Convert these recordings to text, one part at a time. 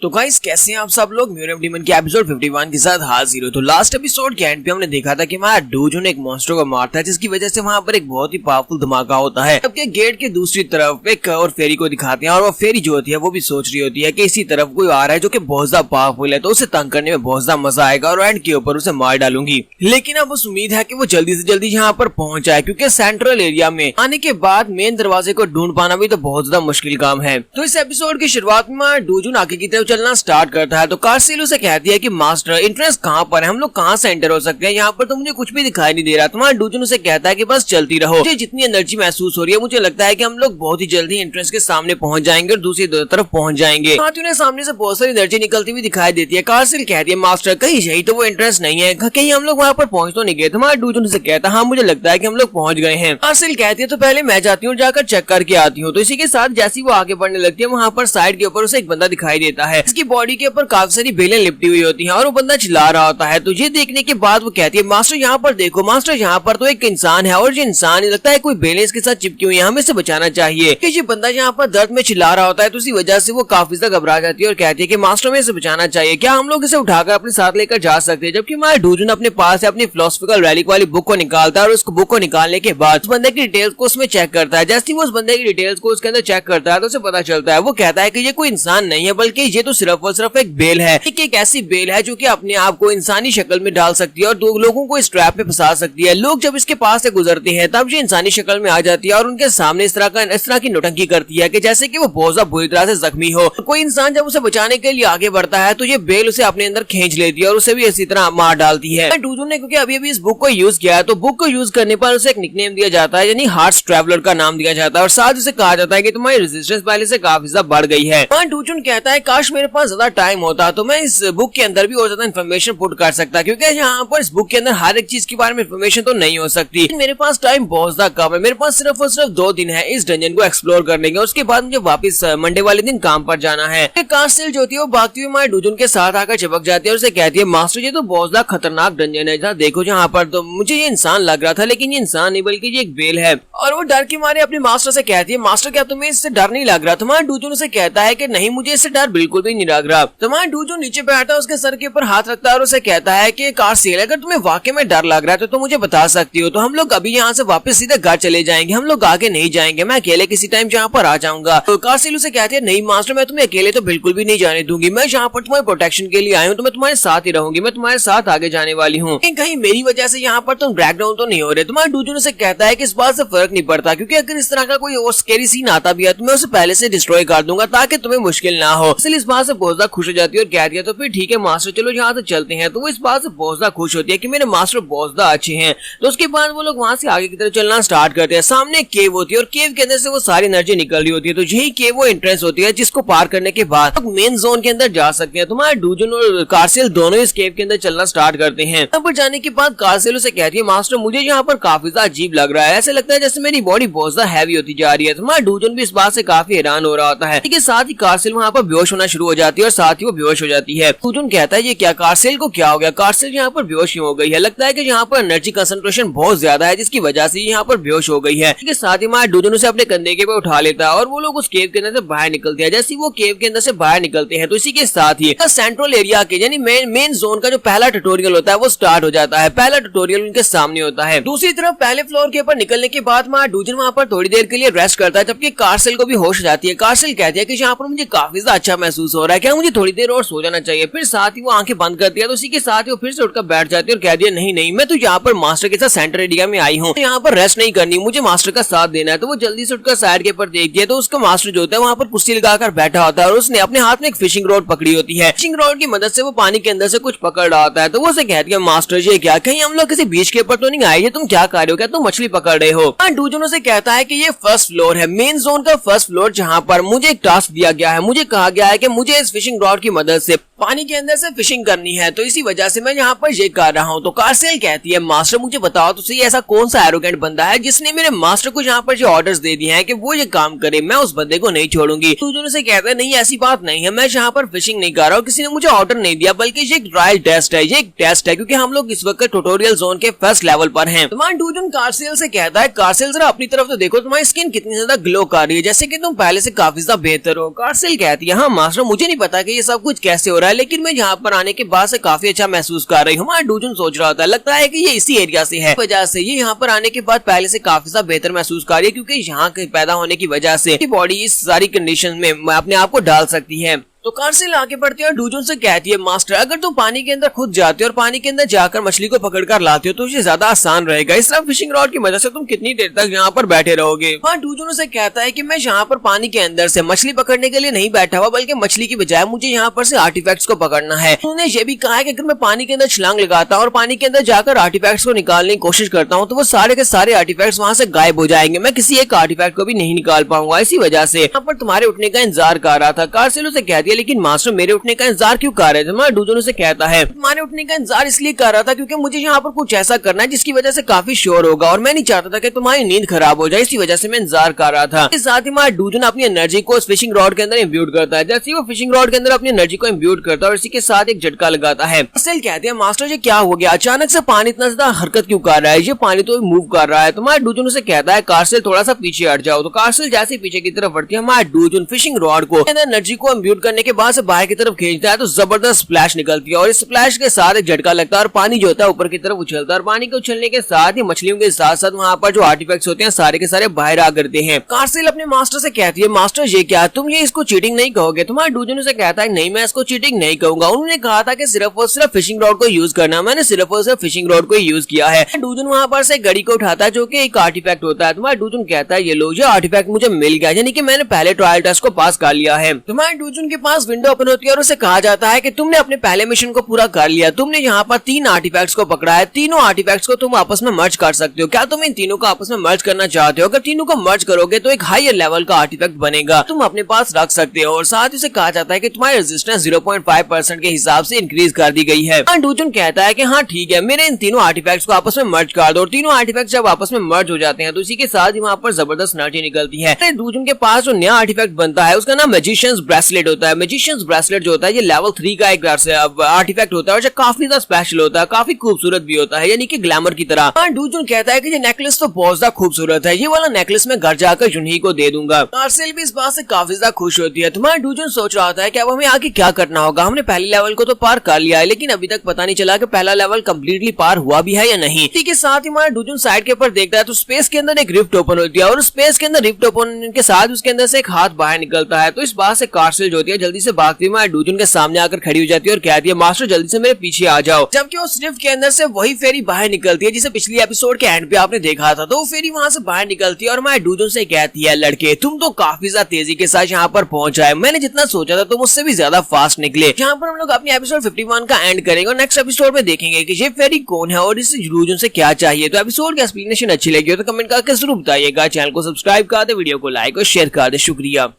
तो गाइस कैसे हैं आप सब लोग। म्यूरियम डीमन के एपिसोड 51 के साथ हाजिर हो। तो लास्ट एपिसोड के एंड पे हमने देखा था कि वहाँ डूजन एक मॉन्स्टर को मारता है, जिसकी वजह से वहाँ पर एक बहुत ही पावरफुल धमाका होता है। जबकि गेट के दूसरी तरफ एक और फेरी को दिखाते हैं और वो फेरी जो होती है वो भी सोच रही होती है कि इसी तरफ कोई आ रहा है जो कि बहुत ज्यादा पावरफुल है, तो उसे तंग करने में बहुत ज्यादा मजा आएगा और एंड के ऊपर उसे मार डालूंगी। लेकिन अब उस उम्मीद है कि वो जल्दी से जल्दी यहाँ पर पहुंच जाए, क्योंकि सेंट्रल एरिया में आने के बाद मेन दरवाजे को ढूंढ पाना भी तो बहुत ज्यादा मुश्किल काम है। तो इस एपिसोड की शुरुआत में डूजन आगे की तरफ चलना स्टार्ट करता है तो कार्सिल उसे कहती है कि मास्टर एंट्रेंस कहाँ पर है, हम लोग कहाँ से एंटर हो सकते हैं, यहाँ पर तो मुझे कुछ भी दिखाई नहीं दे रहा। तुम्हारा डूजन उसे कहता है कि बस चलती रहो, मुझे जितनी एनर्जी महसूस हो रही है मुझे लगता है कि हम लोग बहुत ही जल्दी एंट्रेंस के सामने पहुंच जाएंगे और दूसरी तरफ पहुंच जाएंगे। साथ ही सामने से बहुत सारी एनर्जी निकलती हुई दिखाई देती है। कार्सिल कहती है मास्टर कहीं यही तो वो एंट्रेंस नहीं है, कहीं हम लोग वहाँ पर पहुंच तो नहीं गए। तुम्हारा डूजन उसे कहता है हाँ मुझे लगता है कि हम लोग पहुंच गए हैं। कार्सिल कहती है तो पहले मैं जाती हूँ, जाकर चेक करके आती हूँ। तो इसी के साथ जैसी वो आगे बढ़ने लगती है वहाँ पर साइड के ऊपर उसे एक बंदा दिखाई देता है, इसकी बॉडी के ऊपर काफी सारी बेलें लिपटी हुई होती हैं और वो बंदा चिल्ला रहा होता है। तो ये देखने के बाद वो कहती है मास्टर यहाँ पर देखो, मास्टर यहाँ पर तो एक इंसान है और ये इंसान लगता है कोई बेलें इसके साथ चिपकी हुई है, हमें इसे बचाना चाहिए। कि ये बंदा यहाँ पर दर्द में चिल्ला रहा होता है तो उसी वजह से वो काफी ज्यादा घबरा जाती है और कहती है कि मास्टर में इसे बचाना चाहिए, क्या हम लोग इसे उठाकर अपने साथ लेकर जा सकते हैं। जबकि हमारा डूजन अपने पास अपनी फिलोसफिकल रैलिक वाली बुक को निकालता है और उस बुक को निकालने के बाद उस बंदे की डिटेल्स को उसमें चेक करता है। जैसे वो उस बंदे की डिटेल्स को उसके अंदर चेक करता है तो उसे पता चलता है, वो कहता है कि ये कोई इंसान नहीं है बल्कि ये तो सिर्फ और सिर्फ एक बेल है, एक ऐसी बेल है जो कि अपने आप को इंसानी शक्ल में डाल सकती है और दो लोगों को इस ट्रैप में फंसा सकती है। लोग जब इसके पास से गुजरते हैं तब ये इंसानी शक्ल में आ जाती है और उनके सामने इस तरह की नौटंकी करती है कि जैसे कि वो बहुत ज्यादा बुरी तरह से जख्मी हो। कोई इंसान जब उसे बचाने के लिए आगे बढ़ता है तो ये बेल उसे अपने अंदर खींच लेती है और उसे भी इसी तरह मार डालती है। डूजन ने क्योंकि अभी अभी इस बुक को यूज किया है तो बुक को यूज करने पर उसे एक निकनेम दिया जाता है, यानी हार्ट्स ट्रैवलर का नाम दिया जाता है और साथ उसे कहा जाता है कि तुम्हारी रेजिस्टेंस पहले से काफी ज्यादा बढ़ गई है। डूजन कहता है काश मेरे पास ज्यादा टाइम होता तो मैं इस बुक के अंदर भी और ज्यादा इन्फॉर्मेशन पुट कर सकता, क्योंकि यहाँ पर इस बुक के अंदर हर एक चीज के बारे में इन्फॉर्मेशन तो नहीं हो सकती। मेरे पास टाइम बहुत ज्यादा कम है, मेरे पास सिर्फ और सिर्फ 2 दिन है इस डंजन को एक्सप्लोर करने के, उसके बाद मुझे वापस मंडे वाले दिन काम पर जाना है। कार्सिल जो होती है वो भागती हुई हमारे डूजन के साथ आकर चिपक जाती है और उसे कहती है मास्टर ये तो बहुत ज्यादा खतरनाक डंजन है, जहाँ देखो जहाँ पर तो मुझे ये इंसान लग रहा था लेकिन ये इंसान नहीं बल्कि ये एक बेल है। और वो डर के मारे अपने मास्टर से कहती है मास्टर क्या तुम्हें इससे डर नहीं लग रहा। तुम्हारा डूजन उसे कहता है कि नहीं मुझे इससे डर बिल्कुल भी नहीं लग रहा। तुम्हारा डूजन नीचे बैठा है, उसके सर के ऊपर हाथ रखता है और उसे कहता है कि कार्सिल अगर तुम्हें वाकई में डर लग रहा है तो तुम मुझे बता सकती हो, तो हम लोग अभी यहाँ से वापस सीधे घर चले जाएंगे, हम लोग आगे नहीं जाएंगे, मैं अकेले किसी टाइम यहाँ पर आ जाऊंगा। तो कार्सिल उसे कहती है नहीं मास्टर मैं तुम्हें अकेले तो बिल्कुल भी नहीं जाने दूंगी, मैं यहाँ पर तुम्हारे प्रोटेक्शन के लिए आई हूँ तो मैं तुम्हारे साथ ही रहूंगी, मैं तुम्हारे साथ आगे जाने वाली हूँ, कहीं मेरी वजह से यहाँ पर तुम ब्रेकडाउन तो नहीं हो रहे। तुम्हारे डूजन उसे कहता है कि इस बात से फर्क नहीं पड़ता, क्योंकि अगर इस तरह का कोई और स्कैरी सीन आता भी है तो मैं उसे पहले से डिस्ट्रॉय कर दूंगा ताकि तुम्हें मुश्किल ना हो। इसलिए इस बात से बहुत ज्यादा खुश हो जाती है और कहती है तो फिर ठीक है मास्टर चलो यहाँ से चलते हैं। तो वो इस बात से बहुत ज्यादा खुश होती है कि मेरे मास्टर बहुत ज्यादा अच्छे हैं। तो उसके बाद वो लोग वहाँ से आगे की तरफ चलना स्टार्ट करते हैं। सामने एक केव होती है और केव के अंदर से वो सारी एनर्जी निकल रही होती है, तो यही केव वो एंट्रेंस होती है जिसको पार करने के बाद मेन जोन के अंदर जा सकते हैं। तुम्हारे डूजन और कार्सिल दोनों इस केव के अंदर चलना स्टार्ट करते हैं। यहाँ पर जाने के बाद कार्सिल उसे कहती है मास्टर मुझे यहाँ पर काफी ज्यादा अजीब लग रहा है, ऐसे लगता है जैसे मेरी बॉडी बहुत ज्यादा हैवी होती जा रही है। तुम्हारा डूजन भी इस बात से काफी हैरान हो रहा होता है। इसके साथ ही कार्सिल वहाँ पर बेहोश होना शुरू हो जाती है और साथ ही वो बेहोश हो जाती है। डूजन कहता है ये क्या, कार्सिल को क्या हो गया, कार्सिल यहाँ पर बेहोश हो गई है, लगता है कि यहाँ पर एनर्जी कंसंट्रेशन बहुत ज्यादा है जिसकी वजह से यहाँ पर बेहोश हो गई है। इसके साथ ही हमारा डूजन उसे अपने कंधे के पे उठा लेता है और वो लोग उस केव के अंदर से बाहर निकलते हैं। जैसे वो केव के अंदर से बाहर निकलते हैं तो इसी के साथ ही सेंट्रल एरिया के यानी मेन जोन का जो पहला ट्यूटोरियल होता है वो स्टार्ट हो जाता है। पहला ट्यूटोरियल उनके सामने होता है। दूसरी तरफ पहले फ्लोर के ऊपर निकलने के बाद हमारा डूजन वहाँ पर थोड़ी देर के लिए रेस्ट करता है, जबकि कार्सिल को भी होश जाती है। कार्सिल कहती है कि यहाँ पर मुझे काफी ज्यादा अच्छा महसूस हो रहा है, क्या मुझे थोड़ी देर और सो जाना चाहिए। फिर साथ ही वो आंखें बंद करती है तो उसी के साथ ही वो फिर से उठकर बैठ जाती है और कहती है नहीं मैं तो यहाँ पर मास्टर के साथ सेंटर एरिया में आई हूँ, यहाँ पर रेस्ट नहीं करनी, मुझे मास्टर का साथ देना है। तो वो जल्दी से उठकर साइड के ऊपर देखती है तो उसका मास्टर जो होता है वहाँ पर कुर्सी लगाकर बैठा होता है और उसने अपने हाथ में एक फिशिंग रॉड पकड़ी होती है। फिशिंग रॉड की मदद से वो पानी के अंदर से कुछ पकड़ रहा होता है। तो वो उसे कहती है मास्टर ये क्या, कहीं हम लोग किसी बीच के ऊपर तो नहीं आए, तुम क्या कर रहे हो, क्या तुम मछली पकड़ रहे हो। डूजन उसे कहता है कि ये फर्स्ट फ्लोर है, मेन जोन का फर्स्ट फ्लोर, जहाँ पर मुझे एक टास्क दिया गया है। मुझे कहा गया है कि मुझे इस फिशिंग रॉड की मदद से पानी के अंदर से फिशिंग करनी है, तो इसी वजह से मैं यहाँ पर ये कर रहा हूँ। तो कार्सेल कहती है मास्टर मुझे बताओ तो सही ऐसा कौन सा एरोगेंट बंदा है जिसने मेरे मास्टर को यहाँ पर जो ऑर्डर्स दे दिए हैं कि वो ये काम करे, मैं उस बंदे को नहीं छोड़ूंगी। डूजन से कहता है नहीं ऐसी बात नहीं है, मैं यहाँ पर फिशिंग नहीं कर रहा हूँ, किसी ने मुझे ऑर्डर नहीं दिया, बल्कि ये एक ट्रायल टेस्ट है, ये एक टेस्ट है क्योंकि हम लोग इस वक्त ट्यूटोरियल जोन के फर्स्ट लेवल पर हैं। तुम्हारा डूजन कार्सेल से कहता है कार्सेल जरा अपनी तरफ तो देखो, तुम्हारी स्किन कितनी ज्यादा ग्लो कर रही है, जैसे कि तुम पहले से काफी ज्यादा बेहतर हो। कार्सेल कहती है हाँ मास्टर मुझे नहीं पता कि ये सब कुछ कैसे हो रहा है, लेकिन मैं यहाँ पर आने के बाद से काफी अच्छा महसूस कर रही हूँ। हमारा डूजन सोच रहा होता है लगता है कि ये इसी एरिया से है, वजह से ये यहाँ पर आने के बाद पहले से काफी ज्यादा बेहतर महसूस कर रही है क्योंकि यहाँ के पैदा होने की वजह से बॉडी इस सारी कंडीशन में अपने आप को डाल सकती है। तो कार्सेल आगे बढ़ती है और डूजन से कहती है मास्टर अगर तुम पानी के अंदर खुद जाते हो और पानी के अंदर जाकर मछली को पकड़कर लाते हो तो ये ज्यादा आसान रहेगा, इस तरह फिशिंग रॉड की मदद से तुम कितनी देर तक यहाँ पर बैठे रहोगे। हाँ डूजन से कहता है कि मैं यहाँ पर पानी के अंदर से मछली पकड़ने के लिए नहीं बैठा हुआ, बल्कि मछली की बजाय मुझे यहाँ पर से आर्टिफैक्ट्स को पकड़ना है। उन्होंने ये भी कहा है कि अगर मैं पानी के अंदर छलांग लगाता हूँ और पानी के अंदर जाकर आर्टिफैक्ट्स को निकालने की कोशिश करता हूँ तो वो सारे के सारे आर्टिफैक्ट्स वहाँ से गायब हो जाएंगे, मैं किसी एक आर्टिफैक्ट को भी नहीं निकाल पाऊंगा। इसी वजह से यहाँ पर तुम्हारे उठने का इंतजार कर रहा था। कार्सेल उसे कहती है लेकिन मास्टर मेरे उठने का इंतजार क्यों कर रहे थे? मैं डूजन से कहता है तुम्हारे उठने का इंतजार इसलिए कर रहा था क्योंकि मुझे यहाँ पर कुछ ऐसा करना है जिसकी वजह से काफी शोर होगा और मैं नहीं चाहता था कि तुम्हारी नींद खराब हो जाए, इसी वजह से मैं इंतजार कर रहा था। इस साथ ही हमारा डूजन अपनी एनर्जी को फिशिंग रॉड के अंदर इम्ब्यूट करता है। जैसे वो फिशिंग रॉड के अंदर अपनी एनर्जी को इम्ब्यूट करता है और इसी के साथ एक झटका लगाता है। कार्सेल कहते हैं मास्टर ये क्या हो गया, अचानक से पानी इतना ज्यादा हरकत क्यों कर रहा है, ये पानी तो मूव कर रहा है। तुम्हारा डूजन उसे कहता है कार्सेल थोड़ा सा पीछे हट जाओ। तो कार्सेल जैसे पीछे की तरफ बढ़ती है, हमारा डूजन फिशिंग रॉड को एनर्जी को इम्ब्यूट करने के बाद से बाहर की तरफ खींचता है तो जबरदस्त स्प्लैश निकलती है और इस स्प्लैश के साथ एक झटका लगता है और पानी जो होता है ऊपर की तरफ उछलता है और पानी के उछलने के साथ ही मछलियों के साथ साथ वहाँ पर जो आर्टिफैक्ट्स होते हैं सारे के सारे बाहर आ करते हैं। कार्सेल अपने मास्टर से कहती है मास्टर ये क्या, तुम ये इसको चीटिंग नहीं कहोगे? तुम्हारा डूजन से कहता है नहीं मैं इसको चीटिंग नहीं कहूंगा, उन्होंने कहा था कि सिर्फ और सिर्फ फिशिंग रॉड को यूज करना, मैंने सिर्फ और सिर्फ फिशिंग रॉड को यूज किया है। डूजन वहाँ पर से घड़ी को उठाता है जो कि एक आर्टिफैक्ट होता है। तुम्हारा डूजन कहता है ये लो ये आर्टिफैक्ट मुझे मिल गया, यानी कि मैंने पहले ट्रायल टेस्ट को पास कर लिया है। तुम्हारे डूजन के पास विंडो ओपन होती है और उसे कहा जाता है कि तुमने अपने पहले मिशन को पूरा कर लिया, तुमने यहाँ पर 3 आर्टिफैक्ट्स को पकड़ा है, तीनों आर्टिफैक्ट्स को तुम आपस में मर्ज कर सकते हो, क्या तुम इन तीनों को आपस में मर्ज करना चाहते हो? अगर तीनों को मर्ज करोगे तो एक हायर लेवल का आर्टिफैक्ट बनेगा, तुम अपने पास रख सकते हो। और साथ ही उसे कहा जाता है कि तुम्हारी रेजिस्टेंस 0.5% के हिसाब से इंक्रीज कर दी गई है। डूजन कहता है कि हाँ ठीक है मेरे इन तीनों आर्टिफैक्ट्स को आपस में मर्ज कर दो। और तीनों आर्टिफैक्ट्स जब आपस में मर्ज हो जाते हैं तो इसी के साथ ही वहाँ पर जबरदस्त एनर्जी निकलती है। डूजन के पास जो नया आर्टिफैक्ट बनता है उसका नाम मैजिशियंस ब्रेसलेट होता है। मैजिशियंस ब्रेसलेट जो होता है ये लेवल 3 का एक आर्टिफैक्ट होता है और काफी ज्यादा स्पेशल होता है, काफी खूबसूरत भी होता है, यानी कि ग्लैमर की तरह। डूजन कहता है कि ये नेकलेस तो बहुत ज्यादा खूबसूरत है, ये वाला नेकलेस मैं घर जाकर जुनही को दे दूंगा। कार्सेल भी इस बात से काफी ज्यादा खुश होती है। तुम्हारा डूजन सोच रहा होता है कि अब हमें आगे क्या करना होगा, हमने पहले लेवल को तो पार कर लिया है लेकिन अभी तक पता नहीं चला कि पहला लेवल कम्प्लीटली पार हुआ भी है या नहीं। इसी के साथ ही हमारा डूजन साइड के ऊपर देखता है तो स्पेस के अंदर एक रिफ्ट ओपन होती है और स्पेस के अंदर रिफ्ट ओपन के साथ उसके अंदर से एक हाथ बाहर निकलता है। तो इस बात से कार्सेल जो होती है जल्दी से भागती हुई हमारे डूजन के सामने आकर खड़ी हो जाती है और कहती है मास्टर जल्दी से मेरे पीछे आ जाओ। जबकि उस रिफ्ट के अंदर से वही फेरी बाहर निकलती है जिसे पिछली एपिसोड के एंड पे आपने देखा था। तो वो फेरी वहाँ से बाहर निकलती है और हमारे डूजन से कहती है लड़के तुम तो काफी ज्यादा तेजी के साथ यहाँ पर पहुंच आए, मैंने जितना सोचा था तुम उससे भी ज्यादा फास्ट निकले। यहाँ पर हम लोग अपनी एपिसोड 51 का एंड करेंगे और नेक्स्ट एपिसोड में देखेंगे कि ये फेरी कौन है और इस डूजन से क्या चाहिए। तो एपिसोड की एक्सप्लेनेशन अच्छी लगी हो तो कमेंट करके जरूर बताइएगा, चैनल को सब्सक्राइब कर दे, वीडियो को लाइक और शेयर कर दे। शुक्रिया।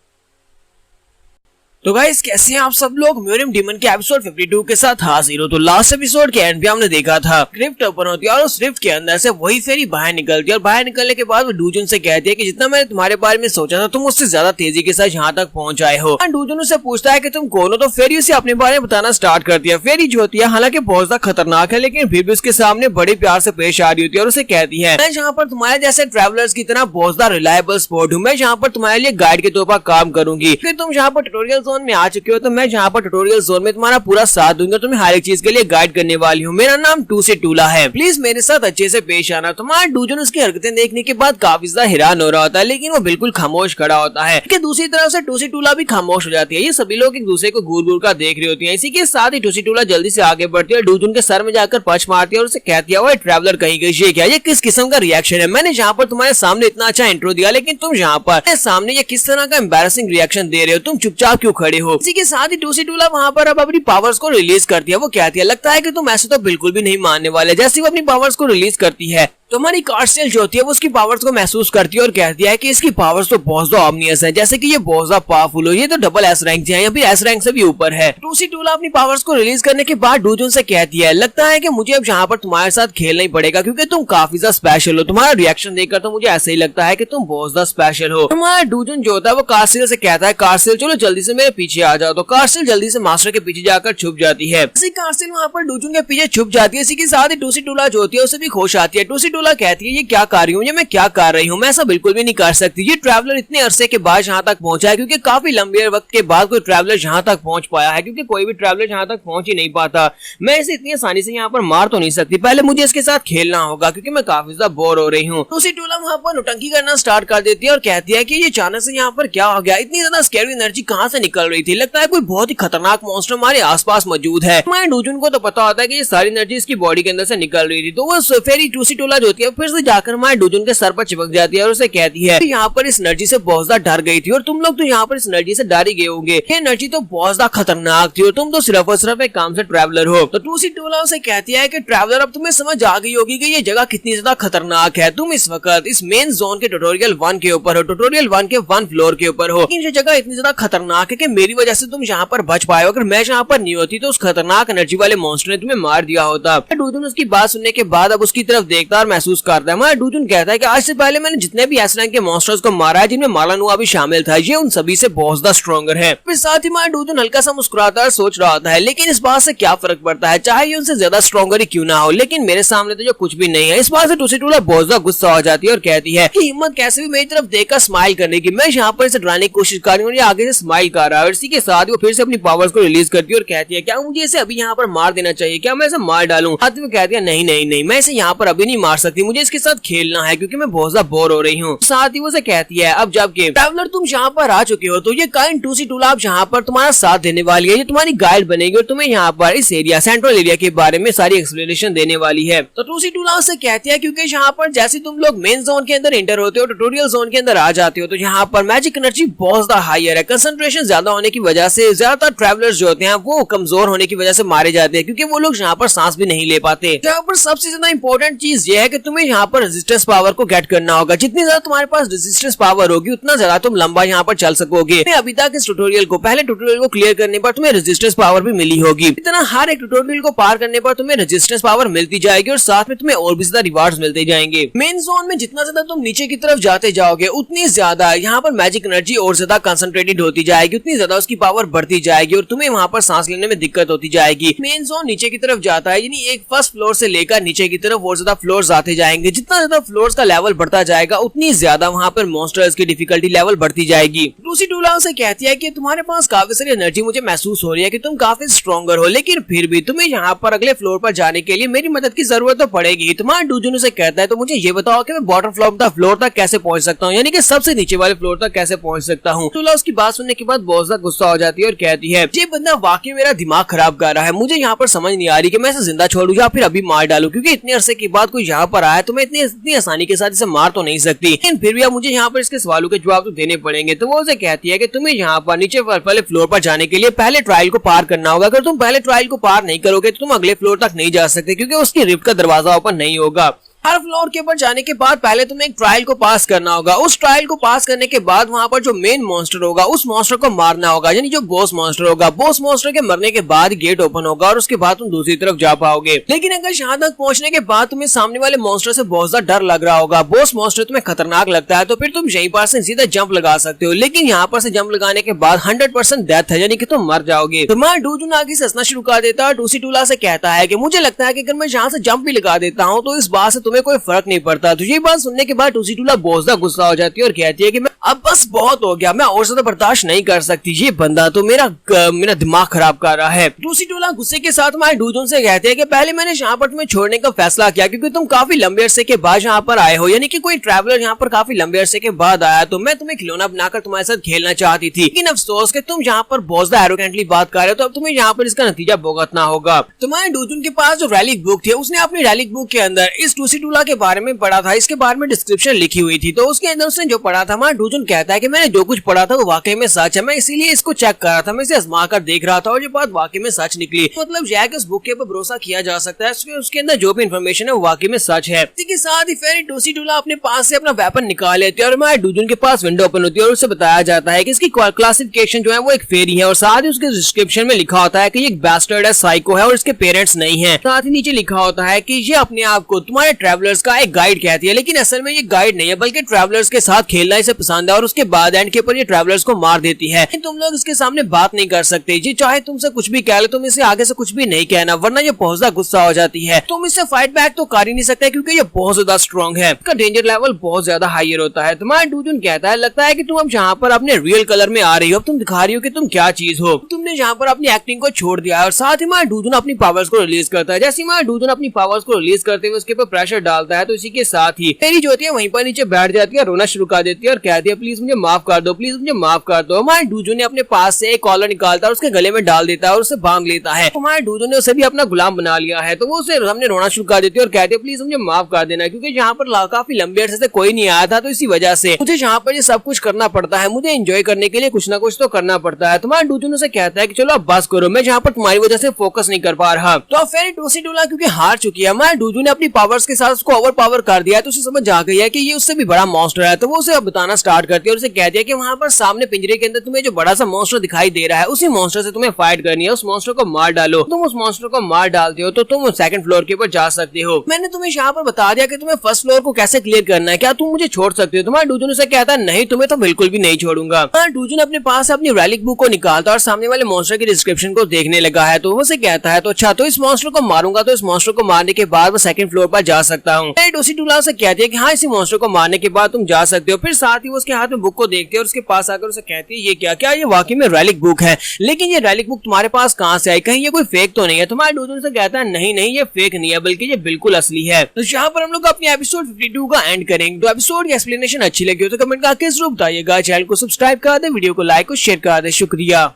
तो गाइस कैसे हैं आप सब लोग, म्यूरियम डीमन के एपिसोड 52 के साथ हाजिर हो। तो लास्ट एपिसोड के एंड पे हमने देखा था रिफ्ट ओपन होती है और उस रिफ्ट के अंदर से वही फेरी बाहर निकलती है और बाहर निकलने के बाद वो डूजन से कहती है कि जितना मैंने तुम्हारे बारे में सोचा था तुम उससे ज्यादा तेजी के साथ यहाँ तक पहुंच आए हो। डूजन उससे पूछता है कि तुम कौन हो, तो फेरी उसे अपने बारे में बताना स्टार्ट करती है। फेरी जो होती है हालांकि बहुत ज्यादा खतरनाक है लेकिन फिर भी उसके सामने बड़े प्यार से पेश आ रही होती है और उसे कहती है मैं यहाँ पर तुम्हारे जैसे ट्रेवलर्स की तरह बहुत ज्यादा रिलायबल स्पॉट हूँ, मैं यहाँ पर तुम्हारे लिए गाइड के तौर पर काम करूंगी। फिर तुम यहाँ पर ट्यूटोरियल जोन में आ चुके हो तो मैं यहाँ पर ट्यूटोरियल जोन में तुम्हारा पूरा साथ दूंगा, तुम्हें हर एक चीज के लिए गाइड करने वाली हूँ। मेरा नाम टू से टूला है, प्लीज मेरे साथ अच्छे से पेश आना। तुम्हारा डूजन उसकी हरकतें देखने के बाद काफी ज्यादा हैरान हो रहा होता है लेकिन वो बिल्कुल खामोश खड़ा होता है कि दूसरी तरफ से टू से टूला भी खामोश हो जाती है। ये सभी लोग एक दूसरे को घूर घूर कर देख रही होती है। इसी के साथ ही टू से टूला जल्दी से आगे बढ़ती है और डूजन के सर में जाकर पंच मारती है और उसे कहती है ओए ट्रैवलर कहीं गई, ये क्या, ये किस किस्म का रिएक्शन है? मैंने यहाँ पर तुम्हारे सामने इतना अच्छा इंट्रो दिया लेकिन तुम यहाँ पर सामने ये किस तरह का एम्बैरेसिंग रिएक्शन दे रहे हो, तुम चुपचाप क्यों खड़े हो? इसी के साथ ही टू से टूला वहाँ पर अब अपनी पावर्स को रिलीज करती है। वो कहती है लगता है कि तुम ऐसे तो बिल्कुल भी नहीं मानने वाले। जैसे वो अपनी पावर्स को रिलीज करती है तो हमारी कार्सेल जो होती है वो उसकी पावर्स को महसूस करती है और कहती है कि इसकी पावर्स तो बहुत ज्यादा ऑमनियस है, जैसे कि ये बहुत ज्यादा पावरफुल हो, ये तो डबल एस रैंक है या फिर एस रैंक से भी ऊपर है। टूसी टूला अपनी पावर्स को रिलीज करने के बाद डूजुन से कहती है, लगता है कि मुझे अब यहाँ पर तुम्हारे साथ खेलना ही पड़ेगा क्योंकि तुम काफी ज्यादा स्पेशल हो। तुम्हारा रिएक्शन देखकर तो मुझे ऐसे ही लगता है कि तुम बहुत ज्यादा स्पेशल हो। हमारा डूजुन जो होता है वो कार्सेल से कहता है, कार्सेल चलो जल्दी से मेरे पीछे आ जाओ। तो कार्सेल जल्दी से मास्टर के पीछे जाकर छुप जाती है। कार्सेल वहाँ पर डूजुन के पीछे छुप जाती है। इसी के साथ ही टूसी टूला जो होती है उसे भी खुश आती है। टूसी टूला कहती है, ये क्या कर रही हूँ, ये मैं क्या कर रही हूँ, मैं ऐसा बिल्कुल भी नहीं कर सकती। ये ट्रैवलर इतने अरसे के बाद यहाँ तक पहुंचा है क्योंकि काफी लंबे वक्त के बाद कोई ट्रैवलर यहाँ तक पहुंच पाया है, क्योंकि कोई भी ट्रैवलर यहाँ तक पहुंच ही नहीं पाता। मैं इसे इतनी आसानी से यहाँ पर मार तो नहीं सकती, पहले मुझे इसके साथ खेलना होगा क्योंकि मैं काफी ज्यादा बोर हो रही हूँ। टूसी टूला वहाँ पर नौटंकी करना स्टार्ट कर देती है और कहती है कि ये अचानक से यहाँ पर क्या हो गया, इतनी ज्यादा स्कैरी एनर्जी कहाँ से निकल रही थी, लगता है कोई बहुत ही खतरनाक मॉन्स्टर हमारे आसपास मौजूद है। हमारे डूजुन को तो पता होता है कि ये सारी एनर्जी इसकी बॉडी के अंदर से निकल रही थी, तो वो फिर टूसी टूला जो होती है फिर से जाकर हमारे डूजुन के सर पर चिपक जाती है और उसे कहती है, यहाँ पर इस एनर्जी से बहुत ज्यादा डर गई थी और तुम लोग तो यहाँ पर इस एनर्जी से डर ही गए होंगे। ये एनर्जी तो बहुत ज्यादा खतरनाक थी और तुम तो सिर्फ और सिर्फ एक काम से ट्रैवलर हो। तो टूसी टूला उसे कहती है कि ट्रैवलर अब तुम्हें समझ आ गई होगी कि ये जगह कितनी ज्यादा खतरनाक है। तुम इस वक्त इस मेन जोन के ट्यूटोरियल 1 के ऊपर हो, ट्यूटोरियल 1 के 1 फ्लोर के ऊपर हो। ये जगह इतनी ज्यादा खतरनाक है कि मेरी वजह से तुम यहाँ पर बच पाए हो। अगर मैं यहाँ पर नहीं होती तो उस खतरनाक एनर्जी वाले मॉन्स्टर ने तुम्हें मार दिया होता। डूजुन उसकी बात सुनने के बाद अब उसकी तरफ देखता और महसूस करता है। हमारा डूजुन कहता है कि आज से पहले मैंने जितने भी एस रैंक के मॉन्स्टर्स को मारा है, जिनमें मालानुआ भी शामिल था, ये उन सभी से बहुत ज्यादा स्ट्रॉन्गर है। फिर साथ ही हमारा डूजुन हल्का सा मुस्कुराता और सोच रहा होता है, लेकिन इस बात से क्या फर्क पड़ता है, चाहे ये उनसे ज्यादा स्ट्रॉन्गर ही क्यों ना हो, लेकिन मेरे सामने तो जो कुछ भी नहीं है। इस बात से टूसी टूला बहुत ज्यादा गुस्सा हो जाती है और कहती है कि हिम्मत कैसे भी मेरी तरफ देखकर स्माइल करने की, मैं यहाँ पर इसे डराने की कोशिश कर रही हूँ, आगे से स्माइल कर रहा है। और इसी के साथ वो फिर से अपनी पावर्स को रिलीज करती है और कहती है, क्या मुझे इसे अभी यहाँ पर मार देना चाहिए, क्या मैं इसे मार डालूं? आदमी कहती है, नहीं नहीं नहीं, मैं इसे यहाँ पर अभी नहीं मार सकती, मुझे इसके साथ खेलना है क्योंकि मैं बहुत ज्यादा बोर हो रही हूँ। साथ ही वो से कहती है, अब जबकि ट्रैवलर तुम यहाँ पर आ चुके हो तो ये काइंड टूसी टूला अब यहाँ पर तुम्हारा साथ देने वाली है, ये तुम्हारी गाइड बनेगी और तुम्हें यहाँ पर इस एरिया सेंट्रल एरिया के बारे में सारी एक्सप्लेनेशन देने वाली है। तो टूसी टूला उससे कहती है, क्योंकि यहाँ पर जैसे तुम लोग मेन जोन के अंदर एंटर होते हो, ट्यूटोरियल जोन के अंदर आ जाते हो, तो यहाँ पर मैजिक एनर्जी बहुत ज्यादा हायर है। कंसंट्रेशन ज्यादा होने की वजह से ज्यादातर ट्रैवलर्स जो होते हैं वो कमजोर होने की वजह से मारे जाते हैं, क्योंकि वो लोग यहाँ पर सांस भी नहीं ले पाते। यहाँ पर सबसे ज्यादा इंपॉर्टेंट चीज ये है कि तुम्हें यहाँ पर रेजिस्टेंस पावर को गेट करना होगा। जितनी ज्यादा तुम्हारे पास रेजिस्टेंस पावर होगी उतना ज्यादा तुम लंबा यहाँ पर चल सकोगे। अभी तक इस ट्यूटोरियल को पहले ट्यूटोरियल को क्लियर करने पर तुम्हें रेजिस्टेंस पावर भी मिली होगी, इतना हर एक ट्यूटोरियल को पार करने पर तुम्हें रेजिस्टेंस पावर मिलती जाएगी और साथ में तुम्हें और भी ज्यादा रिवार्ड्स मिलते जाएंगे। मेन जोन में जितना ज्यादा तुम नीचे की तरफ जाते जाओगे उतनी ज्यादा यहाँ पर मैजिक एनर्जी और ज्यादा कंसंट्रेटेड होती जाएगी, उतनी ज्यादा उसकी पावर बढ़ती जाएगी और तुम्हें वहाँ पर सांस लेने में दिक्कत होती जाएगी। मेन जोन नीचे की तरफ जाता है, यानी एक फर्स्ट फ्लोर से लेकर नीचे की तरफ और ज्यादा फ्लोर्स आते जाएंगे। जितना ज्यादा फ्लोर्स का लेवल बढ़ता जाएगा उतनी ज्यादा वहाँ पर मॉन्स्टर्स की डिफिकल्टी लेवल बढ़ती जाएगी। टूसी टूला से कहती है कि तुम्हारे पास काफी सारी एनर्जी मुझे महसूस हो रही है कि तुम काफी स्ट्रॉन्गर हो, लेकिन फिर भी तुम्हें यहाँ पर अगले फ्लोर पर जाने के लिए मेरी मदद की जरूरत तो पड़ेगी। तुम्हारा डूजुन से कहता है, तो मुझे ये बताओ कि मैं बॉटम फ्लोर तक कैसे पहुंच सकता हूँ, यानी कि सबसे नीचे वाले फ्लोर तक कैसे पहुंच सकता हूँ। टूला उसकी बात सुनने के बाद बहुत ज्यादा गुस्सा हो जाती है और कहती है, ये बंदा वाकई मेरा दिमाग खराब कर रहा है, मुझे यहाँ पर समझ नहीं आ रही कि मैं इसे जिंदा छोड़ू या फिर अभी मार डालू, क्योंकि इतने अरसे के बाद कोई यहाँ पर आया तो मैं इतनी आसानी के साथ इसे मार तो नहीं सकती, लेकिन फिर भी अब मुझे यहाँ पर इसके सवालों के जवाब तो देने पड़ेंगे। तो वो उसे कहती है कि तुम्हें यहाँ पर नीचे वाले फ्लोर पर जाने के लिए पहले ट्रायल को पार करना होगा। अगर तुम पहले ट्रायल को पार नहीं करोगे तो तुम अगले फ्लोर तक नहीं जा सकते, क्योंकि उसकी रिफ्ट का दरवाजा ओपन नहीं होगा। हर फ्लोर के ऊपर जाने के बाद पहले तुम्हें एक ट्रायल को पास करना होगा। उस ट्रायल को पास करने के बाद वहां पर जो मेन मॉन्स्टर होगा उस मॉन्स्टर को मारना होगा, यानी जो बॉस मॉन्स्टर होगा। बॉस मॉन्स्टर के मरने के बाद गेट ओपन होगा और उसके बाद तुम दूसरी तरफ जा पाओगे। लेकिन अगर यहाँ तक पहुंचने के बाद तुम्हें सामने वाले मॉन्स्टर से बहुत ज्यादा डर लग रहा होगा, बॉस मॉन्स्टर तुम्हें खतरनाक लगता है, तो फिर तुम यहीं पर से सीधा जंप लगा सकते हो। लेकिन यहाँ पर से जंप लगाने के बाद 100% डेथ है, यानी कि तुम मर जाओगे। तुम्हारा डूजुन आगे से हंसना शुरू कर देता है। टूसी टूला से कहता है कि मुझे लगता है कि अगर मैं यहाँ से जंप भी लगा देता हूँ तो इस बात से तुम्हें कोई फर्क नहीं पड़ता। तो ये बात सुनने के बाद टूसी टूला बहुत ज्यादा गुस्सा हो जाती है और कहती है कि मैं अब बस बहुत हो गया, मैं और ज्यादा बर्दाश्त नहीं कर सकती, ये बंदा तो मेरा दिमाग खराब कर रहा है। टूसी टूला गुस्से के साथ हमारे डूजुन से कहते हैं कि पहले मैंने यहाँ पर तुम्हें छोड़ने का फैसला किया क्योंकि तुम काफी लंबे अरसे के बाद यहाँ पर आए हो, यानी कि कोई ट्रैवलर यहाँ पर काफी लंबे अरसे के बाद आया, तो मैं तुम्हें खिलौना बनाकर तुम्हारे साथ खेलना चाहती थी। लेकिन अफसोस कि तुम यहाँ पर बहुत ज्यादा एरोगेंटली बात कर रहे हो, तो अब तुम्हें यहाँ पर इसका नतीजा भुगतना होगा। तुम्हारे डूजुन के पास जो रैलिक बुक थी, उसने अपनी रैलिक बुक के अंदर इस टूसी टूसिटुला के बारे में पढ़ा था, इसके बारे में डिस्क्रिप्शन लिखी हुई थी, तो उसके अंदर उसने जो पढ़ा था, हमारा डूजुन कहता है कि मैंने जो कुछ पढ़ा था वो वाकई में सच है, मैं इसीलिए इसको चेक कर रहा था, मैं इसे आजमा कर देख रहा था और ये बात वाकई में सच निकली। मतलब यह है कि उस बुक के ऊपर भरोसा किया जा सकता है, उसके अंदर जो भी इन्फॉर्मेशन है वो वाकई में सच है। इसी के साथ ही फेरी टूसिटुला अपने पास से अपना वेपन निकाल लेते हैं और हमारे डूजुन के पास विंडो ओपन होती है और उससे बताया जाता है कि इसकी क्लासिफिकेशन जो है वो एक फेरी है और साथ ही उसके डिस्क्रिप्शन में लिखा होता है कि ये एक बैस्टर्ड है, साइको है और इसके पेरेंट्स नहीं है। साथ ही नीचे लिखा होता है कि ये अपने आप को तुम्हारे ट्रैवलर्स का एक गाइड कहती है, लेकिन असल में ये गाइड नहीं है बल्कि ट्रैवलर्स के साथ खेलना इसे पसंद है और उसके बाद एंड के ऊपर ये ट्रैवलर्स को मार देती है। तुम लोग इसके सामने बात नहीं कर सकते, ये चाहे तुमसे कुछ भी कह ले, तुम इसे आगे से कुछ भी नहीं कहना वरना ये बहुत ज्यादा गुस्सा हो जाती है। तुम इससे फाइट बैक तो कर ही नहीं सकते क्योंकि ये बहुत ज्यादा स्ट्रॉन्ग है, इसका डेंजर लेवल बहुत ज्यादा हायर होता है। तुम्हारा डूजुन कहता है लगता है कि तुम अब यहाँ पर अपने रियल कलर में आ रही हो, अब तुम दिखा रही हो कि तुम क्या चीज हो, तुमने यहाँ पर अपनी एक्टिंग को छोड़ दिया है। और साथ ही हमारा डूजुन अपनी पावर्स को रिलीज करता है। जैसे हमारा डूजुन अपनी पावर्स को रिलीज करते हुए उसके ऊपर प्रेशर डालता है तो इसी के साथ ही फेरी जो होती है वहीं पर नीचे बैठ जाती है, रोना शुरू कर देती है और कहती है प्लीज मुझे माफ कर दो, प्लीज मुझे माफ कर दो। हमारे डूजुन ने अपने पास से एक कॉलर निकालता है और उसके गले में डाल देता है और उसे बांध लेता है। हमारे डूजुन ने उसे भी अपना गुलाम बना लिया है तो वो उसे सामने रोना शुरू कर देती है और कहती है प्लीज मुझे माफ कर देना क्योंकि यहाँ पर काफी लंबे अरसे से कोई नहीं आया था तो इसी वजह से मुझे यहाँ पर ये सब कुछ करना पड़ता है, मुझे एंजॉय करने के लिए कुछ ना कुछ तो करना पड़ता है। तुम्हारा डूजुन उसे कहता है कि चलो अब बस करो, मैं यहाँ पर तुम्हारी वजह से फोकस नहीं कर पा रहा। तो अब फेरी टूसिटुला क्योंकि हार चुकी है, हमारे डूजुन ने अपनी पावर्स के साथ उसको ओवर पावर कर दिया है तो उसे समझ आ गई है कि ये उससे भी बड़ा मॉन्स्टर है। तो वो उसे बताना स्टार्ट करती है और उसे कहती है कि वहाँ पर सामने पिंजरे के अंदर तुम्हें जो बड़ा सा मॉन्स्टर दिखाई दे रहा है उसी मॉन्स्टर से तुम्हें फाइट करनी है, उस मॉन्स्टर को मार डालो। तुम उस मॉन्स्टर को मार डालते हो तो तुम सेकंड फ्लोर के ऊपर जा सकते हो। मैंने तुम्हें यहाँ पर बता दिया कि तुम्हें फर्स्ट फ्लोर को कैसे क्लियर करना है, क्या तुम मुझे छोड़ सकते हो? तुम्हारा डूजुन उसे कहता है नहीं, तुम्हें तो बिल्कुल भी नहीं छोड़ूंगा। डूजुन अपने पास अपनी रैलिक बुक को निकालता और सामने वाले मॉन्स्टर की डिस्क्रिप्शन को देखने लगा है तो वो उसे कहता है तो अच्छा तो इस मॉन्स्टर को मारूंगा, तो इस मॉन्स्टर को मारने के बाद मैं सेकंड फ्लोर पर जा सकता हूँ। टूसिटुला से कहती है कि हाँ इसी मॉन्स्टर को मारने के बाद तुम जा सकते हो। फिर साथ ही वो उसके हाथ में बुक को देखती है और उसके पास आकर उसे कहती है ये क्या ये वाकई में रैलिक बुक है, लेकिन ये रैलिक बुक तुम्हारे पास कहाँ से आई, कहीं ये कोई फेक तो नहीं है? तुम्हारे डूजुन से कहता है नहीं ये फेक नहीं है बल्कि ये बिल्कुल असली है। तो यहाँ पर हम लोग अपने एपिसोड 52 का एंड करेंगे। तो एपिसोड की एक्सप्लेनेशन अच्छी लगी हो तो कमेंट करके जरूर बताइएगा, चैनल को सब्सक्राइब कर दे, वीडियो को लाइक और शेयर कर दे। शुक्रिया।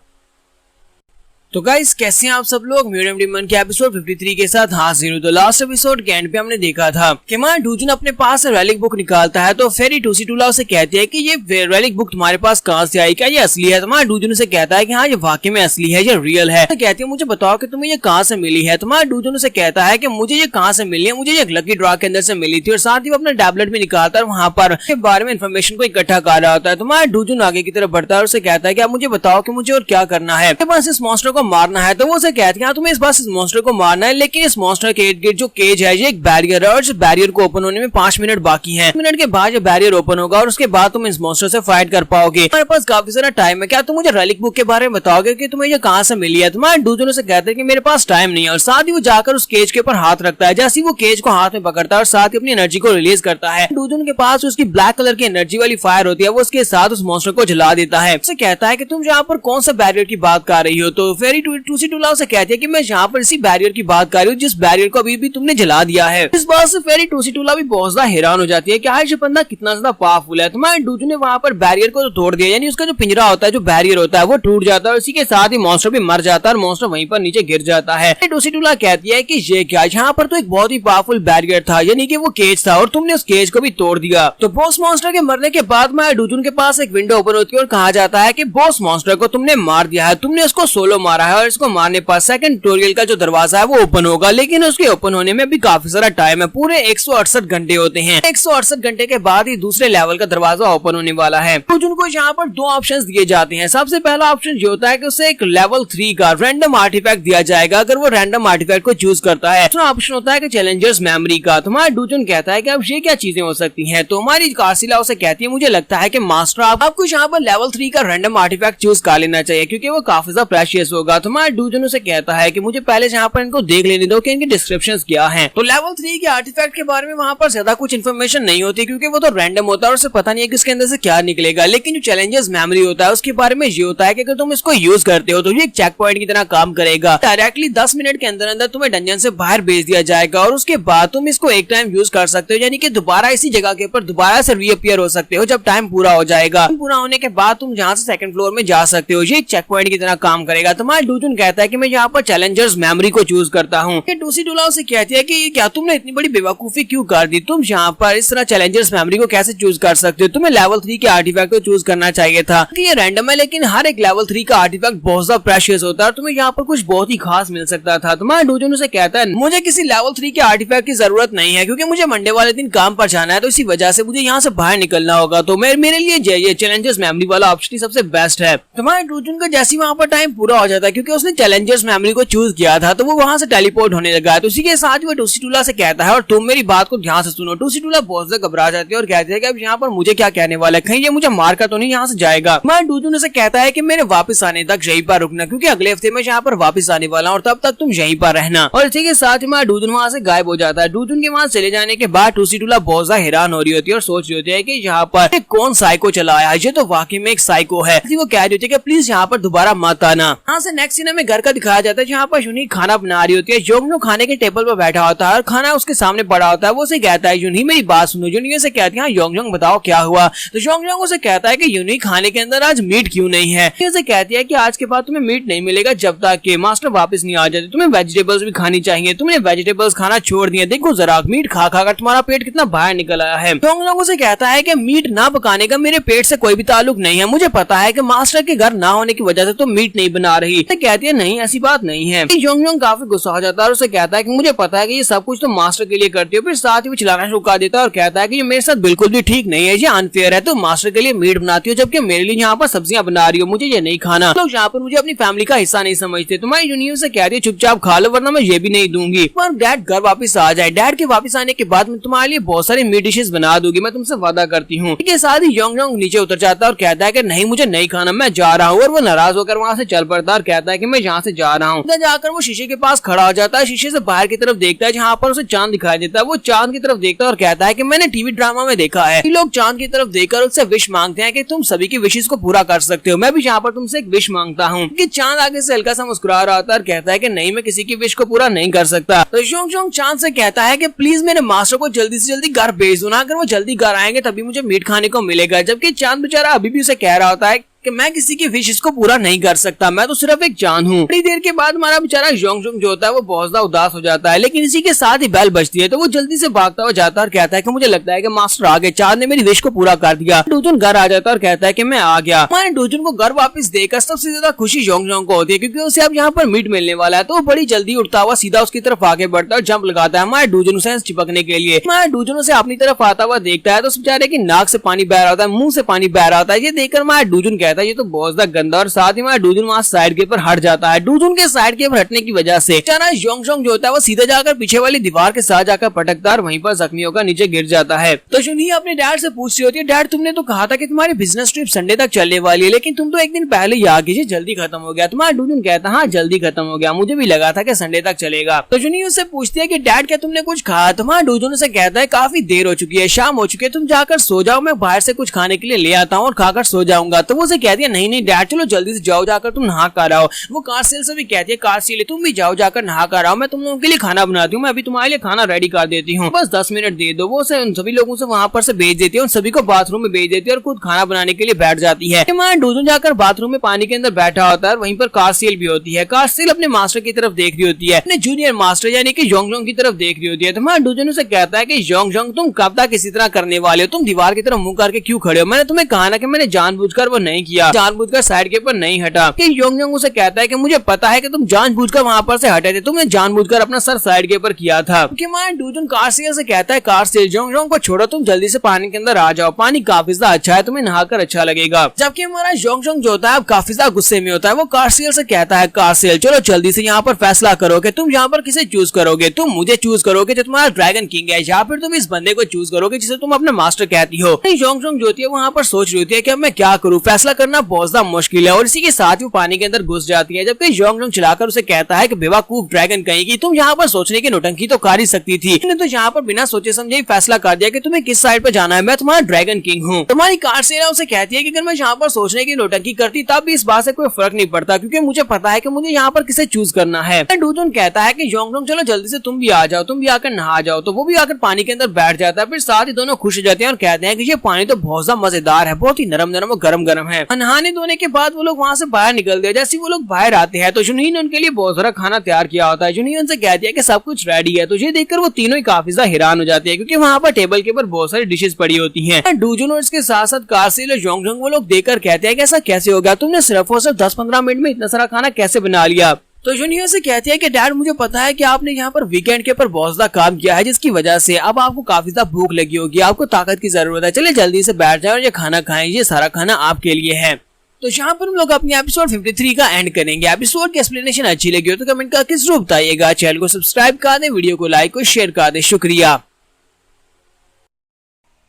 तो गाइस कैसे हैं आप सब लोग? म्यूजियम डीमन के एपिसोड 53 के साथ हाजिर। तो लास्ट एपिसोड के एंड पे हमने देखा था कि हमारा डूजुन अपने पास से रैलिक बुक निकालता है तो फेरी टूसिटुला उसे कहती है कि ये रैलिक बुक तुम्हारे पास कहाँ से आई, क्या ये असली है? तुम्हारा डूजुन उसे कहता है कि हाँ ये वाकई में असली है, ये रियल है। तो कहती है मुझे बताओ कि तुम्हें ये कहाँ से मिली है? तुम्हारा डूजुन उसे कहता है कि मुझे ये कहाँ से मिली है, मुझे ये लकी ड्रॉ के अंदर से मिली थी। और साथ ही वो अपना टैबलेट भी निकालता है, वहाँ पर के बारे में इन्फॉर्मेशन को इकट्ठा कर रहा होता है। तुम्हारा डूजुन आगे की तरफ बढ़ता है और उसे कहता है कि आप मुझे बताओ कि मुझे और क्या करना है? बस इस मॉन्स्टर को मारना है। तो वो कहते हैं तुम्हें इस बार इस मॉन्स्टर को मारना है, लेकिन इस मॉन्स्टर के जो केज है ये एक बैरियर है और इस बैरियर को ओपन होने में 5 मिनट बाकी हैं। मिनट के बाद ये बैरियर ओपन होगा और उसके बाद तुम इस मॉन्स्टर से फाइट कर पाओगे। तुम्हारे पास काफी सारा टाइम है, क्या तुम मुझे रैलिक बुक के बारे में बताओगे कि तुम्हें ये कहाँ से मिली है? तुम्हारे डूजुन से कहते हैं कि मेरे पास टाइम नहीं है और साथ ही वो जाकर उस केज के ऊपर हाथ रखता है। जैसे वो केज को हाथ में पकड़ता है और साथ ही अपनी एनर्जी को रिलीज करता है, डूजुन के पास उसकी ब्लैक कलर की एनर्जी वाली फायर होती है, वो उसके साथ उस मॉन्स्टर को जला देता है। उसे कहता है कि तुम यहाँ पर कौन सा बैरियर की बात कर रही हो? तो फेरी टूसिटुला से कहती है कि मैं यहाँ पर इसी बैरियर की बात कर रही हूँ जिस बैरियर को अभी भी तुमने जला दिया है। इस बात से फेरी टूसिटुला भी बहुत ज्यादा हैरान हो जाती है कि ये बंदा कितना ज्यादा पावरफुल है। तुम्हारे डूजुन ने वहाँ पर बैरियर को तो तोड़ दिया, यानी उसका जो पिंजरा होता है, जो बैरियर होता है वो टूट जाता है और इसी के साथ ही मॉन्स्टर भी मर जाता है और मॉन्स्टर वहीं पर नीचे गिर जाता है। टूसिटुला कहती है कि ये क्या, यहाँ पर तो एक बहुत ही पावरफुल बैरियर था, यानी कि वो केज था और तुमने उस केज को भी तोड़ दिया। तो बॉस मॉन्स्टर के मरने के बाद हमारे डूजुन के पास एक विंडो ओपन होती है और कहा जाता है कि बॉस मॉन्स्टर को तुमने मार दिया है, तुमने उसको सोलो मारा है और इसको मारने पर सेकंड ट्यूटोरियल का जो दरवाजा है वो ओपन होगा, लेकिन उसके ओपन होने में भी काफी सारा टाइम है, पूरे 168 घंटे होते हैं। 168 घंटे के बाद ही दूसरे लेवल का दरवाजा ओपन होने वाला है। तो उनको यहाँ पर 2 ऑप्शंस दिए जाते हैं। सबसे पहला ऑप्शन ये होता है कि उसे एक लेवल 3 का रैंडम आर्टिफैक्ट दिया जाएगा अगर वो रैंडम आर्टिफैक्ट को चूज करता है। दूसरा ऑप्शन होता है कि चैलेंजर्स मेमोरी का। तुम्हारा डूजुन कहता है कि अब ये क्या चीजें हो सकती हैं? तो हमारी कार्सिला उसे कहती है मुझे लगता है कि मास्टर आपको यहाँ पर लेवल 3 का रैंडम आर्टिफैक्ट चूज कर लेना चाहिए क्योंकि वो काफी ज्यादा प्रेशियस होगा। तुम्हारा डूजुन उसे कहता है कि मुझे पहले यहाँ पर इनको देख लेने दो कि इनके डिस्क्रिप्शंस क्या हैं। तो लेवल 3 के आर्टिफैक्ट के बारे में वहाँ पर ज्यादा कुछ इन्फॉर्मेशन नहीं होती क्योंकि वो तो रैंडम होता है और उसे पता नहीं है कि इसके अंदर से क्या निकलेगा। लेकिन जो चैलेंजर्स मेमोरी होता है उसके बारे में ये होता है कि अगर तुम इसको यूज करते हो तो ये एक चेक पॉइंट की तरह काम करेगा। डायरेक्टली 10 मिनट के अंदर अंदर तुम्हें डंजन से बाहर भेज दिया जाएगा और उसके बाद तुम इसको एक टाइम यूज कर सकते हो, यानी कि दोबारा इसी जगह के ऊपर दोबारा से रीअपियर हो सकते हो जब टाइम पूरा हो जाएगा। पूरा होने के बाद तुम जहाँ से सेकंड फ्लोर में जा सकते हो। ये एक चेक पॉइंट की तरह काम करेगा। तुम्हारा तुम्हारा डूजुन कहता है कि मैं यहाँ पर चैलेंजर्स मेमोरी को चूज करता हूँ। टूसी डुला उसे कहती है कि क्या तुमने इतनी बड़ी बेवकूफी क्यों कर दी, तुम यहाँ पर इस तरह चैलेंजर्स मेमोरी को कैसे चूज कर सकते हो, तुम्हें लेवल 3 के आर्टिफैक्ट को चूज करना चाहिए था। ये रैंडम है लेकिन हर एक लेवल 3 का आर्टिफैक्ट बहुत ज्यादा प्रेशियस होता है और तुम्हें यहाँ पर कुछ बहुत ही खास मिल सकता था। तुम्हारा डूजुन उसे कहता है मुझे किसी लेवल 3 के आर्टिफैक्ट की जरूरत नहीं है क्योंकि मुझे मंडे वाले दिन काम पर जाना है, तो इसी वजह से मुझे यहाँ से बाहर निकलना होगा, तो मेरे लिए ये चैलेंजर्स मेमोरी वाला ऑप्शन सबसे बेस्ट है। तुम्हारे डूजुन का जैसे वहाँ पर टाइम पूरा हो जाता है क्योंकि उसने चैलेंजर्स मेमोरी को चूज किया था तो वो वहाँ से टेलीपोर्ट होने लगा है। तो उसी के साथ वो टूसी टूला से कहता है और तुम मेरी बात को ध्यान से सुनो। टूसी टूला बहुत ज्यादा घबरा जाती है और कहती है कि अब यहाँ पर मुझे क्या कहने वाला है, कहीं ये मुझे मारकर तो नहीं यहाँ से जाएगा। मैं डूजुन से कहता है कि मेरे वापस आने तक यहीं पर रुकना क्योंकि अगले हफ्ते में यहाँ पर वापस आने वाला हूँ और तब तक तुम यहीं पर रहना। और इसी के साथ ही डूजुन वहाँ से गायब हो जाता है। डूजुन के वहाँ चले जाने के बाद टूसी टूला बहुत ज्यादा हैरान हो रही होती है और सोच रही होती है कि यहाँ पर कौन साइको चला आया, ये तो वाकई में एक साइको है। वो कह रही होती है कि प्लीज यहाँ पर दोबारा मत आना। यहाँ से नेक्स्ट सीन में घर का दिखाया जाता है जहाँ पर यूनी खाना बना रही होती है। योंगनो खाने के टेबल पर बैठा होता है और खाना उसके सामने पड़ा होता है। वो उसे कहता है यूनी मेरी बात सुनो। यूनी से कहती है योंगजोंग बताओ क्या हुआ। तो योंगजोंग उसे कहता है कि यूनी खाने के अंदर आज मीट क्यों नहीं है। उसे कहती है कि आज के बाद तुम्हें मीट नहीं मिलेगा जब तक कि मास्टर वापस नहीं आ जाते, तुम्हें वेजिटेबल्स भी खानी चाहिए, तुमने वेजिटेबल्स खाना छोड़ दिए, देखो जरा मीट खा खा कर तुम्हारा पेट कितना बाहर निकल आया है। योंगजोंग उसे कहता है कि मीट ना पकाने का मेरे पेट से कोई भी ताल्लुक नहीं है, मुझे पता है कि मास्टर के घर ना होने की वजह से तुम मीट नहीं बना रही। तो कहती है नहीं ऐसी बात नहीं है। योंगजोंग काफी गुस्सा हो जाता है और उसे कहता है कि मुझे पता है कि ये सब कुछ तुम मास्टर के लिए करती हो। फिर साथ ही वो चिल्लाना शुरू कर देता है और कहता है कि ये मेरे साथ बिल्कुल भी ठीक नहीं है, ये अनफेयर है, तुम मास्टर के लिए मीट बनाती हो जबकि मेरे लिए यहाँ पर सब्जियां बना रही हो, मुझे ये नहीं खाना। लोग यहाँ पर मुझे अपनी फैमिली का हिस्सा नहीं समझते। तुम्हारी यूनियन से कहती है चुपचाप खा लो वरना मैं ये भी नहीं दूंगी। पर डैड घर वापस आ जाए, डैड के वापस आने के बाद मैं तुम्हारे लिए बहुत सारी मीट डिशेस बना दूंगी, मैं तुमसे वादा करती हूँ। इसके साथ ही योंगजोंग नीचे उतर जाता है और कहता है कि नहीं मुझे नहीं खाना, मैं जा रहा हूँ। और वो नाराज होकर वहाँ से चल पड़ता है और कहता है कि मैं यहाँ से जा रहा हूँ। जाकर वो शीशे के पास खड़ा हो जाता है, शीशे से बाहर की तरफ देखता है जहाँ पर उसे चांद दिखाई देता है। वो चांद की तरफ देखता है और कहता है कि मैंने टीवी ड्रामा में देखा है लोग चांद की तरफ देखकर उससे विश मांगते हैं कि तुम सभी की विशेष को पूरा कर सकते हो, मैं भी यहाँ पर तुमसे एक विश मांगता हूँ। कि चांद आगे से हल्का सा मुस्कुरा रहा होता है और कहता है कि नहीं मैं किसी की विश को पूरा नहीं कर सकता। तो योंगजोंग चांद से कहता है कि प्लीज मेरे मास्टर को जल्दी से जल्दी घर भेज दो ना, अगर वो जल्दी घर आएंगे तभी मुझे मीट खाने को मिलेगा। जबकि चांद बेचारा अभी भी उसे कह रहा होता है कि मैं किसी की विशेष को पूरा नहीं कर सकता, मैं तो सिर्फ एक चांद हूँ। थोड़ी देर के बाद हमारा बेचारा योंगजोंग जो होता है वो बहुत ज्यादा उदास हो जाता है, लेकिन इसी के साथ ही बेल बजती है तो वो जल्दी से भागता हुआ जाता है और कहता है कि मुझे लगता है कि मास्टर आ गए, चांद ने मेरी विश को पूरा कर दिया। डूजुन घर आ जाता है और कहता है कि मैं आ गया। हमारे डूजुन को घर वापस देखकर सबसे ज्यादा खुशी योंगजोंग को होती है क्योंकि उसे अब यहाँ पर मीट मिलने वाला है। तो वो बड़ी जल्दी उठता हुआ सीधा उसकी तरफ आगे बढ़ता है और जंप लगाता है हमारे डूजुन से चिपकने के लिए। हमारे डूजुन से अपनी तरफ आता हुआ देखता है तो उस बेचारे की नाक से पानी बह रहा होता है, मुंह से पानी बह रहा होता है। ये देखकर हमारा डूजुन कहता है ये तो बहुत ज्यादा गंदा, और साथ ही हमारा डूजुन वहाँ साइड के ऊपर हट जाता है। डूजुन के साइड के ऊपर हटने की वजह से योंगजोंग जो होता है वो सीधा जाकर पीछे वाली दीवार के साथ जाकर पटकता है और वहीं पर जख्मी होकर नीचे गिर जाता है। तो शुनी अपने डैड से पूछ रही होती है डैड तुमने तो कहा था कि तुम्हारी बिजनेस ट्रिप संडे तक चलने वाली है, लेकिन तुम तो एक दिन पहले ही आ गई, जल्दी खत्म हो गया। तुम्हारा डूजुन कहता हाँ जल्दी खत्म हो गया, मुझे भी लगा था कि संडे तक चलेगा। तो शुनी उससे पूछती है कि डैड क्या तुमने कुछ खाया। तुम्हारा डूजुन से कहता है काफी देर हो चुकी है, शाम हो चुकी है, तुम जाकर सो जाओ, मैं बाहर से कुछ खाने के लिए ले आता हूँ और खाकर सो जाऊंगा। तो वो उसे कहती है नहीं नहीं डैड चलो जल्दी से जाओ, जाकर तुम नहा कर आओ। वो कारसेल से भी कहती है कारसेल तुम भी जाओ जाकर नहा कर आओ, मैं तुम लोगों के लिए खाना बनाती हूँ, मैं अभी तुम्हारे लिए खाना रेडी कर देती हूँ, बस 10 मिनट दे दो। वो उन सभी लोगों से वहाँ पर से भेज देती है, उन सभी को बाथरूम में भेज देती है और खुद खाना बनाने के लिए बैठ जाती है। हमारा डूजुन जाकर बाथरूम में पानी के अंदर बैठा होता है, वहीं पर कारसेल भी होती है। कारसेल अपने मास्टर की तरफ देख रही होती है, अपने जूनियर मास्टर यानी कि योंगजोंग की तरफ देख रही होती है। तो हमारा डूजुन उसे कहता है कि योंगजोंग तुम कब तक इसी तरह करने वाले हो, तुम दीवार की तरफ मुंह करके क्यों खड़े हो, मैंने तुम्हें कहा ना कि मैंने जानबूझकर वो नहीं किया, जानबूझकर साइड के ऊपर नहीं हटा। योंगजोंग उसे कहता है कि मुझे पता है कि तुम जानबूझकर वहाँ पर से हटे थे, तुमने जानबूझकर अपना सर साइड के ऊपर किया था। हमारा डूजुन कारसेल से कहता है कारसेल योंगजोंग को छोड़ो, तुम जल्दी से पानी के अंदर आ जाओ, पानी काफी ज्यादा अच्छा है, तुम्हें नहाकर अच्छा लगेगा। जबकि हमारा योंगजोंग जो होता है काफी ज्यादा गुस्से में होता है, वो कारसेल से कहता है कारसेल चलो जल्दी से यहाँ पर फैसला करो कि तुम यहाँ पर किसे चूज करोगे, तुम मुझे चूज करोगे जो तुम्हारा ड्रैगन किंग है, या फिर तुम इस बंदे को चूज करोगे जिसे तुम अपना मास्टर कहती हो। योंगजोंग जो होती है वहाँ पर सोच रही होती है कि अब मैं क्या करूँ, फैसला करना बहुत ज्यादा मुश्किल है, और इसी के साथ वो पानी के अंदर घुस जाती है। जबकि योंगजोंग चिल्लाकर उसे कहता है कि बेवकूफ ड्रैगन कहेगी, तुम यहाँ पर सोचने की नौटंकी तो कर ही सकती थी, तुमने तो यहाँ पर बिना सोचे समझे फैसला कर दिया कि तुम्हें किस साइड पर जाना है, मैं तुम्हारा ड्रैगन किंग हूँ। तुम्हारी कारसेल उसे कहती है कि अगर मैं यहाँ पर सोचने की नौटंकी करती तब भी इस बात से कोई फर्क नहीं पड़ता, क्योंकि मुझे पता है कि मुझे यहाँ पर किसे चूज करना है। डूजुन कहता है कि योंगजोंग चलो जल्दी से तुम भी आ जाओ, तुम भी आकर नहा जाओ। तो वो भी आकर पानी के अंदर बैठ जाता है, फिर साथ ही दोनों खुश हो जाते हैं और कहते हैं कि ये पानी तो बहुत ज्यादा मजेदार है, बहुत ही नरम नरम और गरम गरम है। नहाने धोने के बाद वो लोग वहाँ से बाहर निकलते हैं। जैसे वो लोग बाहर आते हैं तो जुनही ने उनके लिए बहुत सारा खाना तैयार किया होता है। जुनही उनसे कहती है कि सब कुछ रेडी है। तो ये देखकर वो तीनों ही काफी ज्यादा हैरान हो जाते हैं क्योंकि वहाँ पर टेबल के ऊपर बहुत सारी डिशेस पड़ी होती हैं। डूजुन और इसके साथ साथ कार्सिल और जोंगजोंग वो लोग देखकर कहते हैं कि ऐसा कैसे हो गया, तुमने सिर्फ और सिर्फ 10-15 मिनट में इतना सारा खाना कैसे बना लिया। तो जुनियर से कहती है कि डैड मुझे पता है कि आपने यहाँ पर वीकेंड के ऊपर बहुत ज्यादा काम किया है जिसकी वजह से अब आपको काफी ज्यादा भूख लगी होगी, आपको ताकत की जरूरत है, चलिए जल्दी से बैठ जाए और ये खाना खाएं, ये सारा खाना आपके लिए है। तो यहाँ पर हम लोग अपनी एपिसोड 53 का एंड करेंगे। एपिसोड की एक्सप्लेनेशन अच्छी लगी हो तो कमेंट करके जरूर बताइएगा। चैनल को सब्सक्राइब कर दें, वीडियो को लाइक और शेयर कर दें। शुक्रिया।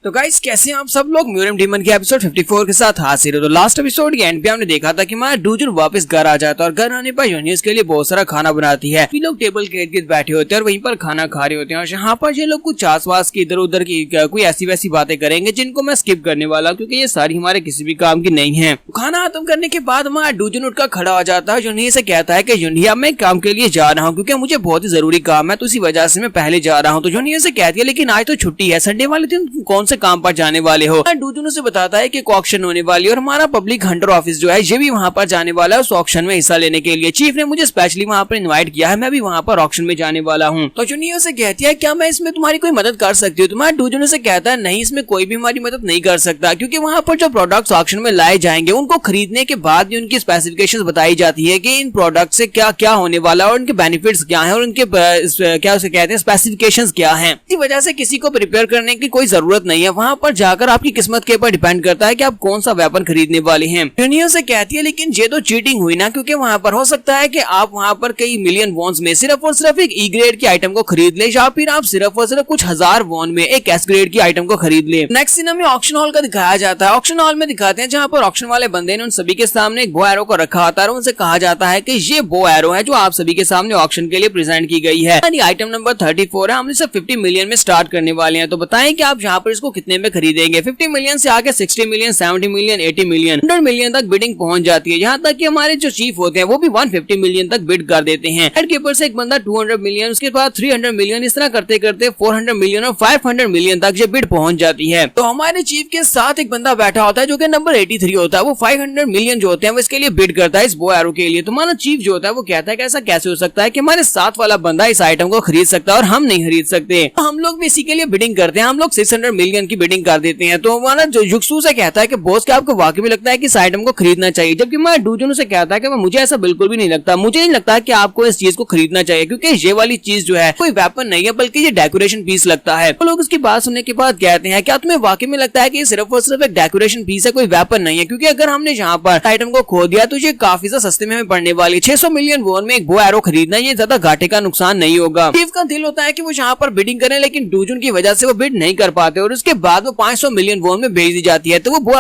तो गाइस कैसे हैं आप सब लोग, म्यूरम डीमन के एपिसोड 54 के साथ हाजिर हो। तो लास्ट एपिसोड के एंड पे हमने देखा था कि हमारा डूजुन वापस घर आ जाता है और घर आने पर यूनियस के लिए बहुत सारा खाना बनाती है। ये लोग टेबल के इर्द-गिर्द बैठे होते हैं और वहीं पर खाना खा रहे होते हैं और यहाँ पर ये लोग कुछ आसपास की इधर उधर की कोई ऐसी वैसी बातें करेंगे जिनको मैं स्किप करने वाला हूँ क्योंकि ये सारी हमारे किसी भी काम की नहीं है। खाना खत्म करने के बाद हमारा डूजुन उठकर खड़ा हो जाता है। यूनिया से कहता है कि यूनिया मैं काम के लिए जा रहा हूँ क्योंकि मुझे बहुत ही जरूरी काम है, तो इसी वजह से मैं पहले जा रहा हूँ। तो यूनिया से कहती है लेकिन आज तो छुट्टी है, संडे वाले दिन कौन से काम पर जाने वाले हो। डूजुन से बताता है कि ऑक्शन होने वाली है और हमारा पब्लिक हंटर ऑफिस जो है ये भी वहाँ पर जाने वाला है उस ऑक्शन में हिस्सा लेने के लिए। चीफ ने मुझे स्पेशली वहाँ पर इनवाइट किया है, मैं भी वहाँ पर ऑक्शन में जाने वाला हूँ। तो जूनियर से कहती है क्या मैं इसमें तुम्हारी कोई मदद कर सकती हूँ। तुम्हारा डूजुन से कहता है नहीं, इसमें कोई भी हमारी मदद नहीं कर सकता क्योंकि वहाँ पर जो प्रोडक्ट्स ऑक्शन में लाए जाएंगे उनको खरीदने के बाद भी उनकी स्पेसिफिकेशंस बताई जाती है कि इन प्रोडक्ट से क्या क्या होने वाला है और उनके बेनिफिट्स क्या हैं और उनके क्या उसे कहते हैं स्पेसिफिकेशंस क्या हैं। इसी वजह से किसी को प्रिपेयर करने की कोई जरूरत नहीं है, वहाँ पर जाकर आपकी किस्मत के ऊपर डिपेंड करता है कि आप कौन सा वेपन खरीदने वाले हैं। जूनियर से कहती है लेकिन ये तो चीटिंग हुई ना क्योंकि वहाँ पर हो सकता है कि आप वहाँ पर कई मिलियन वॉन्स में सिर्फ और सिर्फ एक ई ग्रेड की आइटम को खरीद ले या फिर आप सिर्फ और सिर्फ कुछ हजार वॉन में एक एस ग्रेड की आइटम को खरीद ले। नेक्स्ट सीन हमें ऑक्शन हॉल का दिखाया जाता है। ऑक्शन हॉल में दिखाते हैं जहाँ पर ऑक्शन वाले बंदे ने उन सभी के सामने एक बो एरो को रखा होता है और उनसे कहा जाता है कि ये बो एरो है जो आप सभी के सामने ऑक्शन के लिए प्रेजेंट की गई है। आइटम नंबर 34 है, हम इसे 50 मिलियन में स्टार्ट करने वाले हैं। तो बताएं कि आप यहाँ पर इसको कितने में खरीदेंगे। 50 मिलियन से आगे 60 मिलियन, 70 मिलियन, 80 मिलियन, 100 मिलियन तक बिडिंग पहुंच जाती है। यहाँ तक कि हमारे जो चीफ होते हैं वो भी 150 मिलियन तक बिड कर देते हैं। हेड कीपर से एक बंदा 200 मिलियन, उसके बाद 300 मिलियन, इस तरह करते करते 400 मिलियन और 500 मिलियन तक ये बिड पहुंच जाती है। तो हमारे चीफ के साथ एक बंदा बैठा होता है जो कि नंबर 83 होता है, वो 500 मिलियन जो होते हैं वो इसके लिए बिड करता है इस बो एरो के लिए। तो हमारा चीफ जो होता है वो कहता है कि ऐसा कैसे हो सकता है कि हमारे साथ वाला बंदा इस आइटम को खरीद सकता है और हम नहीं खरीद सकते। तो हम लोग भी इसी के लिए बिडिंग करते हैं, हम लोग 600 मिलियन की बिडिंग कर देते हैं। तो हमारा जो युक्सू से कहता है कि बॉस क्या आपको वाकई में लगता है कि इस आइटम को खरीदना चाहिए, जबकि हमारा डूजुन से कहता है कि मुझे ऐसा बिल्कुल भी नहीं लगता, मुझे नहीं लगता कि आपको इस चीज को खरीदना चाहिए क्योंकि ये वाली चीज जो है कोई वेपन नहीं है बल्कि ये डेकोरेशन पीस लगता है। तो लोग उसकी बात सुनने के बाद कहते हैं क्या तुम्हें वाकई में लगता है कि ये सिर्फ और सिर्फ एक डेकोरेशन पीस है, कोई वेपन नहीं है, क्योंकि अगर हमने यहाँ पर आइटम को खो दिया तो ये काफी ज्यादा सस्ते में हमें पड़ने वाली। 600 मिलियन वॉन में एक बो एरो खरीदना ये ज्यादा घाटे का नुकसान नहीं होगा। चीफ का दिल होता है कि वो यहाँ पर बिडिंग करें लेकिन डूजुन की वजह से वो बिड नहीं कर पाते और उसके बाद वो 500 मिलियन वॉन में भेज दी जाती है। तो वो बो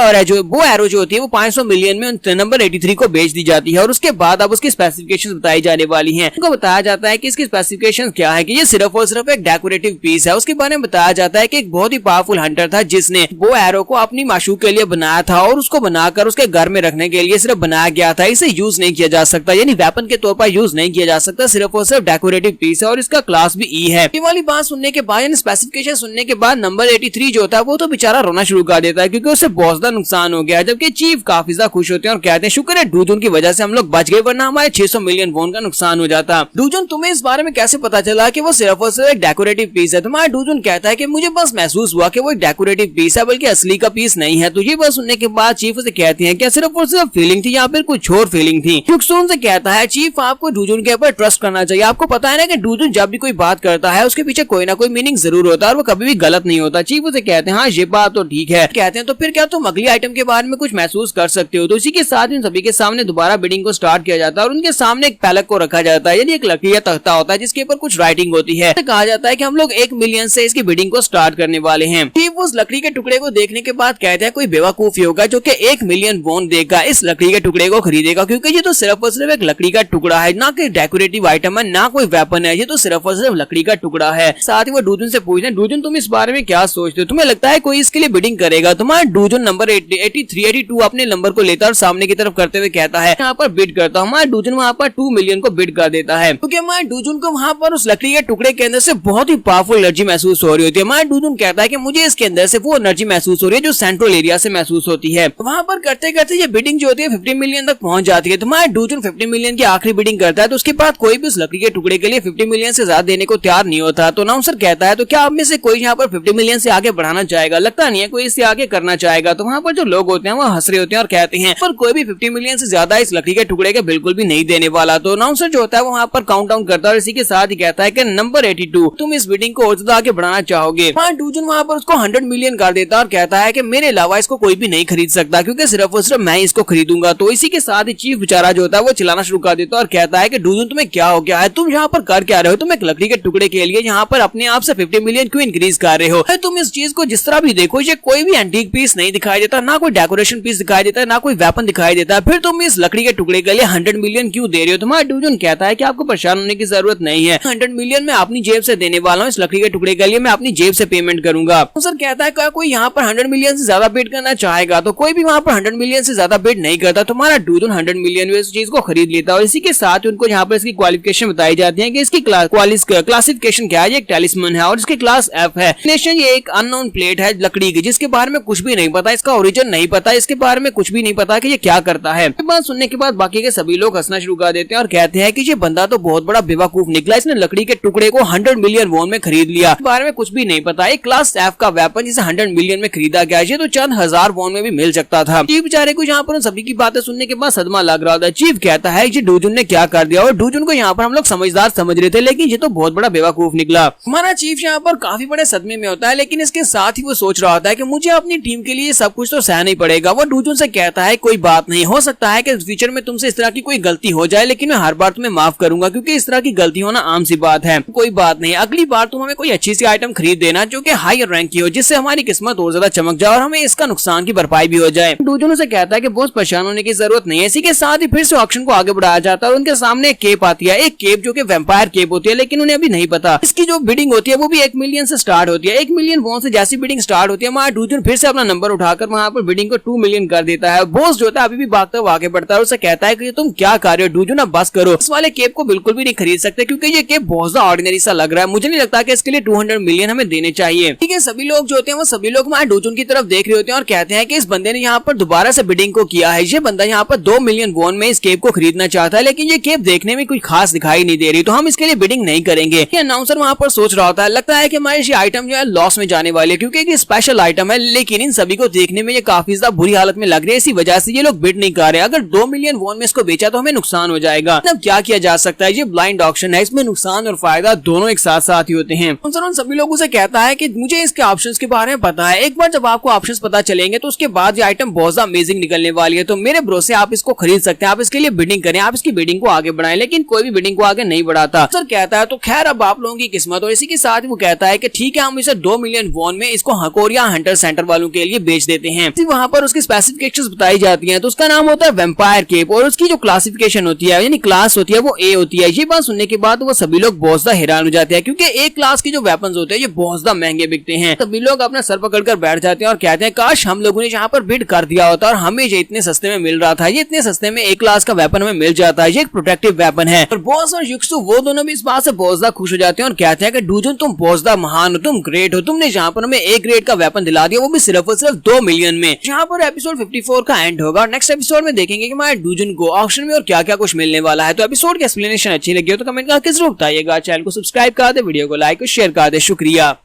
एरो जो होती है वो 500 मिलियन में नंबर 83 को बेच दी जाती है और उसके बाद अब उसकी स्पेसिफिकेशंस बताई जाने वाली हैं। उनको बताया जाता है कि इसकी स्पेसिफिकेशंस क्या है कि ये सिर्फ और सिर्फ एक डेकोरेटिव पीस है। उसके बारे में बताया जाता है कि एक बहुत ही पावरफुल हंटर था जिसने बो एरो को अपनी माशूक के लिए बनाया था और उसको बनाकर उसके घर में रखने के लिए सिर्फ बनाया गया था, इसे यूज नहीं किया जा सकता, यानी वेपन के तौर पर यूज नहीं किया जा सकता, सिर्फ और सिर्फ डेकोरेटिव पीस है और इसका क्लास भी ई है। ये वाली बात सुनने के बाद यानी स्पेसिफिकेशन सुनने के बाद नंबर 83 जो होता है वो तो बेचारा रोना शुरू कर देता है क्योंकि उससे बहुत ज्यादा नुकसान हो गया, जबकि चीफ काफी ज्यादा खुश होते हैं और कहते हैं शुक्र है डूजुन की वजह से हम लोग बच गए वरना हमारे 600 मिलियन वॉन का नुकसान हो जाता। डूजुन तुम्हें इस बारे में कैसे पता चला कि वो सिर्फ और सिर्फ एक डेकोरेटिव पीस है। तुम्हारा डूजुन कहता है कि मुझे बस महसूस हुआ कि वो एक डेकोरेटिव पीस है बल्कि असली का पीस नहीं है। तो ये बात सुनने के बाद चीफ उसे कहती है क्या सिर्फ और सिर्फ फीलिंग थी या फिर कुछ और फीलिंग थी। युक्सुन से कहता है चीफ आपको डूजुन के ऊपर ट्रस्ट करना चाहिए, आपको पता है ना कि डूजुन जब भी कोई बात करता है उसके पीछे कोई ना कोई मीनिंग जरूर होता है और वो कभी भी गलत नहीं होता। चीफ उसे कहते हैं हाँ ये बात तो ठीक है। कहते हैं तो फिर क्या तुम अगली आइटम के बारे में कुछ महसूस कर सकते हो। तो इसी के साथ इन सभी के सामने दोबारा बिडिंग को स्टार्ट किया जाता है और उनके सामने एक पैलक को रखा जाता है, यानी एक लकड़ी या तख्ता होता है जिसके ऊपर कुछ राइटिंग होती है। कहा जाता है कि हम लोग 1 मिलियन से इसकी बिडिंग को स्टार्ट करने वाले हैं। चीफ उस लकड़ी के टुकड़े को देखने के बाद कहते हैं कोई बेवकूफ होगा जो कि 1 मिलियन वॉन देगा इस लकड़ी के टुकड़े को खरीदेगा, क्योंकि ये तो सिर्फ और सिर्फ एक लकड़ी का टुकड़ा है, ना कोई डेकोरेटिव आइटम है ना कोई वेपन है, ये तो सिर्फ और सिर्फ लकड़ी का टुकड़ा है। साथ ही वो डूजुन से पूछते हैं डूजुन तुम इस बारे में क्या सोचते हो, तुम्हें लगता है कोई इसके लिए बिडिंग करेगा? तुम्हारा डूजन नंबर 8382 अपने नंबर को लेता है और सामने की तरफ करते हुए कहता है यहाँ पर बिड करता हूँ। हमारा डूजन वहाँ पर 2 मिलियन को बिड कर देता है क्योंकि हमारे डूजन को वहाँ पर उस लकड़ी के टुकड़े के अंदर से बहुत ही पावरफुल एनर्जी महसूस हो रही होती है। हमारा डूजन कहता है कि मुझे इसके अंदर से वो एनर्जी महसूस हो रही है जो सेंट्रल एरिया से महसूस होती है। वहाँ पर करते करते ये बिडिंग जो होती है 50 मिलियन तक पहुंच जाती है। तुम्हारा डूजन 50 मिलियन की आखिरी बिडिंग करता है तो उसके बाद कोई भी उस लकड़ी के टुकड़े के लिए 50 मिलियन से ज्यादा देने को तैयार नहीं होता। तो अनाउंसर कहता है तो क्या आप में से कोई यहाँ पर 50 मिलियन से आगे बढ़ाना चाहेगा? लगता नहीं है कोई इससे आगे करना चाहेगा। तो वहाँ पर जो लोग होते हैं वो हंस रहे होते हैं और कहते हैं पर कोई भी 50 मिलियन से ज्यादा इस लकड़ी के टुकड़े के बिल्कुल भी नहीं देने वाला। तो अनाउंसर जो होता है वो वहाँ पर काउंट डाउन करता है और इसी के साथ ही कहता है कि नंबर 82 तुम इस बिडिंग को और ज्यादा आगे बढ़ाना चाहोगे। डूजन वहाँ पर उसको 100 मिलियन कर देता है और कहता है कि मेरे अलावा इसको कोई भी नहीं खरीद सकता क्योंकि सिर्फ और सिर्फ मैं इसको खरीदूंगा। तो इसी के साथ ही चीफ बेचारा जो होता है वो चिल्लाना शुरू कर देता है और कहता है कि डूजन तुम्हें क्या हो गया है? तुम यहाँ पर कर क्या रहे हो? तुम एक लकड़ी के टुकड़े के लिए यहाँ पर अपने आप से 50 मिलियन क्यों इंक्रीज कर रहे हो? तुम इस चीज को जिस तरह भी देखो ये कोई भी एंटीक पीस नहीं दिखाई देता, ना कोई डेकोरेशन पीस दिखाई देता है, ना कोई वेपन दिखाई देता है, फिर तुम इस लकड़ी के टुकड़े के लिए 100 मिलियन क्यों दे रहे हो? तुम्हारा डूजन कहता है कि आपको परेशान होने की जरूरत नहीं है, 100 मिलियन मैं अपनी जेब से देने वाला हूँ। इस लकड़ी के टुकड़े के लिए मैं अपनी जेब से पेमेंट करूंगा। सर कहता है क्या कोई यहाँ पर 100 मिलियन से ज्यादा बिड करना चाहेगा? तो कोई भी वहाँ पर 100 मिलियन से ज्यादा बिड नहीं करता। तुम्हारा डूजन 100 मिलियन में इस चीज को खरीद लेता है और इसी के साथ उनको यहाँ पर इसकी क्वालिफिकेशन बताई जाती है कि इसकी क्लासिफिकेशन क्या है, ये एक टैलिस्मन है और इसकी क्लास एफ है। नेशन ये एक अननोन प्लेट है लकड़ी की जिसके बारे में कुछ भी नहीं पता, इसका ओरिजिन नहीं पता, इसके बारे में कुछ भी नहीं पता कि ये क्या करता है। बात सुनने के बाद बाकी के सभी लोग हंसना शुरू कर देते हैं और कहते हैं कि ये बंदा तो बहुत बड़ा बेवकूफ निकला, इसने लकड़ी के टुकड़े को 100 मिलियन वॉन में खरीद लिया, इस बारे में कुछ भी नहीं पता। एक क्लास एफ का वेपन जिसे 100 मिलियन में खरीदा गया ये तो चंद हजार वॉन में भी मिल सकता था। चीफ बेचारे को यहाँ पर सभी की बातें सुनने के बाद सदमा लग रहा था। चीफ कहता है ये डूजन ने क्या कर दिया और डूजन को यहाँ पर हम लोग समझदार समझ रहे थे लेकिन ये तो बहुत बड़ा बेवकूफ निकला। हमारा चीफ यहाँ पर काफी बड़े सदमे में होता है लेकिन इसके साथ ही वो सोच रहा होता है कि मुझे अपनी टीम के लिए सब कुछ तो सहना ही पड़ेगा। वो डूजन से कहता है कोई बात नहीं, हो सकता है कि फ्यूचर में तुमसे इस तरह की कोई गलती हो जाए लेकिन मैं हर बार तुम्हें माफ करूंगा क्योंकि इस तरह की गलती होना आम सी बात है। कोई बात नहीं, अगली बार तुम हमें कोई अच्छी सी आइटम खरीद देना जो कि हायर रैंक की हो जिससे हमारी किस्मत और ज्यादा चमक जाए और हमें इसका नुकसान की भरपाई भी हो जाए। डूजन से कहता है कि बहुत परेशान होने की जरूरत नहीं है। इसी के साथ ही फिर से ऑक्शन को आगे बढ़ाया जाता है और उनके सामने एक केप आती है, एक केप जो कि वैम्पायर केप होती है लेकिन उन्हें अभी नहीं पता इसकी जो बिडिंग होती है वो भी 1 मिलियन से स्टार्ट होती है। 1 मिलियन वॉन से जैसी बिडिंग स्टार्ट होती है हमारा डूजन फिर से अपना नंबर उठाकर वहाँ पर बिडिंग को 2 मिलियन कर देता है। बॉस जो होता है अभी भी भागता हुआ आगे बढ़ता है और उसे कहता है कि तुम क्या कर रहे हो डूजन, अब बस करो, इस वाले केप को बिल्कुल भी नहीं खरीद सकते क्योंकि ये केप बहुत ज्यादा ऑर्डिनरी सा लग रहा है, मुझे नहीं लगता कि इसके लिए 200 मिलियन हमें देने चाहिए। ठीक है, सभी लोग जो होते हैं वो सभी लोग हमारे डूजन की तरफ देख रहे होते हैं और कहते हैं कि इस बंदे ने यहाँ पर दोबारा से बिडिंग को किया है। ये बंदा यहाँ पर 2 मिलियन वॉन में इस केप को खरीदना चाहता है लेकिन ये केप देखने में कोई खास दिखाई नहीं दे रही तो हम इसके लिए बिडिंग नहीं करेंगे। ये अनाउंसर वहाँ पर सोच रहा होता है, लगता है कि हमारी ये आइटम जो है लॉस में जाने वाली है क्योंकि एक स्पेशल आइटम है लेकिन इन सभी को देखने में ये काफी ज्यादा बुरी हालत में लग रही है, इसी वजह से ये लोग बिड नहीं कर रहे। अगर 2 मिलियन वॉन में इसको बेचा तो हमें नुकसान हो जाएगा। अब क्या किया जा सकता है, ये ब्लाइंड ऑक्शन है, इसमें नुकसान और फायदा दोनों एक साथ साथ ही होते हैं। उन सभी लोगों से कहता है कि मुझे इसके ऑप्शंस के बारे में पता है, एक बार जब आपको ऑप्शंस पता चलेंगे तो उसके बाद ये आइटम बहुत ज्यादा अमेजिंग निकलने वाली है, तो मेरे भरोसे आप इसको खरीद सकते हैं, आप इसके लिए बिडिंग करें, आप इसकी बिडिंग को आगे बढ़ाएं। लेकिन कोई भी बिडिंग को आगे नहीं बढ़ाता। सर कहता है तो खैर अब आप लोगों की किस्मत। और इसी के साथ वो कहता है कि ठीक है हम इसे 2 मिलियन वॉन में इसको हकोरिया हंटर सेंटर वालों के लिए बेच देते हैं। वहाँ पर उसकी स्पेसिफिकेशंस बताई जाती हैं तो उसका नाम होता है वैम्पायर केप और उसकी जो क्लासिफिकेशन होती है यानी क्लास होती है वो ए होती है। ये बात सुनने के बाद वो सभी लोग बहुत ज्यादा हैरान हो जाते हैं क्योंकि ए क्लास के जो वेपन्स होते हैं ये बहुत ज्यादा महंगे बिकते हैं। सभी लोग अपना सर पकड़कर बैठ जाते हैं और कहते हैं काश हम लोगों ने यहाँ पर बिड कर दिया होता और हमें ये इतने सस्ते में मिल रहा था, ये इतने सस्ते में ए क्लास का वेपन हमें मिल जाता है, ये एक प्रोटेक्टिव वेपन है। और बॉस और युक्सु वो दोनों भी इस बात से बहुत ज्यादा खुश हो जाते हैं और कहते हैं कि डूजन तुम बहुत ज्यादा महान हो, तुम ग्रेट हो, तुमने यहाँ पर हमें ए ग्रेड का वेपन दिला दिया वो भी सिर्फ और सिर्फ 2 मिलियन में। यहाँ पर एपिसोड 54 का एंड होगा। नेक्स्ट एपिसोड में देखेंगे कि हमारे डूजन को ऑक्शन में और क्या क्या कुछ मिलने वाला है। तो एपिसोड की एक्सप्लेनेशन अच्छी लगी हो तो कमेंट करके जरूर बताइएगा। चैनल को सब्सक्राइब कर दे, वीडियो को लाइक और शेयर कर दे। शुक्रिया।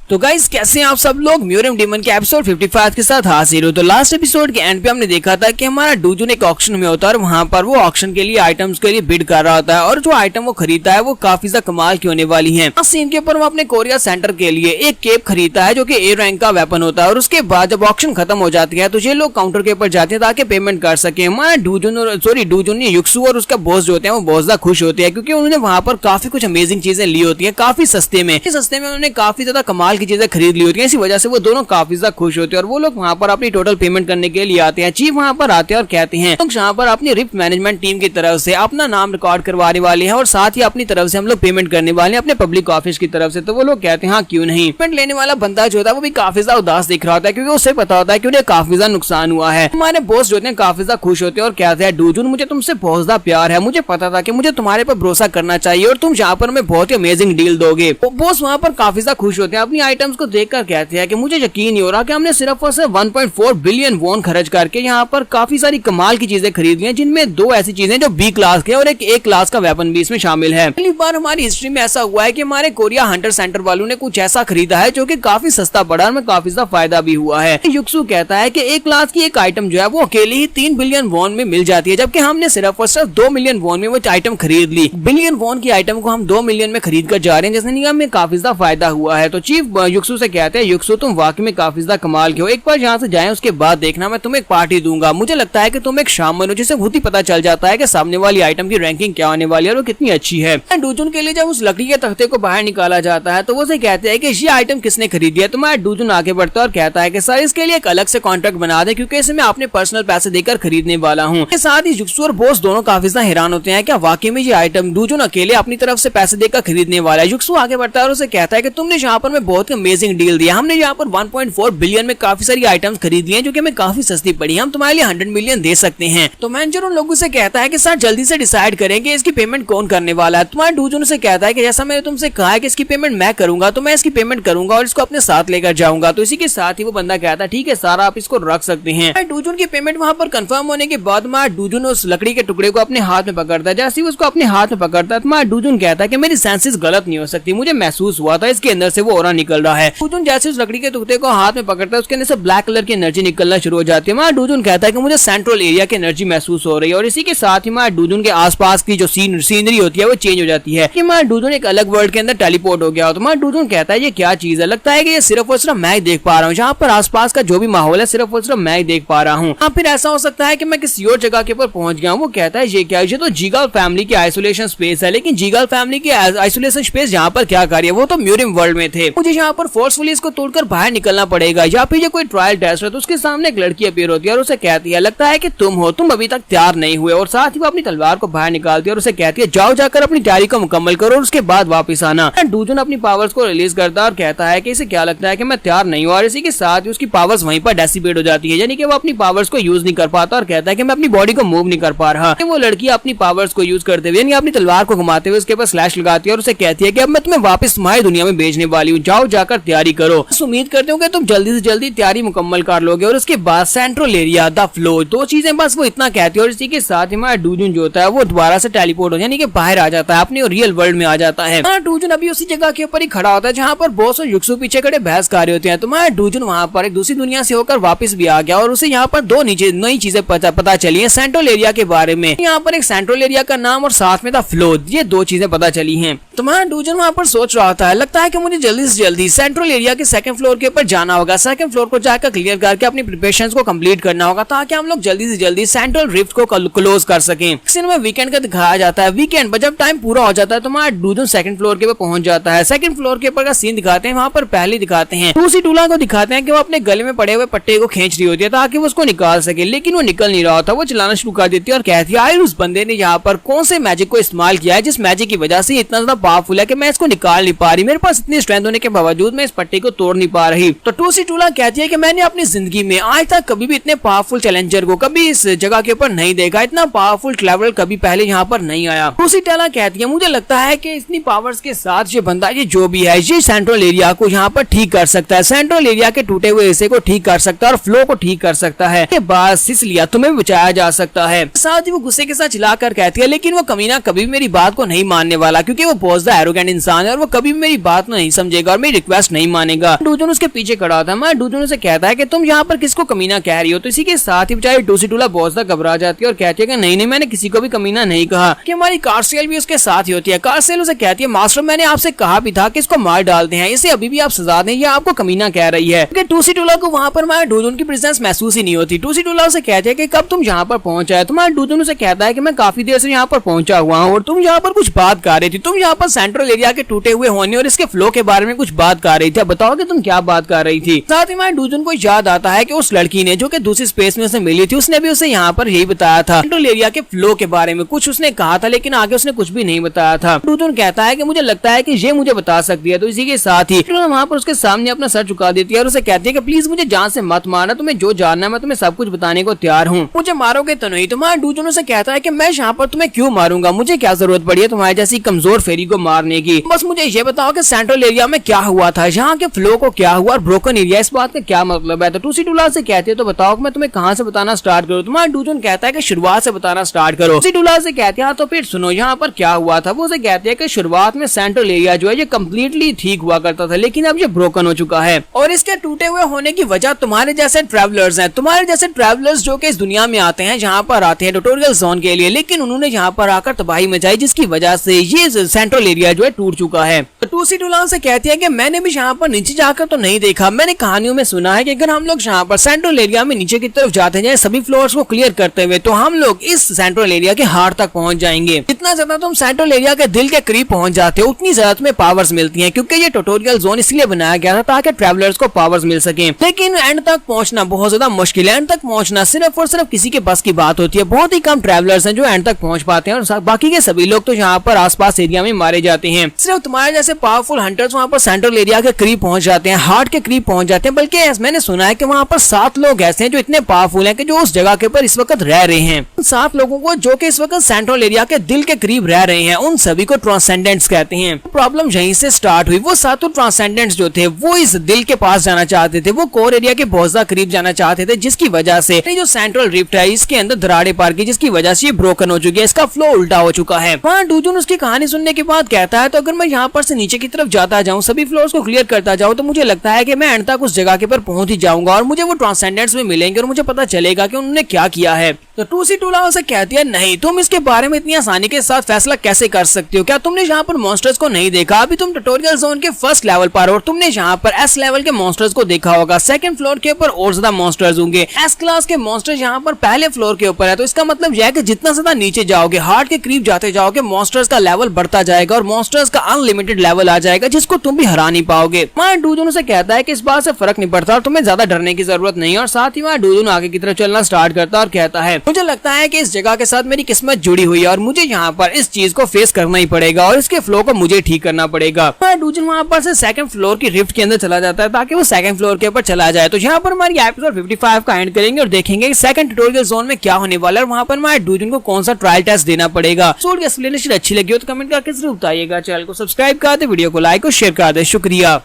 तो गाइस कैसे हैं आप सब लोग, म्यूरियम डीमन के एपिसोड 55 के साथ हाजिर हो। तो लास्ट एपिसोड के एंड पे हमने देखा था कि हमारा डूजन एक ऑक्शन में होता है और वहां पर वो ऑक्शन के लिए आइटम्स के लिए बिड कर रहा होता है और जो आइटम वो खरीदता है वो काफी ज्यादा कमाल की होने वाली है। इस सीन के ऊपर वो अपने कोरिया सेंटर के लिए एक केप खरीदता है जो कि ए रैंक का वेपन होता है और उसके बाद जब ऑक्शन खत्म हो जाती है तो ये लोग काउंटर के ऊपर जाते हैं ताकि पेमेंट कर सके। हमारा डूजन युक्सु और उसका बॉस जो होते हैं वो बहुत ज्यादा खुश होते हैं क्योंकि उन्होंने वहां पर काफी कुछ अमेजिंग चीजें ली होती है काफी सस्ते में। उन्होंने काफी ज्यादा कमाल की चीजें खरीद ली होती है। इसी वजह से वो दोनों काफी ज्यादा खुश होते हैं और वो लोग वहाँ पर अपनी टोटल पेमेंट करने के लिए आते हैं। चीफ वहाँ पर आते हैं और कहते हैं लोग यहाँ पर अपनी रिफ्ट मैनेजमेंट टीम की तरफ से अपना नाम रिकॉर्ड करवाने वाले हैं और साथ ही अपनी तरफ से हम लोग पेमेंट करने वाले हैं अपने पब्लिक ऑफिस की तरफ से। तो वो लोग कहते हैं हाँ क्यों नहीं। पेमेंट लेने वाला बंदा जो होता है वो भी काफी ज्यादा उदास दिख रहा होता है क्योंकि उसे पता होता है कि उन्हें काफी ज्यादा नुकसान हुआ है। हमारे बॉस जो होते हैं काफी ज्यादा खुश होते हैं और कहते हैं डूजुन मुझे तुमसे बहुत ज्यादा प्यार है, मुझे पता था कि मुझे तुम्हारे पर भरोसा करना चाहिए और तुम यहाँ पर हमें बहुत ही अमेजिंग डील दोगे। बॉस वहाँ पर काफी ज्यादा खुश होते हैं, अपनी आइटम्स को देखकर कहते हैं कि मुझे यकीन नहीं हो रहा कि हमने सिर्फ और सिर्फ 1.4 बिलियन वॉन खर्च करके यहाँ पर काफी सारी कमाल की चीजें खरीद ली हैं, जिनमें दो ऐसी चीजें जो बी क्लास के और एक ए क्लास का वेपन भी इसमें शामिल है। पहली बार हमारी हिस्ट्री में ऐसा हुआ है कि हमारे कोरिया हंटर सेंटर वालों ने कुछ ऐसा खरीदा है जो कि काफी सस्ता पड़ा और में काफी ज्यादा फायदा भी हुआ है। युक्सु कहता है कि ए क्लास की एक आइटम जो है वो अकेले ही 3 बिलियन वॉन में मिल जाती है, जबकि हमने सिर्फ और सिर्फ 2 मिलियन वॉन में वो आइटम खरीद ली। बिलियन वॉन की आइटम को हम 2 मिलियन में खरीद कर जा रहे हैं, जिसने हमें काफी ज्यादा फायदा हुआ है। तो चीफ युक्सु से कहते हैं युक्सु तुम वाकई में काफी ज्यादा कमाल के हो, एक बार यहाँ से जाएं उसके बाद देखना मैं तुम्हें एक पार्टी दूंगा। मुझे लगता है कि तुम एक शामन हो जिसे खुद ही पता चल जाता है कि सामने वाली आइटम की रैंकिंग क्या होने वाली है और वो कितनी अच्छी है। डूजुन के लिए जब उस लकड़ी के तख्ते को बाहर निकाला जाता है तो वो से कहते हैं कि ये आइटम किसने खरीदी है। तो मैं डूजुन आगे बढ़ता है और कहता है कि सर इसके लिए एक अलग से कॉन्ट्रैक्ट बना दे क्योंकि इसे मैं अपने पर्सनल पैसे देकर खरीदने वाला हूँ। इसके साथ ही युक्सु और बॉस दोनों काफी ज्यादा हैरान होते हैं क्या वाकई में ये आइटम डूजुन अकेले अपनी तरफ से पैसे देकर खरीदने वाला है। युक्सु आगे बढ़ता है और उसे कहता है कि तुमने यहाँ पर मैं बहुत ही अमेजिंग डील दिया, हमने यहाँ पर 1.4 बिलियन में काफी सारी आइटम्स खरीद ली हैं जो कि हमें काफी सस्ती पड़ी, हम तुम्हारे लिए 100 मिलियन दे सकते हैं। तो मैनेजर उन लोगों से कहता है कि सर जल्दी से डिसाइड करेंगे इसकी पेमेंट कौन करने वाला है। तुम्हारे डूजुन से कहता है कि जैसा मैंने तुमसे कहा है कि इसकी पेमेंट मैं करूंगा तो मैं इसकी पेमेंट करूंगा और इसको अपने साथ लेकर जाऊंगा। तो इसी के साथ ही वो बंदा कहता है ठीक है सर आप इसको रख सकते हैं। डूजुन की पेमेंट वहाँ पर कंफर्म होने के बाद डूजुन उस लकड़ी के टुकड़े को अपने हाथ में पकड़ता है। जैसे ही उसको अपने हाथ में पकड़ता है तो डूजुन कहता है कि मेरी सेंसेस गलत नहीं हो सकती, मुझे महसूस हुआ था इसके अंदर से वो ऑरा निकल रहा है। डूजुन जैसे उस लकड़ी के टुकड़े को हाथ में पकड़ता है उसके अंदर से ब्लैक कलर की एनर्जी निकलना शुरू हो जाती है। डूजुन कहता है कि मुझे सेंट्रल एरिया की एनर्जी महसूस हो रही है और इसी के साथ ही डूजुन के आसपास की जो सीनरी होती है वो चेंज हो जाती है कि डूजुन एक अलग वर्ल्ड के अंदर टेलीपोर्ट हो गया। तो डूजुन कहता है ये क्या चीज है, लगता है कि ये सिर्फ और सिर्फ मैं ही देख पा रहा हूँ, जहाँ पर आसपास का जो भी माहौल है सिर्फ और सिर्फ मैं ही देख पा रहा हूँ। फिर ऐसा हो सकता है कि मैं किसी और जगह के ऊपर पहुंच गया हूँ। वो कहता है ये क्या है, ये तो जीगाल फैमिली की आइसोलेशन स्पेस है, लेकिन जीगाल फैमिली की आइसोलेशन स्पेस यहाँ पर क्या कार्य, वो तो म्यूरियम वर्ल्ड में थे, मुझे यहाँ पर फोर्सफुली इसको तोड़कर बाहर निकलना पड़ेगा। या फिर ये कोई ट्रायल टेस्ट है। तो उसके सामने एक लड़की अपीयर होती है और उसे कहती है लगता है कि तुम हो, तुम अभी तक तैयार नहीं हुए, और साथ ही वो अपनी तलवार को बाहर निकालती है और उसे कहती है जाओ जाकर अपनी तैयारी को मुकम्मल करो और उसके बाद वापस आना। डूजुन अपनी पावर्स को रिलीज करता है और कहता है कि इसे क्या लगता है कि मैं तैयार नहीं हूँ, और इसी के साथ ही उसकी पावर्स वहीं पर डेसिपेट हो जाती है, यानी कि वो अपनी पावर्स को यूज नहीं कर पाता और कहता है कि मैं अपनी बॉडी को मूव नहीं कर पा रहा। वो लड़की अपनी पावर्स को यूज करते हुए यानी अपनी तलवार को घुमाते हुए उसके ऊपर स्लैश लगाती है और उसे कहती है कि अब मैं तुम्हें वापस तुम्हारी दुनिया में भेजने वाली हूँ, जाओ जाकर तैयारी करो। उम्मीद करते हो कि तुम जल्दी से जल्दी तैयारी मुकम्मल कर लोगे। और उसके बाद सेंट्रल एरिया, द फ्लो, दो चीजें बस वो इतना कहती है और इसी के साथ ही हमारा डूजुन जो होता है वो दोबारा से टेलीपोर्ट हो यानी कि बाहर आ जाता है, अपने रियल वर्ल्ड में आ जाता है। डूजुन अभी उसी जगह के ऊपर ही खड़ा होता है जहाँ पर बॉस और युक्सु पीछे खड़े बहस कर रहे होते हैं। तो हमारा डूजुन वहाँ पर एक दूसरी दुनिया से होकर वापस भी आ गया और उसे यहाँ पर दो नई चीजें पता चली है सेंट्रल एरिया के बारे में। यहाँ पर एक सेंट्रल एरिया का नाम और साथ में द फ्लो, ये दो चीजें पता चली हैं। तो हमारा डूजुन वहाँ पर सोच रहा था, लगता है कि मुझे जल्दी से जल्दी सेंट्रल एरिया के सेकंड फ्लोर के ऊपर जाना होगा, सेकंड फ्लोर को जाकर क्लियर करके अपनी प्रिपरेशंस को कंप्लीट करना होगा ताकि हम लोग जल्दी से जल्दी सेंट्रल रिफ्ट को क्लोज कर सकें। सिनेमा वीकेंड का दिखाया जाता है, वीकेंड पर जब टाइम पूरा हो जाता है तो हमारा डूजुन सेकंड फ्लोर के ऊपर पहुंच जाता है। सेकंड फ्लोर के ऊपर का सीन दिखाते हैं, वहाँ पर पहले दिखाते हैं टूसी टूला को दिखाते हैं कि वो अपने गले में पड़े हुए पट्टे को खींच रही होती है ताकि वो उसको निकाल सके, लेकिन वो निकल नहीं रहा था। वो चलाना शुरू कर देती है और कहती है आखिर उस बंदे ने यहाँ पर कौन से मैजिक को इस्तेमाल किया है जिस मैजिक की वजह से इतना ज्यादा पावरफुल है कि मैं इसको निकाल नहीं पा रही, मेरे पास इतनी स्ट्रेंथ होने के बावजूद मैं इस पट्टे को तोड़ नहीं पा रही। तो टूसी टूला कहती है कि मैंने अपनी जिंदगी में आज तक कभी भी इतने पावरफुल चैलेंजर को कभी इस जगह के ऊपर नहीं देखा, इतना पावरफुल ट्रैवलर कभी पहले यहाँ पर नहीं आया। टूसी टूला कहती है मुझे लगता है कि इतनी पावर्स के साथ ये बंदा ये जो भी है ये सेंट्रल एरिया को यहाँ पर ठीक कर सकता है, सेंट्रल एरिया के टूटे हुए हिस्से को ठीक कर सकता है और फ्लो को ठीक कर सकता है, के बाद इसलिए तुम्हें बचाया जा सकता है। साथ ही वो गुस्से के साथ चिल्लाकर कहती है लेकिन वो कमीना कभी मेरी बात को नहीं मानने वाला क्योंकि वो बहुत ज्यादा एरोगेंट इंसान है और वो कभी मेरी बात नहीं समझेगा और मेरी रिक्वेस्ट नहीं मानेगा। डूजुन उसके पीछे खड़ा था। मैं डूजुन से कहता है कि तुम यहाँ पर किसको कमीना कह रही हो। तो इसी के साथ ही बेचारी टूसी टूला बहुत ज्यादा घबरा जाती है और कहती है कि नहीं मैंने किसी को भी कमीना नहीं कहा, कि हमारी कार्सेल भी उसके साथ ही होती है। कार्सेल उसे कहती है मास्टर मैंने आपसे कहा भी था कि इसको मार डालते हैं, इसे अभी भी आप सजा दें, ये आपको कमीना कह रही है। टूसी टूला को वहाँ पर हमारे डूजुन की प्रेजेंस महसूस ही नहीं होती। टूसी टूला उसे कहते हैं कि कब तुम यहाँ पर पहुंचा है। तुम्हारा डूजुन उसे कहता है कि मैं काफी देर से यहाँ पर पहुंचा हुआ हूँ और तुम यहाँ पर कुछ बात कर रही थी, तुम यहाँ पर सेंट्रल एरिया के टूटे हुए होने और इसके फ्लो के बारे में कुछ बात कर रही थी। बताओ कि तुम क्या बात कर रही थी। साथ ही हमारे डूजन को याद आता है कि उस लड़की ने जो कि दूसरी स्पेस में उसे मिली थी, उसने भी उसे यहाँ पर यही बताया था, सेंट्रल एरिया के फ्लो के बारे में कुछ उसने कहा था, लेकिन आगे उसने कुछ भी नहीं बताया था। डूजन कहता है कि मुझे लगता है कि ये मुझे बता सकती है। तो इसी के साथ ही वहाँ पर उसके सामने अपना सर झुका देती है और उसे कहती है कि प्लीज मुझे जान से मत मारना, तुम्हें जो जानना है मैं तुम्हें सब कुछ बताने को तैयार हूँ, मुझे मारोगे तो नहीं। तुम्हारा डूजन उसे कहता है कि मैं यहाँ पर तुम्हें क्यों मारूंगा, मुझे क्या जरूरत पड़ी है तुम्हारे जैसी कमजोर फेरी को मारने की। बस मुझे ये बताओ कि सेंट्रल एरिया में क्या हुआ था, यहाँ के फ्लो को क्या हुआ और ब्रोकन एरिया, इस बात का क्या मतलब है। तो टूसी टूला से कहती है तो बताओ मैं तुम्हें कहाँ से बताना स्टार्ट करूँ। तुम्हारा डूजन कहता है कि शुरुआत से बताना स्टार्ट करो। टूसी टूला से कहते हैं तो फिर सुनो यहाँ पर क्या हुआ था। वो उसे कहते हैं कि शुरुआत में सेंट्रल एरिया जो है ये कम्प्लीटली ठीक हुआ करता था, लेकिन अब ये ब्रोकन हो चुका है और इसके टूटे हुए होने की वजह तुम्हारे जैसे ट्रैवलर्स हैं। तुम्हारे जैसे ट्रैवलर्स जो कि इस दुनिया में आते हैं, यहाँ पर आते हैं ट्यूटोरियल जोन के लिए, लेकिन उन्होंने यहाँ पर आकर तबाही मचाई, जिसकी वजह से ये सेंट्रल एरिया जो है टूट चुका है। टूसी टूलान से कहती है कि मैंने भी यहाँ पर नीचे जाकर तो नहीं देखा, मैंने कहानियों में सुना है कि अगर हम लोग यहाँ पर सेंट्रल एरिया में नीचे की तरफ जाते हैं सभी फ्लोर्स को क्लियर करते हुए, तो हम लोग इस सेंट्रल एरिया के हार्ट तक पहुंच जाएंगे। जितना ज्यादा तुम सेंट्रल एरिया के दिल के करीब पहुंच जाते हो उतनी ज्यादा तुम्हें पावर्स मिलती हैं, क्योंकि ये ट्यूटोरियल जोन इसलिए बनाया गया था ताकि ट्रैवलर्स को पावर्स मिल सके। लेकिन एंड तक पहुंचना बहुत ज्यादा मुश्किल है। एंड तक पहुंचना सिर्फ और सिर्फ किसी के बस की बात होती है। बहुत ही कम ट्रैवलर्स हैं जो एंड तक पहुंच पाते हैं और बाकी के सभी लोग तो यहाँ पर आसपास एरिया में मारे जाते हैं। सिर्फ तुम्हारे जैसे पावरफुल हंटर्स वहाँ पर सेंट्रल एरिया के करीब पहुंच जाते हैं, हार्ट के करीब पहुंच जाते हैं। बल्कि मैंने सुना है कि वहाँ पर 7 लोग ऐसे हैं जो इतने पावरफुल हैं कि जो उस जगह के ऊपर इस वक्त रह रहे हैं। 7 लोगों को जो कि इस वक्त सेंट्रल एरिया के दिल के करीब रह रहे हैं, उन सभी को ट्रांसेंडेंट्स कहते हैं। प्रॉब्लम यहीं से स्टार्ट हुई। वो 7 ट्रांसेंडेंट्स जो थे वो इस दिल के पास जाना चाहते थे, वो कोर एरिया के बहुत ज्यादा करीब जाना चाहते थे, जिसकी वजह से जो सेंट्रल रिफ्ट है इसके अंदर दरारें पार की, जिसकी वजह से ये ब्रोकन हो चुकी है, इसका फ्लो उल्टा हो चुका है। वहाँ डूजन उसकी कहानी सुनने के बाद कहता है तो अगर मैं यहाँ पर से नीचे की तरफ जाता जाऊँ, सभी फ्लोर्स को क्लियर करता जाऊँ, तो मुझे लगता है कि मैं एंड तक उस जगह के पर पहुंच ही जाऊंगा और मुझे वो ट्रांसेंडेंट्स में मिलेंगे और मुझे पता चलेगा कि उन्होंने क्या किया है। तो टूसी टूला उसे कहती है नहीं, तुम इसके बारे में इतनी आसानी के साथ फैसला कैसे कर सकती हो? क्या तुमने यहाँ पर मॉन्स्टर्स को नहीं देखा? अभी तुम ट्यूटोरियल जोन के फर्स्ट लेवल पर और तुमने यहाँ पर एस लेवल के मॉन्स्टर्स को देखा होगा। सेकंड फ्लोर के ऊपर और ज्यादा मॉन्स्टर्स होंगे। एस क्लास के मॉन्स्टर्स यहाँ पर पहले फ्लोर के ऊपर है, तो इसका मतलब यह है कि जितना ज्यादा नीचे जाओगे, हार्ट के करीब जाते जाओगे, मॉन्स्टर्स का लेवल बढ़ता जाएगा और मॉन्स्टर्स का अनलिमिटेड लेवल आ जाएगा, जिसको तुम भी हरा नहीं पाओगे। वहाँ डूजन उसे कहता है कि इस बात से फर्क नहीं पड़ता और तुम्हें ज्यादा डरने की जरूरत नहीं है। और साथ ही वहाँ डूजन आगे की तरफ चलना स्टार्ट करता है और कहता है मुझे लगता है कि इस जगह के साथ मेरी किस्मत जुड़ी हुई है और मुझे यहाँ पर इस चीज को फेस करना ही पड़ेगा और इसके फ्लो को मुझे ठीक करना पड़ेगा। डूजन वहाँ पर से सेकंड फ्लोर की रिफ्ट के अंदर चला जाता है ताकि वो सेकंड फ्लोर के ऊपर चला जाए। तो यहाँ पर हमारी एपिसोड 55 का एंड करेंगे और देखेंगे कि सेकंड ट्यूटोरियल जोन में क्या होने वाला है, वहाँ पर हमारे डूजन को कौन सा ट्रायल टेस्ट देना पड़ेगा। एपिसोड की एक्सप्लेनेशन अच्छी लगी हो तो कमेंट करके जरूर बताइएगा। चैनल को सब्सक्राइब कर दे, वीडियो को लाइक और शेयर कर दे। शुक्रिया।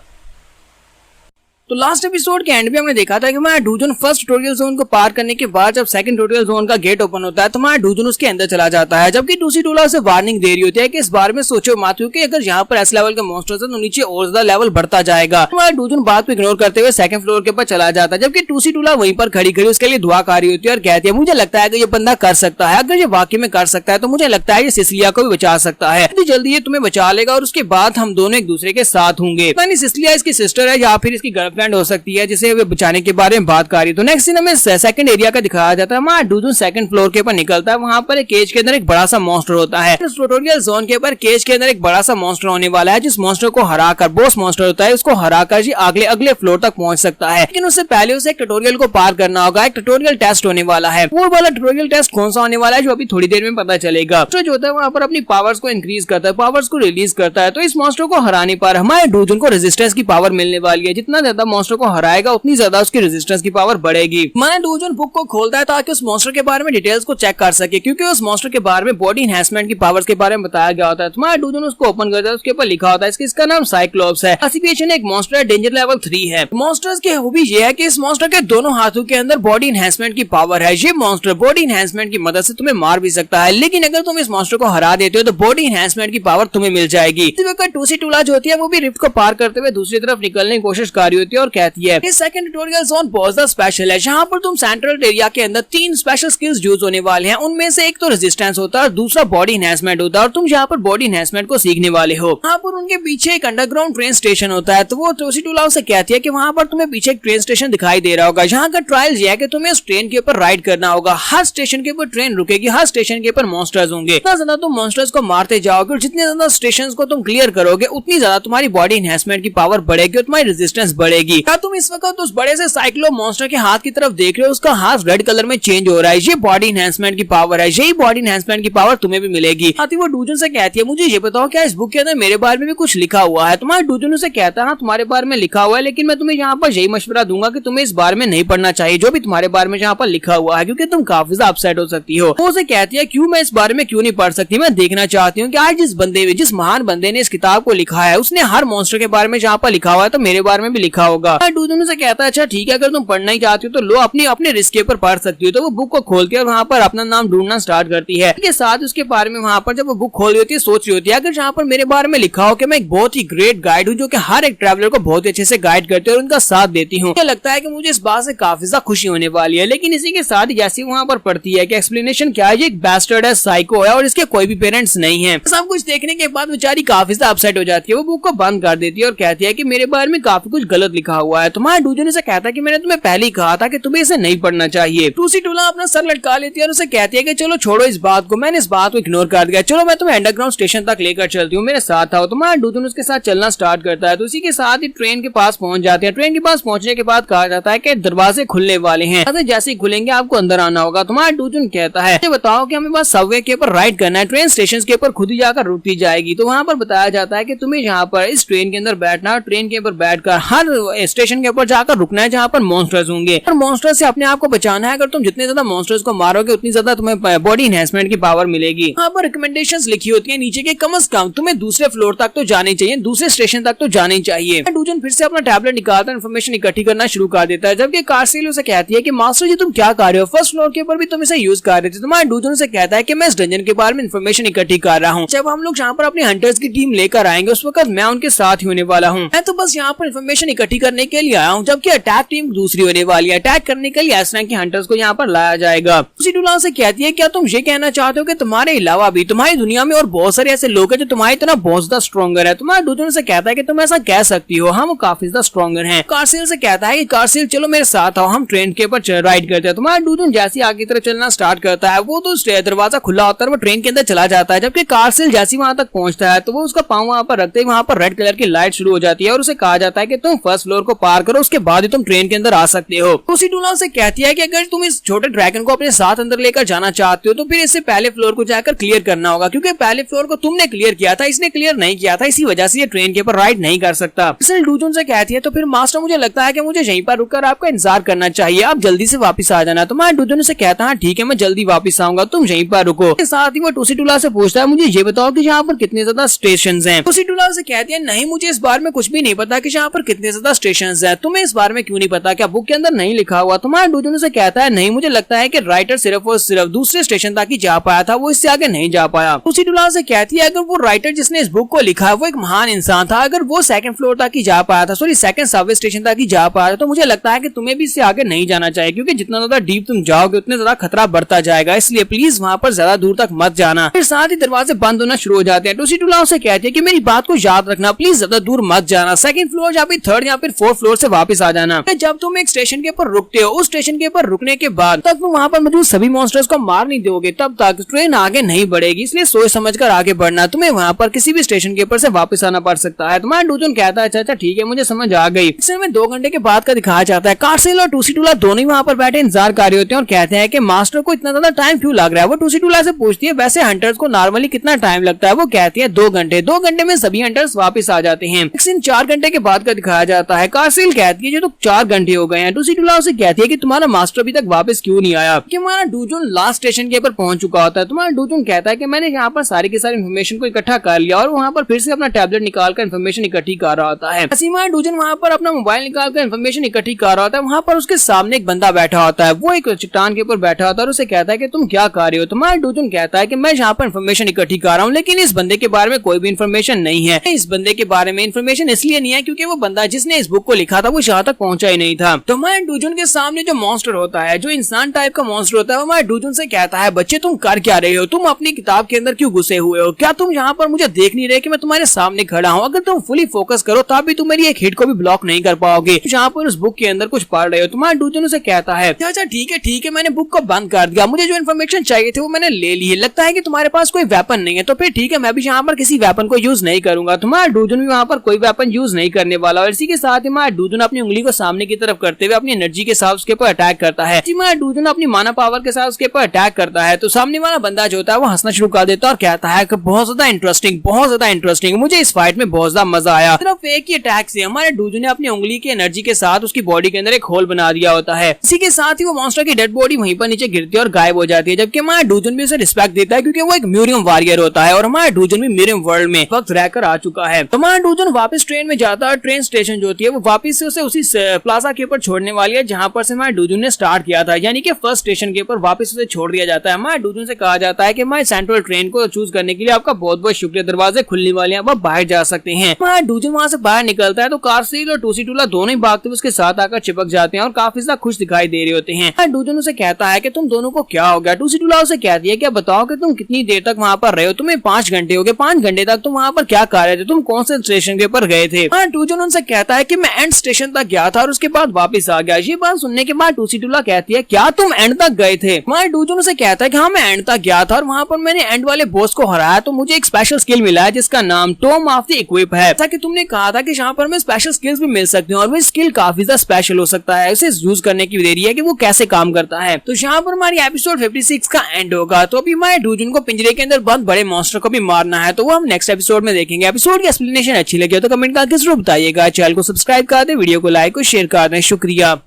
तो लास्ट एपिसोड के एंड में हमने देखा था कि हमारा डूजन फर्स्ट ट्यूटोरियल जोन को पार करने के बाद जब सेकंड ट्यूटोरियल जोन का गेट ओपन होता है तो हमारा डूजन उसके अंदर चला जाता है, जबकि टूसी टूला उसे वार्निंग दे रही होती है कि इस बारे में सोचो मत, क्योंकि अगर यहाँ पर एस लेवल के मॉन्स्टर्स हैं तो नीचे और ज्यादा लेवल बढ़ता जाएगा। हमारा डूजन बात को इग्नोर करते हुए सेकंड फ्लोर के ऊपर चला जाता है, जबकि टूसी टूला वहीं पर खड़ी खड़ी उसके लिए दुआ कर रही होती है और कहती है मुझे लगता है कि ये बंदा कर सकता है, अगर ये वाकई में कर सकता है तो मुझे लगता है ये सिसिलिया को भी बचा सकता है, जल्दी ये तुम्हें बचा लेगा और उसके बाद हम दोनों एक दूसरे के साथ होंगे। सिसिलिया इसकी सिस्टर है या फिर इसकी गर्लफ्रेंड हो सकती है जिसे वे बचाने के बारे में बात कर रही है। तो नेक्स्ट सीन में सेकंड एरिया का दिखाया जाता है। हमारा डूजन सेकंड फ्लोर के ऊपर निकलता है, वहाँ पर एक केज के अंदर एक बड़ा सा मॉन्स्टर होता है। इस ट्यूटोरियल जोन के ऊपर केज के अंदर एक बड़ा सा मॉन्स्टर होने वाला है, जिस मॉन्स्टर को हराकर बॉस मॉन्स्टर होता है, उसको हराकर जी अगले फ्लोर तक पहुंच सकता है। लेकिन उससे पहले उसे एक ट्यूटोरियल को पार करना होगा, एक ट्यूटोरियल टेस्ट होने वाला है। वो वाला ट्यूटोरियल टेस्ट कौन सा होने वाला है जो अभी थोड़ी देर में पता चलेगा। तो जो होता है वहाँ पर अपनी पावर्स को इंक्रीज करता है, पावर्स को रिलीज करता है। तो इस मॉन्स्टर को हराने पर हमारे डूजन को रेजिस्टेंस की पावर मिलने वाली है। जितना ज्यादा मॉन्स्टर को हराएगा उतनी ज्यादा उसकी रेजिस्टेंस की पावर बढ़ेगी। हमारा डूजन बुक को खोलता है ताकि उस मॉन्स्टर के बारे में डिटेल्स को चेक कर सके, क्योंकि उस मॉन्स्टर के बारे में बॉडी एनहांसमेंट की पावर्स के बारे में बताया गया होता है। हमारा डूजन उसको ओपन करता है, उसके ऊपर लिखा होता है इसका नाम साइक्लोप्स है। क्लासिफिकेशन एक मॉन्स्टर है, डेंजर लेवल 3 है। मॉन्स्टर्स की खूबी ये है कि इस मॉन्स्टर के दोनों हाथों के अंदर बॉडी एनहांसमेंट की पावर है। ये मॉन्स्टर बॉडी एनहांसमेंट की मदद से तुम्हें मार भी सकता है, लेकिन अगर तुम इस मॉन्स्टर को हरा देते हो तो बॉडी एनहांसमेंट की पावर तुम्हें मिल जाएगी। टूसी टूला जो होती है वो भी रिफ्ट को पार करते हुए दूसरी तरफ निकलने की कोशिश कर रही होती है है और कहती है इस सेकंड ट्यूटोरियल जोन बहुत ज्यादा स्पेशल है, जहाँ पर तुम सेंट्रल एरिया के अंदर 3 स्पेशल स्किल्स यूज होने वाले हैं। उनमें से एक तो रेजिस्टेंस होता है और दूसरा बॉडी एनहांसमेंट होता है, और तुम यहाँ पर बॉडी एनहांसमेंट को सीखने वाले हो। यहाँ पर उनके पीछे एक अंडरग्राउंड ट्रेन स्टेशन होता है, तो वो टोसी टूला से कहती है कि वहाँ पर तुम्हें पीछे एक ट्रेन स्टेशन दिखाई दे रहा होगा, जहाँ का ट्रायल ये है कि तुम्हें उस ट्रेन के ऊपर राइड करना होगा। हर स्टेशन के ऊपर ट्रेन रुकेगी, हर स्टेशन के ऊपर मॉन्स्टर्स होंगे। जितना ज्यादा तुम मॉन्स्टर्स को मारते जाओगे और जितने ज्यादा स्टेशन को तुम क्लियर करोगे उतनी ज्यादा तुम्हारी बॉडी एनहांसमेंट की पावर बढ़ेगी और तुम्हारी रेजिस्टेंस बढ़ेगी। क्या तुम इस वक्त उस बड़े से साइक्लो मॉन्स्टर के हाथ की तरफ देख रहे हो? उसका हाथ रेड कलर में चेंज हो रहा है। ये बॉडी एनहांसमेंट की पावर है, यही बॉडी एनहांसमेंट की पावर तुम्हें भी मिलेगी। साथ ही वो डूजन से कहती है मुझे ये बताओ क्या इस बुक के अंदर मेरे बारे में भी कुछ लिखा हुआ है? तुम्हारे डूजन से कहता है हाँ तुम्हारे बारे में लिखा हुआ है, लेकिन मैं तुम्हें यहाँ पर यही मशवरा दूंगा कि तुम्हें इस बारे में नहीं पढ़ना चाहिए जो भी तुम्हारे बारे में यहाँ पर लिखा हुआ है, क्योंकि तुम काफी ज्यादा अपसेट हो सकती हो। वो उसे कहती है क्यों, मैं इस बारे में क्यों नहीं पढ़ सकती? मैं देखना चाहती हूँ कि आज जिस महान बंदे ने इस किताब को लिखा है उसने हर मॉन्स्टर के बारे में जहाँ पर लिखा हुआ है तो मेरे बारे में भी लिखा होगा। डूजन से कहता है अच्छा ठीक है, अगर तुम पढ़ना ही चाहती हो तो लो अपने रिस्क के ऊपर पढ़ सकती हो। तो वो बुक को खोलती है और वहाँ पर अपना नाम ढूंढना स्टार्ट करती है। इसके साथ उसके बारे में वहाँ पर जब वो बुक खोल रही होती है सोच रही होती है अगर जहाँ पर मेरे बारे में लिखा हो कि मैं एक बहुत ही ग्रेट गाइड हूँ जो कि हर एक ट्रैवलर को बहुत अच्छे से गाइड करती है और उनका साथ देती हूँ, मुझे लगता है कि मुझे इस बात से काफी ज्यादा खुशी होने वाली है। लेकिन इसी के साथ जैसे वहाँ पर पढ़ती है कि एक्सप्लेनेशन क्या है, ये एक बैस्टर्ड है, साइको है और इसके कोई भी पेरेंट्स नहीं है। सब कुछ देखने के बाद बेचारी काफी ज्यादा अपसेट हो जाती है। वो बुक को बंद कर देती है और कहती है कि मेरे बारे में काफी कुछ गलत लिखा हुआ है। तुम्हारे डूजन से कहता है कि मैंने तुम्हें पहले ही कहा था कि तुम्हें इसे नहीं पढ़ना चाहिए। टूसी टूला अपना सर लटका लेती है और उसे कहती है कि चलो छोड़ो इस बात को, मैंने इस बात को इग्नोर कर दिया, चलो मैं तुम्हें अंडरग्राउंड स्टेशन तक लेकर चलती हूँ, मेरे साथ आओ। तुम्हारा डूजन उसके साथ चलना स्टार्ट करता है। तो उसी के साथ ही ट्रेन के पास पहुंच जाते हैं। ट्रेन के पास पहुंचने के बाद कहा जाता है कि दरवाजे खुलने वाले हैं, जैसे ही खुलेंगे आपको अंदर आना होगा। तुम्हारा डूजन कहता है बताओ कि हमें बस सबवे के ऊपर राइड करना है, ट्रेन स्टेशन के ऊपर खुद ही जाकर रुकती जाएगी। तो वहाँ पर बताया जाता है कि तुम्हें यहाँ पर इस ट्रेन के अंदर बैठना और ट्रेन के ऊपर बैठकर हर स्टेशन के ऊपर जाकर रुकना है जहाँ पर मॉन्स्टर्स होंगे और मॉन्स्टर से अपने आप को बचाना है। अगर तुम जितने ज्यादा मॉन्स्टर्स को मारोगे उतनी ज्यादा तुम्हें बॉडी एनहांसमेंट की पावर मिलेगी। यहाँ पर रिकमेंडेशंस लिखी होती है नीचे के कम से कम तुम्हें दूसरे फ्लोर तक तो जाने चाहिए, दूसरे स्टेशन तक तो जाने चाहिए। डूजन फिर से अपना टैबलेट निकालकर इन्फॉर्मेशन इकट्ठी करना शुरू कर देता है, जबकि कार्सिल उसे कहती है कि मास्टर जी तुम क्या कर रहे हो, फर्स्ट फ्लोर के ऊपर भी तुम इसे यूज कर रहे थे। तुम्हारे डूजन से कहता है कि मैं इस डंजन के बारे में इन्फॉर्मेशन इकट्ठी कर रहा हूँ, जब हम लोग यहाँ पर अपनी हंटर्स की टीम लेकर आएंगे उस वक्त मैं उनके साथ ही होने वाला हूँ। मैं तो बस यहाँ पर इन्फॉर्मेशन इकट्ठी करने के लिए आया हूँ, जबकि अटैक टीम दूसरी होने वाली है। अटैक करने के लिए एस रैंक के हंटर्स को यहाँ पर लाया जाएगा। उसी टूला से कहती है क्या तुम ये कहना चाहते हो कि तुम्हारे अलावा भी तुम्हारी दुनिया में और बहुत सारे ऐसे लोग हैं जो तुम्हारी तरह बहुत ज्यादा स्ट्रॉन्गर है? तुम्हारे डूजन से कहता है कि तुम ऐसा कह सकती हो, हम काफी ज्यादा स्ट्रॉन्गर हैं। कार्सिल से कहता है कि कार्सिल चलो मेरे साथ आओ, हम ट्रेन के ऊपर राइड करते हैं। तुम्हारा डूजन जैसे आगे की तरफ चलना स्टार्ट करता है वो तो दरवाजा खुला होता है, वो ट्रेन के अंदर चला जाता है, जबकि कार्सिल जैसे वहां तक पहुंचता है तो वो उसका पाँव वहां पर रखते ही वहां पर रेड कलर की लाइट शुरू हो जाती है और उसे कहा जाता है कि तुम फर्स्ट फ्लोर को पार करो, उसके बाद ही तुम ट्रेन के अंदर आ सकते हो। उसी टूला से कहती है कि अगर तुम इस छोटे ड्रैगन को अपने साथ अंदर लेकर जाना चाहते हो तो फिर इससे पहले फ्लोर को जाकर क्लियर करना होगा, क्योंकि पहले फ्लोर को तुमने क्लियर किया था, इसने क्लियर नहीं किया था, इसी वजह से ये ट्रेन के ऊपर राइड नहीं कर सकता। डूजन से कहती है तो फिर मास्टर मुझे लगता है कि मुझे यहीं पर रुककर आपका इंतजार करना चाहिए, आप जल्दी से वापस आ जाना। तुम्हारे डूजन से कहता है ठीक है मैं जल्दी वापस आऊंगा, तुम यहीं पर रुको। साथ ही वो टूसी टूला से पूछता है मुझे ये बताओ कि यहाँ पर कितने ज्यादा स्टेशन हैं? टूसी टूला से कहती है नहीं मुझे इस बारे में कुछ भी नहीं पता कि यहाँ पर कितने ज्यादा स्टेशन हैं, तुम्हें इस बारे में क्यों नहीं पता, क्या बुक के अंदर नहीं लिखा हुआ? तुम्हारे डूजन से कहता है नहीं मुझे लगता है कि राइटर सिर्फ और सिर्फ दूसरे स्टेशन तक ही जा पाया था, वो इससे आगे नहीं जा पाया। टूसी टूला से कहती है अगर वो राइटर जिसने इस बुक को लिखा है वो एक महान इंसान था, अगर वो सेकंड फ्लोर तक ही जा पाया था, सॉरी सेकंड सबवे स्टेशन तक ही जा पाया था, तो मुझे लगता है कि तुम्हें भी इससे आगे नहीं जाना चाहिए, क्योंकि जितना ज्यादा डीप तुम जाओगे उतने ज्यादा खतरा बढ़ता जाएगा, इसलिए प्लीज वहाँ पर ज्यादा दूर तक मत जाना। फिर साथ ही दरवाजे बंद होना शुरू हो जाते हैं। टूसी टूला से कहती है कि मेरी बात को याद रखना, प्लीज ज्यादा दूर मत जाना, सेकंड फ्लोर या फिर थर्ड या फिर फोर्थ फ्लोर से वापस आ जाना। जब तुम एक स्टेशन के ऊपर रुकते हो उस स्टेशन के ऊपर रुकने के बाद तक तुम वहाँ पर मौजूद सभी मॉन्स्टर्स को मार नहीं दोगे, तब तक ट्रेन आगे नहीं बढ़ेगी, इसलिए सोच समझकर आगे बढ़ना। तुम्हें वहाँ पर किसी भी स्टेशन के ऊपर से वापस आना पड़ सकता है। तुम्हारा डूजन कहता है अच्छा ठीक है मुझे समझ आ गई। इसमें 2 घंटे के बाद का दिखाया जाता है। कार्सिल और टूसी टूला दोनों ही वहाँ पर बैठे इंतजार कर रहे होते हैं और कहते हैं कि मास्टर को इतना ज्यादा टाइम क्यों लग रहा है। वो टूसी टूला से पूछती है वैसे हंटर्स को नॉर्मली कितना टाइम लगता है? वो कहती है 2 घंटे। 2 घंटे में सभी हंटर्स वापस आ जाते हैं। 4 घंटे के बाद का दिखाया जाता है। कार्सिल कहती है जो तो 4 घंटे हो गए हैं। टूसी टूला उसे कहती है कि तुम्हारा मास्टर अभी तक वापस क्यों नहीं आया, कि हमारा डूजन लास्ट स्टेशन के ऊपर पहुंच चुका होता है। तुम्हारा डूजन कहता है कि मैंने यहाँ पर सारी की सारी इन्फॉर्मेशन को इकट्ठा कर लिया और वहाँ पर फिर से अपना टैबलेट निकालकर इन्फॉर्मेशन इकट्ठी कर रहा होता है। हसीमा डूजन वहाँ पर अपना मोबाइल निकालकर इन्फॉर्मेशन इकट्ठी कर रहा होता है। वहाँ पर उसके सामने एक बंदा बैठा होता है, वो एक चट्टान के ऊपर बैठा होता है और उसे कहता है कि तुम क्या कर रहे हो। तुम्हारा डूजन कहता है कि मैं यहाँ पर इन्फॉर्मेशन इकट्ठी कर रहा हूँ, लेकिन इस बंदे के बारे में कोई भी इन्फॉर्मेशन नहीं है। इस बंदे के बारे में इन्फॉर्मेशन इसलिए नहीं है क्योंकि वो बंदा जिसने इस बुक को लिखा था वो यहाँ तक पहुंचा ही नहीं था। तो हमारे डूजुन के सामने जो मॉन्स्टर होता है, जो इंसान टाइप का मॉन्स्टर होता है, वो हमारे डूजुन से कहता है, बच्चे तुम कर क्या रहे हो, तुम अपनी किताब के अंदर क्यों घुसे हुए हो, क्या तुम यहाँ पर मुझे देख नहीं रहे कि मैं तुम्हारे सामने खड़ा हूँ? अगर तुम फुली फोकस करो तब भी तुम मेरी एक हिट को भी ब्लॉक नहीं कर पाओगे। यहाँ पर उस बुक के अंदर कुछ पढ़ रहे हो। तुम्हारे डूजुन उसे कहता है, अच्छा ठीक है, मैंने बुक को बंद कर दिया, मुझे जो इन्फॉर्मेशन चाहिए थे वो मैंने ले ली है, लगता है कि तुम्हारे पास कोई वेपन नहीं है, तो फिर ठीक है, मैं भी यहाँ पर किसी वेपन को यूज नहीं करूंगा। तुम्हारा डूजुन भी वहाँ पर कोई वेपन यूज नहीं करने वाला। और इसी के साथ ही हमारा डूजुन अपनी उंगली को सामने की तरफ करते हुए अपनी एनर्जी के साथ उसके ऊपर अटैक करता है। हमारा डूजुन अपनी माना पावर के साथ उसके ऊपर अटैक करता है। तो सामने वाला बंदा जो होता है वो हंसना शुरू कर देता है और कहता है कि बहुत ज्यादा इंटरेस्टिंग, मुझे इस फाइट में बहुत ज्यादा मजा आया। सिर्फ एक ही अटैक से हमारे डूजुन ने अपनी उंगली की एनर्जी के साथ उसकी बॉडी के अंदर एक होल बना दिया होता है। इसी के साथ ही वो मॉन्स्टर की डेड बॉडी वहीं पर नीचे गिरती है और गायब हो जाती है। जबकि हमारा डूजुन भी उसे रिस्पेक्ट देता है क्योंकि वो एक म्यूरियम वॉरियर होता है और हमारा डूजुन भी म्यूरियम वर्ल्ड में वक्त रहकर आ चुका है। तो हमारा डूजुन वापस ट्रेन में जाता है। ट्रेन स्टेशन जो होती है वो वापस से उसे उसी प्लाजा के ऊपर छोड़ने वाली है जहाँ पर से हमारे डूजुन ने स्टार्ट किया था, यानी कि फर्स्ट स्टेशन के ऊपर वापस उसे छोड़ दिया जाता है। हमारे डूजुन से कहा जाता है कि हमारे सेंट्रल ट्रेन को चूज करने के लिए आपका बहुत बहुत शुक्रिया, दरवाजे खुलने वाले हैं, आप बाहर जा सकते हैं। हमारा डूजुन वहाँ से बाहर निकलता है तो कारसील और टूसी टूला दोनों ही भागते हुए उसके साथ आकर चिपक जाते हैं और काफी ज्यादा खुश दिखाई दे रहे होते हैं। डूजुन उसे कहता है कि तुम दोनों को क्या हो गया। टूसी टूला उसे कहती है कि बताओ कि तुम कितनी देर तक वहाँ पर रहे हो, तुम्हें 5 घंटे हो गए, 5 घंटे तक तुम वहाँ पर क्या कर रहे थे, तुम कौन से स्टेशन के ऊपर गए थे? डूजुन उनसे कहता है कि मैं एंड स्टेशन तक गया था और उसके बाद वापस आ गया। ये बात सुनने के बाद टूसी टूला कहती है, क्या तुम एंड तक गए थे? हमारे डूजुन उसे कहता है कि हाँ, मैं एंड तक गया था और वहाँ पर मैंने एंड वाले बॉस को हराया, तो मुझे एक स्पेशल स्किल मिला है जिसका नाम टॉम ऑफ द इक्विप है। जैसा कि तुमने कहा था कि यहाँ पर मैं स्पेशल स्किल्स भी मिल सकती हूँ और वो स्किल काफी ज्यादा स्पेशल हो सकता है, उसे यूज करने की देरी है कि वो कैसे काम करता है। तो यहाँ पर हमारी एपिसोड 56 का एंड होगा। तो अभी हमारे डूजुन को पिंजरे के अंदर बहुत बड़े मॉन्स्टर को भी मारना है, तो वो हम नेक्स्ट एपिसोड में देखेंगे। एपिसोड की एक्सप्लेनेशन अच्छी लगी तो कमेंट करके जरूर बताइएगा। चैनल को सब्सक्राइब कर दे, वीडियो को लाइक और शेयर कर दें। शुक्रिया।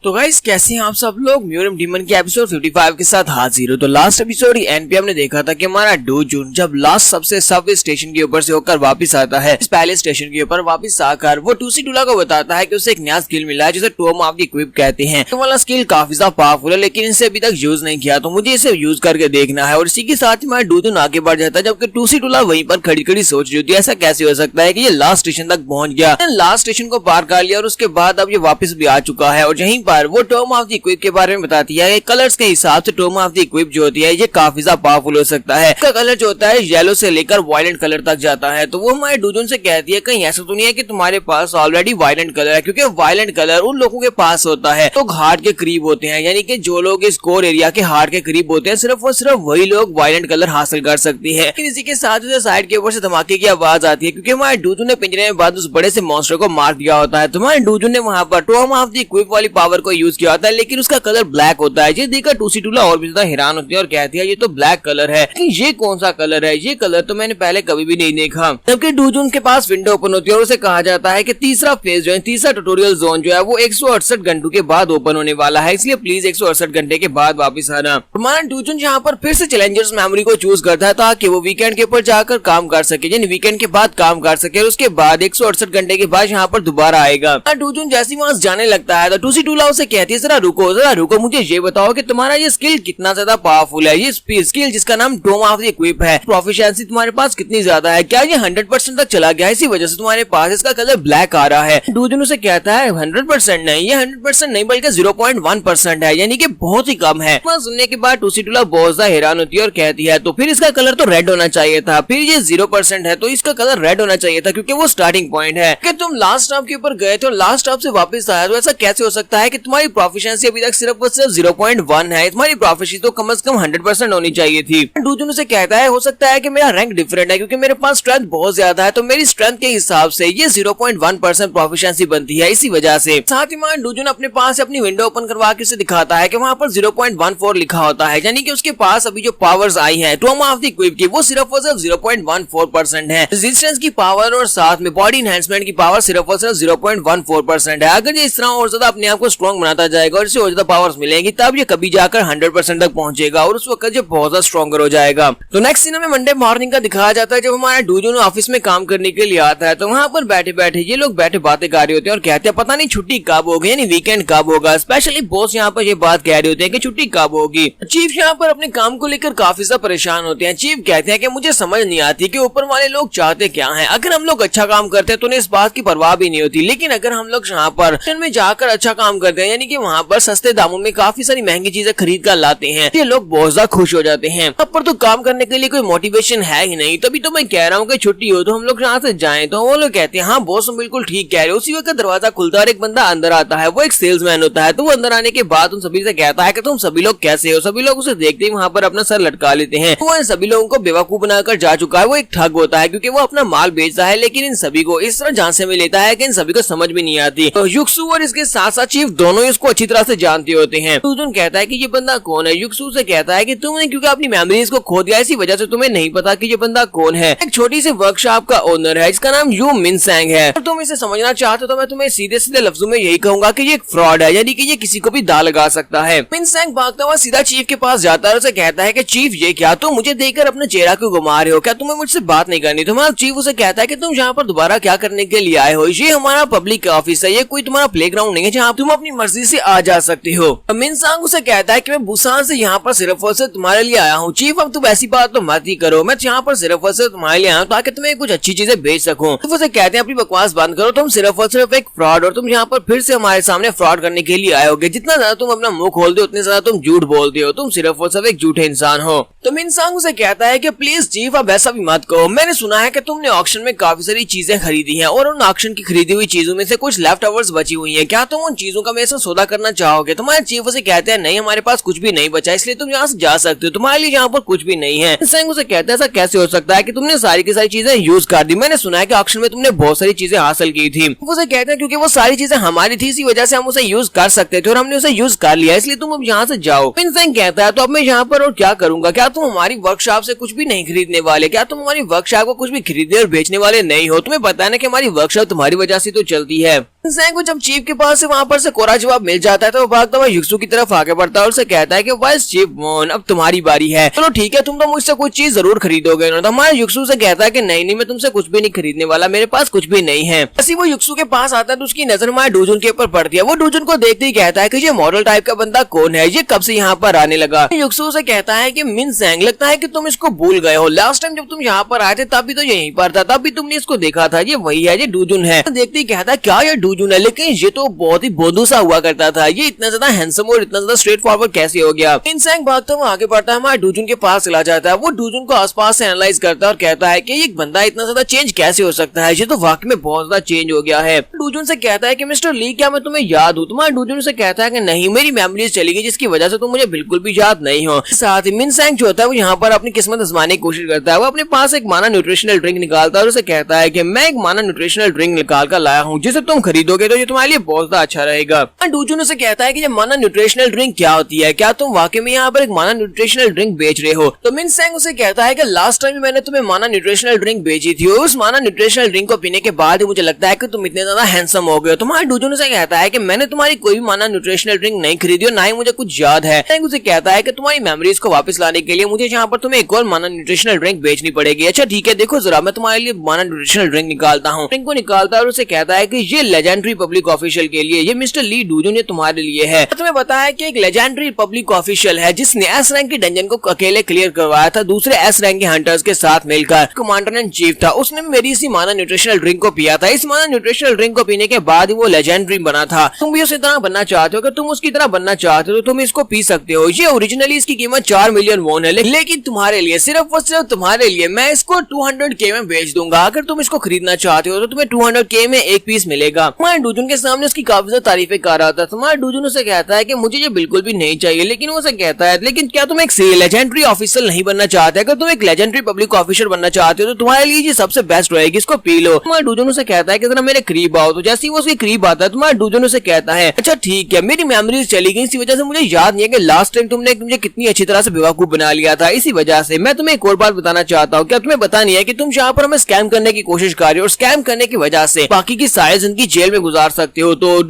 तो गाइस कैसे हैं आप सब लोग? म्यूरियम डीमन के एपिसोड 55 के साथ हाजिर हो। तो लास्ट एपिसोड एंड पे हमने देखा था कि हमारा डूजुन जब लास्ट सबसे सबवे स्टेशन के ऊपर से होकर वापस आता है, इस पहले स्टेशन के ऊपर वापस आकर वो टूसी टूला को बताता है कि उसे एक नया स्किल मिला है जिसे टॉम ऑफ द इक्विप कहते हैं। तो वाला स्किल काफी ज्यादा पावरफुल है लेकिन इसे अभी तक यूज नहीं किया, तो मुझे इसे यूज करके देखना है। और इसी के साथ ही हमारा डूजुन आगे बढ़ जाता है जबकि टूसी टूला वहीं पर खड़ी खड़ी सोच रही होती है ऐसा कैसे हो सकता है कि ये लास्ट स्टेशन तक पहुंच गया, लास्ट स्टेशन को पार कर लिया और उसके बाद अब ये वापस भी आ चुका है। और यहीं पर वो टॉम ऑफ द इक्विप के बारे में बताती है। कलर्स के हिसाब से टॉम ऑफ द इक्विप जो होती है ये काफी ज्यादा पावरफुल हो सकता है। इसका कलर जो होता है येलो से लेकर वायलेंट कलर तक जाता है। तो वो हमारे डूजुन से कहती है कहीं ऐसा तो नहीं है कि तुम्हारे पास ऑलरेडी वायलेंट कलर है, क्योंकि वायलेंट कलर उन लोगों के पास होता है तो हार्ट के करीब होते हैं, यानी कि जो लोग इस कोर एरिया के हार्ट के करीब होते हैं सिर्फ और सिर्फ वही लोग वायलेंट कलर हासिल कर सकती है। लेकिन इसी के साथ उसे साइड के ऊपर से धमाके की आवाज आती है क्योंकि हमारे डूजुन ने पिंजरे में बाद उस बड़े से मॉन्स्टर को मार दिया होता है। तुम्हारे डूजुन ने वहां पर टॉम ऑफ द इक्विप वाली पावर को यूज किया होता है लेकिन उसका कलर ब्लैक होता है। ये देखकर टूसी टूला और भी ज्यादा हैरान होती है और कहती है ये तो ब्लैक कलर है, ये कौन सा कलर है? ये कलर तो मैंने पहले कभी भी नहीं देखा। जबकि डूजुन के पास विंडो ओपन होती है और उसे कहा जाता है कि तीसरा फेज जो है, तीसरा ट्यूटोरियल जोन जो है वो 168 घंटों के बाद ओपन होने वाला है, इसलिए प्लीज 168 घंटे के बाद वापस आना। हमारा डूजुन यहाँ पर फिर से चैलेंजर्स मेमोरी को चूज करता है ताकि वो वीकेंड के ऊपर जाकर काम कर सके, यानी वीकेंड के बाद काम कर सके और उसके बाद 168 घंटे के बाद यहाँ पर दोबारा आएगा। डूजुन जैसे वहां जाने लगता है तो टूसी टूला उसे कहती है जरा रुको, मुझे ये बताओ कि तुम्हारा ये स्किल कितना ज्यादा पावरफुल है, ये स्किल जिसका नाम टॉम ऑफ द इक्विप है, प्रोफिशिएंसी तुम्हारे पास कितनी ज्यादा है? क्या ये 100% तक चला गया है इसी वजह से तुम्हारे पास इसका कलर ब्लैक आ रहा है? डूजुन उसे कहता है 100% नहीं, ये 100% नहीं बल्कि 0.1% है, यानी कि बहुत ही कम है। सुनने के बाद टूसी टूला बहुत ज्यादा हैरान होती है और कहती है तो फिर इसका कलर तो रेड होना चाहिए था, फिर ये 0% है तो इसका कलर रेड होना चाहिए था क्योंकि वो स्टार्टिंग पॉइंट है। कि तुम लास्ट स्टॉप के ऊपर गए थे और लास्ट स्टॉप से वापस आया तो ऐसा कैसे हो सकता है कि तुम्हारी प्रोफिशिएंसी अभी तक सिर्फ 0.1 है? तुम्हारी प्रोफिशिएंसी तो कम से कम 100% होनी चाहिए थी। डूजुन उसे कहता है हो सकता है कि मेरा रैंक डिफरेंट है क्योंकि मेरे पास स्ट्रेंथ बहुत ज्यादा है, तो मेरी स्ट्रेंथ के हिसाब से ये 0.1% प्रोफिशिएंसी बनती है, इसी वजह से। साथ ही डूजुन अपने पास अपनी विंडो ओपन करवा के उसे दिखाता है कि वहाँ पर 0.14 लिखा होता है, यानी कि उसके पास अभी जो पावर्स आई है टॉम ऑफ द इक्विप की वो सिर्फ और सिर्फ 0.14% है। रेजिस्टेंस की पावर और साथ में बॉडी एनहांसमेंट की पावर सिर्फ और सिर्फ 0.14% है। अगर ये इस तरह और ज्यादा अपने आप को स्ट्रॉन्ग बनाता जाएगा और इसे और ज्यादा पावर्स मिलेंगी, तब ये कभी जाकर 100% तक पहुंचेगा और उस वक्त ये बहुत ज्यादा स्ट्रॉन्गर हो जाएगा। तो नेक्स्ट सीन में मंडे मॉर्निंग का दिखाया जाता है, जब हमारा डूजून ऑफिस में काम करने के लिए आता है। तो वहाँ पर बैठे बैठे ये लोग बैठे बातें कर रहे होते हैं और कहते हैं पता नहीं छुट्टी कब होगी, यानी वीकेंड कब होगा। स्पेशली बॉस यहाँ पर ये बात कह रहे होते हैं कि छुट्टी कब होगी। चीफ यहाँ पर अपने काम को लेकर काफी ज्यादा परेशान होते हैं। चीफ कहते हैं कि मुझे समझ नहीं आती कि ऊपर वाले लोग चाहते क्या हैं। अगर हम लोग अच्छा काम करते हैं तो उन्हें इस बात की परवाह भी नहीं होती, लेकिन अगर हम लोग यहाँ पर में जाकर अच्छा काम करते हैं, यानी कि वहाँ पर सस्ते दामों में काफी सारी महंगी चीजें खरीद कर लाते हैं, ये लोग बहुत ज्यादा खुश हो जाते हैं। अब पर तो काम करने के लिए कोई मोटिवेशन है ही नहीं। तभी तो मैं कह रहा हूँ कि छुट्टी हो तो हम लोग यहाँ से जाएं। तो वो लोग कहते हैं हाँ बॉस बिल्कुल ठीक कह रहे हो। उसी वक्त दरवाजा खुलता है और एक बंदा अंदर आता है। वो एक सेल्समैन होता है। तो वो अंदर आने के बाद उन सभी से कहता है कि तुम सभी लोग कैसे हो। सभी लोग उसे देखते ही वहाँ पर अपना सर लटका लेते हैं। वो इन सभी लोगों को बेवकूफ बनाकर जा चुका है। वो एक ठग होता है क्योंकि वो अपना माल बेचता है, लेकिन इन सभी को इस तरह झांसे में लेता है कि इन सभी को समझ भी नहीं आती। तो युक्सू और इसके साथ साथ चीफ दोनों ही उसको अच्छी तरह से जानते होते हैं। डूजून कहता है कि ये बंदा कौन है। युक्सू से कहता है कि तुमने क्योंकि अपनी मेमोरीज को खो दिया, इसी वजह से तुम्हें नहीं पता कि ये बंदा कौन है। एक छोटी सी वर्कशॉप का ओनर है जिसका नाम यू मिनसेंग है। और तुम इसे समझना चाहते हो तो मैं तुम्हें सीधे सीधे लफ्जों में यही कहूंगा कि ये एक फ्रॉड है, यानी कि ये किसी को भी दाल लगा सकता है। मिनसेंग भागता हुआ सीधा चीफ के पास जाता है और उसे कहता है कि चीफ ये क्या, तुम मुझे देखकर अपना चेहरा क्यों घुमा रहे हो, क्या तुम्हें मुझसे बात नहीं करनी। तुम्हारा चीफ उसे कहता है कि तुम यहाँ पर दोबारा क्या करने के लिए आए हो। ये हमारा पब्लिक ऑफिस है, ये कोई तुम्हारा प्लेग्राउंड नहीं है जहाँ तुम अपनी मर्जी से आ जा सकते हो। मिनसेंग उसे कहता है कि मैं बुसान से यहाँ पर सिर्फ और सिर्फ तुम्हारे लिए आया हूँ। चीफ अब तुम ऐसी बात तो मत ही करो, मैं यहाँ पर सिर्फ और सिर्फ तुम्हारे लिए आया हूँ ताकि तुम्हें कुछ अच्छी चीजें बेच सकूं। तो उसे कहते हैं अपनी बकवास बंद करो, तुम सिर्फ और सिर्फ एक फ्रॉड और तुम यहाँ पर फिर से हमारे सामने फ्रॉड करने के लिए आए होगे। जितना ज्यादा तुम अपना मुंह खोलते हो उतने ज्यादा तुम झूठ बोलते हो। तुम सिर्फ और सिर्फ एक झूठे इंसान हो। तो मिनसेंग उसे कहता है कि प्लीज चीफ अब ऐसा भी मत कहो। मैंने सुना है कि तुमने ऑक्शन में काफी सारी चीजें खरीदी हैं और उन ऑक्शन की खरीदी हुई चीजों में से कुछ लेफ्ट ओवर्स बची हुई हैं। क्या तुम उन चीजों का मेरे से सौदा करना चाहोगे। तुम्हारे चीफ उसे कहते हैं नहीं, हमारे पास कुछ भी नहीं बचा, इसलिए तुम यहाँ से जा सकते हो, तुम्हारे लिए यहाँ पर कुछ भी नहीं है। मिनसेंग उसे कहता है ऐसा कैसे हो सकता है कि तुमने सारी की सारी चीजें यूज कर दी। मैंने सुना है कि ऑक्शन में तुमने बहुत सारी चीजें हासिल की थी। उसे कहते हैं क्योंकि वो सारी चीजें हमारी थी, इसी वजह से हम उसे यूज कर सकते थे और हमने उसे यूज कर लिया, इसलिए तुम अब यहाँ से जाओ। मिनसेंग कहता है तो अब मैं यहाँ पर और क्या करूंगा। क्या तुम हमारी वर्कशॉप से कुछ भी नहीं खरीदने वाले। क्या तुम हमारी वर्कशॉप को कुछ भी खरीदने और बेचने वाले नहीं हो। तुम्हें पता है ना कि हमारी वर्कशॉप तुम्हारी वजह से तो चलती है। मिनसेंग को जब चीफ के पास से वहाँ पर से कोरा जवाब मिल जाता है तो वो भागता हुआ युक्सू की तरफ आगे बढ़ता है और उसे कहता है कि वाइस चीफ मोन अब तुम्हारी बारी है। चलो ठीक है, तुम तो मुझसे कुछ चीज जरूर खरीदोगे। तो हमारे युक्सू से कहता है कि नहीं मैं तुमसे कुछ भी नहीं खरीदने वाला, मेरे पास कुछ भी नहीं है। ऐसे वो युक्सू के पास आता है तो उसकी नजर हमारे डूजून के ऊपर पड़ती है। वो डूजून को देखते ही कहता है कि ये मॉडल टाइप का बंदा कौन है, ये कब से यहाँ पर आने लगा। युक्सू से कहता है कि मिनसेंग लगता है कि तुम इसको भूल गए हो। लास्ट टाइम जब तुम यहाँ पर आए थे तब भी तो यहीं पर था, तब भी तुमने इसको देखा था। ये वही है, ये डूजून है। देखते ही कहता है क्या ये डूजून है, लेकिन ये तो बहुत ही बोंदू सा हुआ करता था। ये इतना ज्यादा हैंडसम और इतना ज्यादा स्ट्रेट फॉरवर्ड कैसे हो गया। मिनसेंग भागता हुआ आगे बढ़ता है, हमारे डूजून के पास चला जाता है। वो डूजून को आसपास से एनालाइज करता है और कहता है कि एक बंदा इतना ज्यादा चेंज कैसे हो सकता है, ये तो वाकई में बहुत ज्यादा चेंज हो गया है। डूजून से कहता है कि मिस्टर ली क्या मैं तुम्हें याद हूँ। तुम्हारा डूजून से कहता है कि नहीं, मेरी मेमोरीज चली गई जिसकी वजह से तुम मुझे बिल्कुल भी याद नहीं हो। साथ ही मिनसेंग जो होता है वो यहाँ पर अपनी किस्मत आजमाने की कोशिश करता है। वो अपने पास एक माना न्यूट्रिशनल ड्रिंक निकालता है और उसे कहता है कि मैं एक माना न्यूट्रिशनल ड्रिंक निकाल कर लाया हूँ, जिसे तुम खरीदोगे तो ये तुम्हारे लिए बहुत ज्यादा अच्छा रहेगा। डूजून उसे कहता है कि ये माना न्यूट्रिशनल ड्रिंक क्या होती है, क्या तुम वाकई में यहाँ पर एक माना न्यूट्रिशनल ड्रिंक बेच रहे हो। तो मिनसेंग उसे कहता है कि लास्ट टाइम मैंने तुम्हें माना न्यूट्रिशनल ड्रिंक बेची थी, उस माना न्यूट्रिशनल ड्रिंक को पीने के बाद मुझे लगता है कि तुम इतने ज्यादा हैंडसम हो गए हो। तुम्हारे डूजून उसे कहता है कि मैंने तुम्हारी कोई भी माना न्यूट्रिशनल ड्रिंक नहीं खरीदी और ना ही मुझे कुछ याद है। उसे कहता है कि तुम्हारी मेमोरीज को वापस लाने के लिए मुझे यहाँ पर तुम्हें एक और माना न्यूट्रिशनल ड्रिंक बेचनी पड़ेगी। अच्छा ठीक है, देखो जरा मैं तुम्हारे लिए माना न्यूट्रिशनल ड्रिंक निकालता हूँ। ड्रिंक को निकालता है और उसे कहता है कि ये लेजेंडरी पब्लिक ऑफिशियल के लिए, ये मिस्टर ली डूजून ये तुम्हारे लिए है। तुम्हें पता है कि एक लेजेंडरी पब्लिक ऑफिशियल है जिसने एस रैंक की डंजन को अकेले क्लियर करवाया था दूसरे एस रैंक के हंटर्स के साथ मिलकर। कमांडर एंड चीफ था, उसने मेरी इसी माना न्यूट्रिशनल ड्रिंक को पिया था। इस माना न्यूट्रिशनल ड्रिंक को पीने के बाद वो लेजेंडरी बना था। तुम भी उसी तरह बनना चाहते हो, अगर तुम उसकी तरह बनना चाहते हो तो तुम इसको पी सकते हो। ये ओरिजिनली इसकी कीमत 4 मिलियन वॉन है, लेकिन तुम्हारे लिए, सिर्फ और सिर्फ तुम्हारे लिए मैं इसको 200K में बेच दूंगा। अगर तुम इसको खरीदना चाहते हो तो तुम्हें 200K में एक पीस मिलेगा। तुम्हारे डूजून के सामने उसकी काफी ज्यादा तारीफें कर रहा था। तुम्हारा डूजून उसे कहता है कि मुझे ये बिल्कुल भी नहीं चाहिए, लेकिन वो उसे कहता है लेकिन क्या तुम एक लेजेंडरी ऑफिसर नहीं बनना चाहते। अगर तुम एक लेजेंडरी पब्लिक ऑफिसर बनना चाहते हो तो तुम्हारे लिए ये सबसे बेस्ट रहेगी, इसको पी लो। तुम्हारा डूजून उसे कहता है कि जरा मेरे करीब आओ। तो जैसे ही वो उसके करीब आता है तुम्हारा डूजून उसे कहता है अच्छा ठीक है, मेरी मेमोरीज चली गई, इसी वजह से मुझे याद नहीं है कि लास्ट टाइम तुमने मुझे कितनी अच्छी तरह से बेवकूफ बना लिया था। इसी वजह से मैं तुम्हें एक और बात बताना चाहता हूँ। क्या तुम्हें पता नहीं है कि तुम यहाँ पर हमें स्कैम करने की कोशिश कर रहे हो और स्कैम करने की वजह से बाकी की सारी जिंदगी जेल में गुजार सकते हो। तो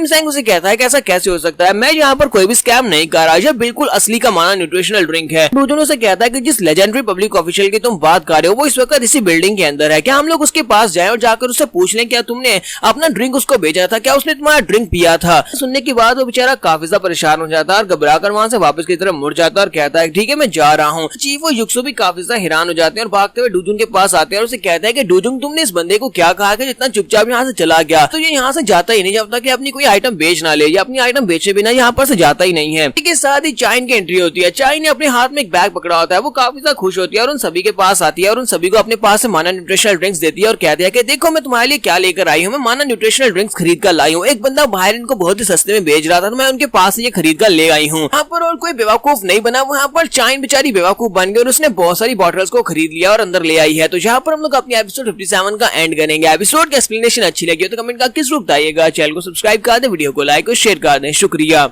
मिसैंग उसे कहता है कि ऐसा कैसे हो सकता है, मैं यहाँ पर कोई भी स्कैम नहीं कर रहा, ये बिल्कुल असली का माना न्यूट्रिशनल ड्रिंक है। डूजुन उसे कहता है कि जिस लेजेंडरी पब्लिक ऑफिशियल की तुम बात कर रहे हो वो इस वक्त इसी बिल्डिंग के अंदर है, क्या हम लोग उसके पास जाएं और जाकर उससे पूछ लें क्या तुमने अपना ड्रिंक उसको भेजा था, क्या उसने तुम्हारा ड्रिंक पिया था। सुनने के बाद वो बेचारा काफी ज्यादा परेशान हो जाता है और घबराकर वहां से वापस की तरफ मुड़ जाता है और कहता है ठीक है मैं जा रहा हूँ। चीफ और युक्सो भी काफी ज्यादा हैरान हो जाते हैं और भागते हुए डूजुन के पास आते हैं और उसे कहते हैं कि डूजुन तुमने इस बंदे को क्या कहा कि जितना चुपचाप यहाँ से चला गया, तो ये यहाँ से जाता ही नहीं जब तक कि अपनी कोई आइटम बेच ना ले, या अपनी आइटम बेचे बिना यहाँ पर से जाता ही नहीं है। इसके साथ ही चाइन की एंट्री होती है। चाइन ने अपने हाथ में एक बैग पकड़ा होता है, वो काफी ज्यादा खुश होती है और उन सभी के पास आती है और उन सभी को अपने पास से माना न्यूट्रिशनल ड्रिंक्स देती है और कहती है कि देखो मैं तुम्हारे लिए क्या लेकर आई हूँ, मैं माना न्यूट्रिशनल ड्रिंक्स खरीद कर लाई हूँ, एक बंदा बाहर इनको बहुत ही सस्ते में बेच रहा था तो मैं उनके पास से ये खरीद कर ले आई हूँ। यहाँ पर और कोई बेवकूफ नहीं बना, वहाँ पर चाइन बेचारी बेवकूफ बन गई और उसने बहुत सारी बॉटल्स को खरीद लिया और अंदर ले आई है। तो यहाँ पर हम लोग अपने एपिसोड 57 का एंड करेंगे। एपिसोड की एक्सप्लेनेशन अच्छी लगी हो तो कमेंट करके जरूर बताइएगा, चैनल को सब्सक्राइब कर दें, वीडियो को लाइक और शेयर कर दें, शुक्रिया।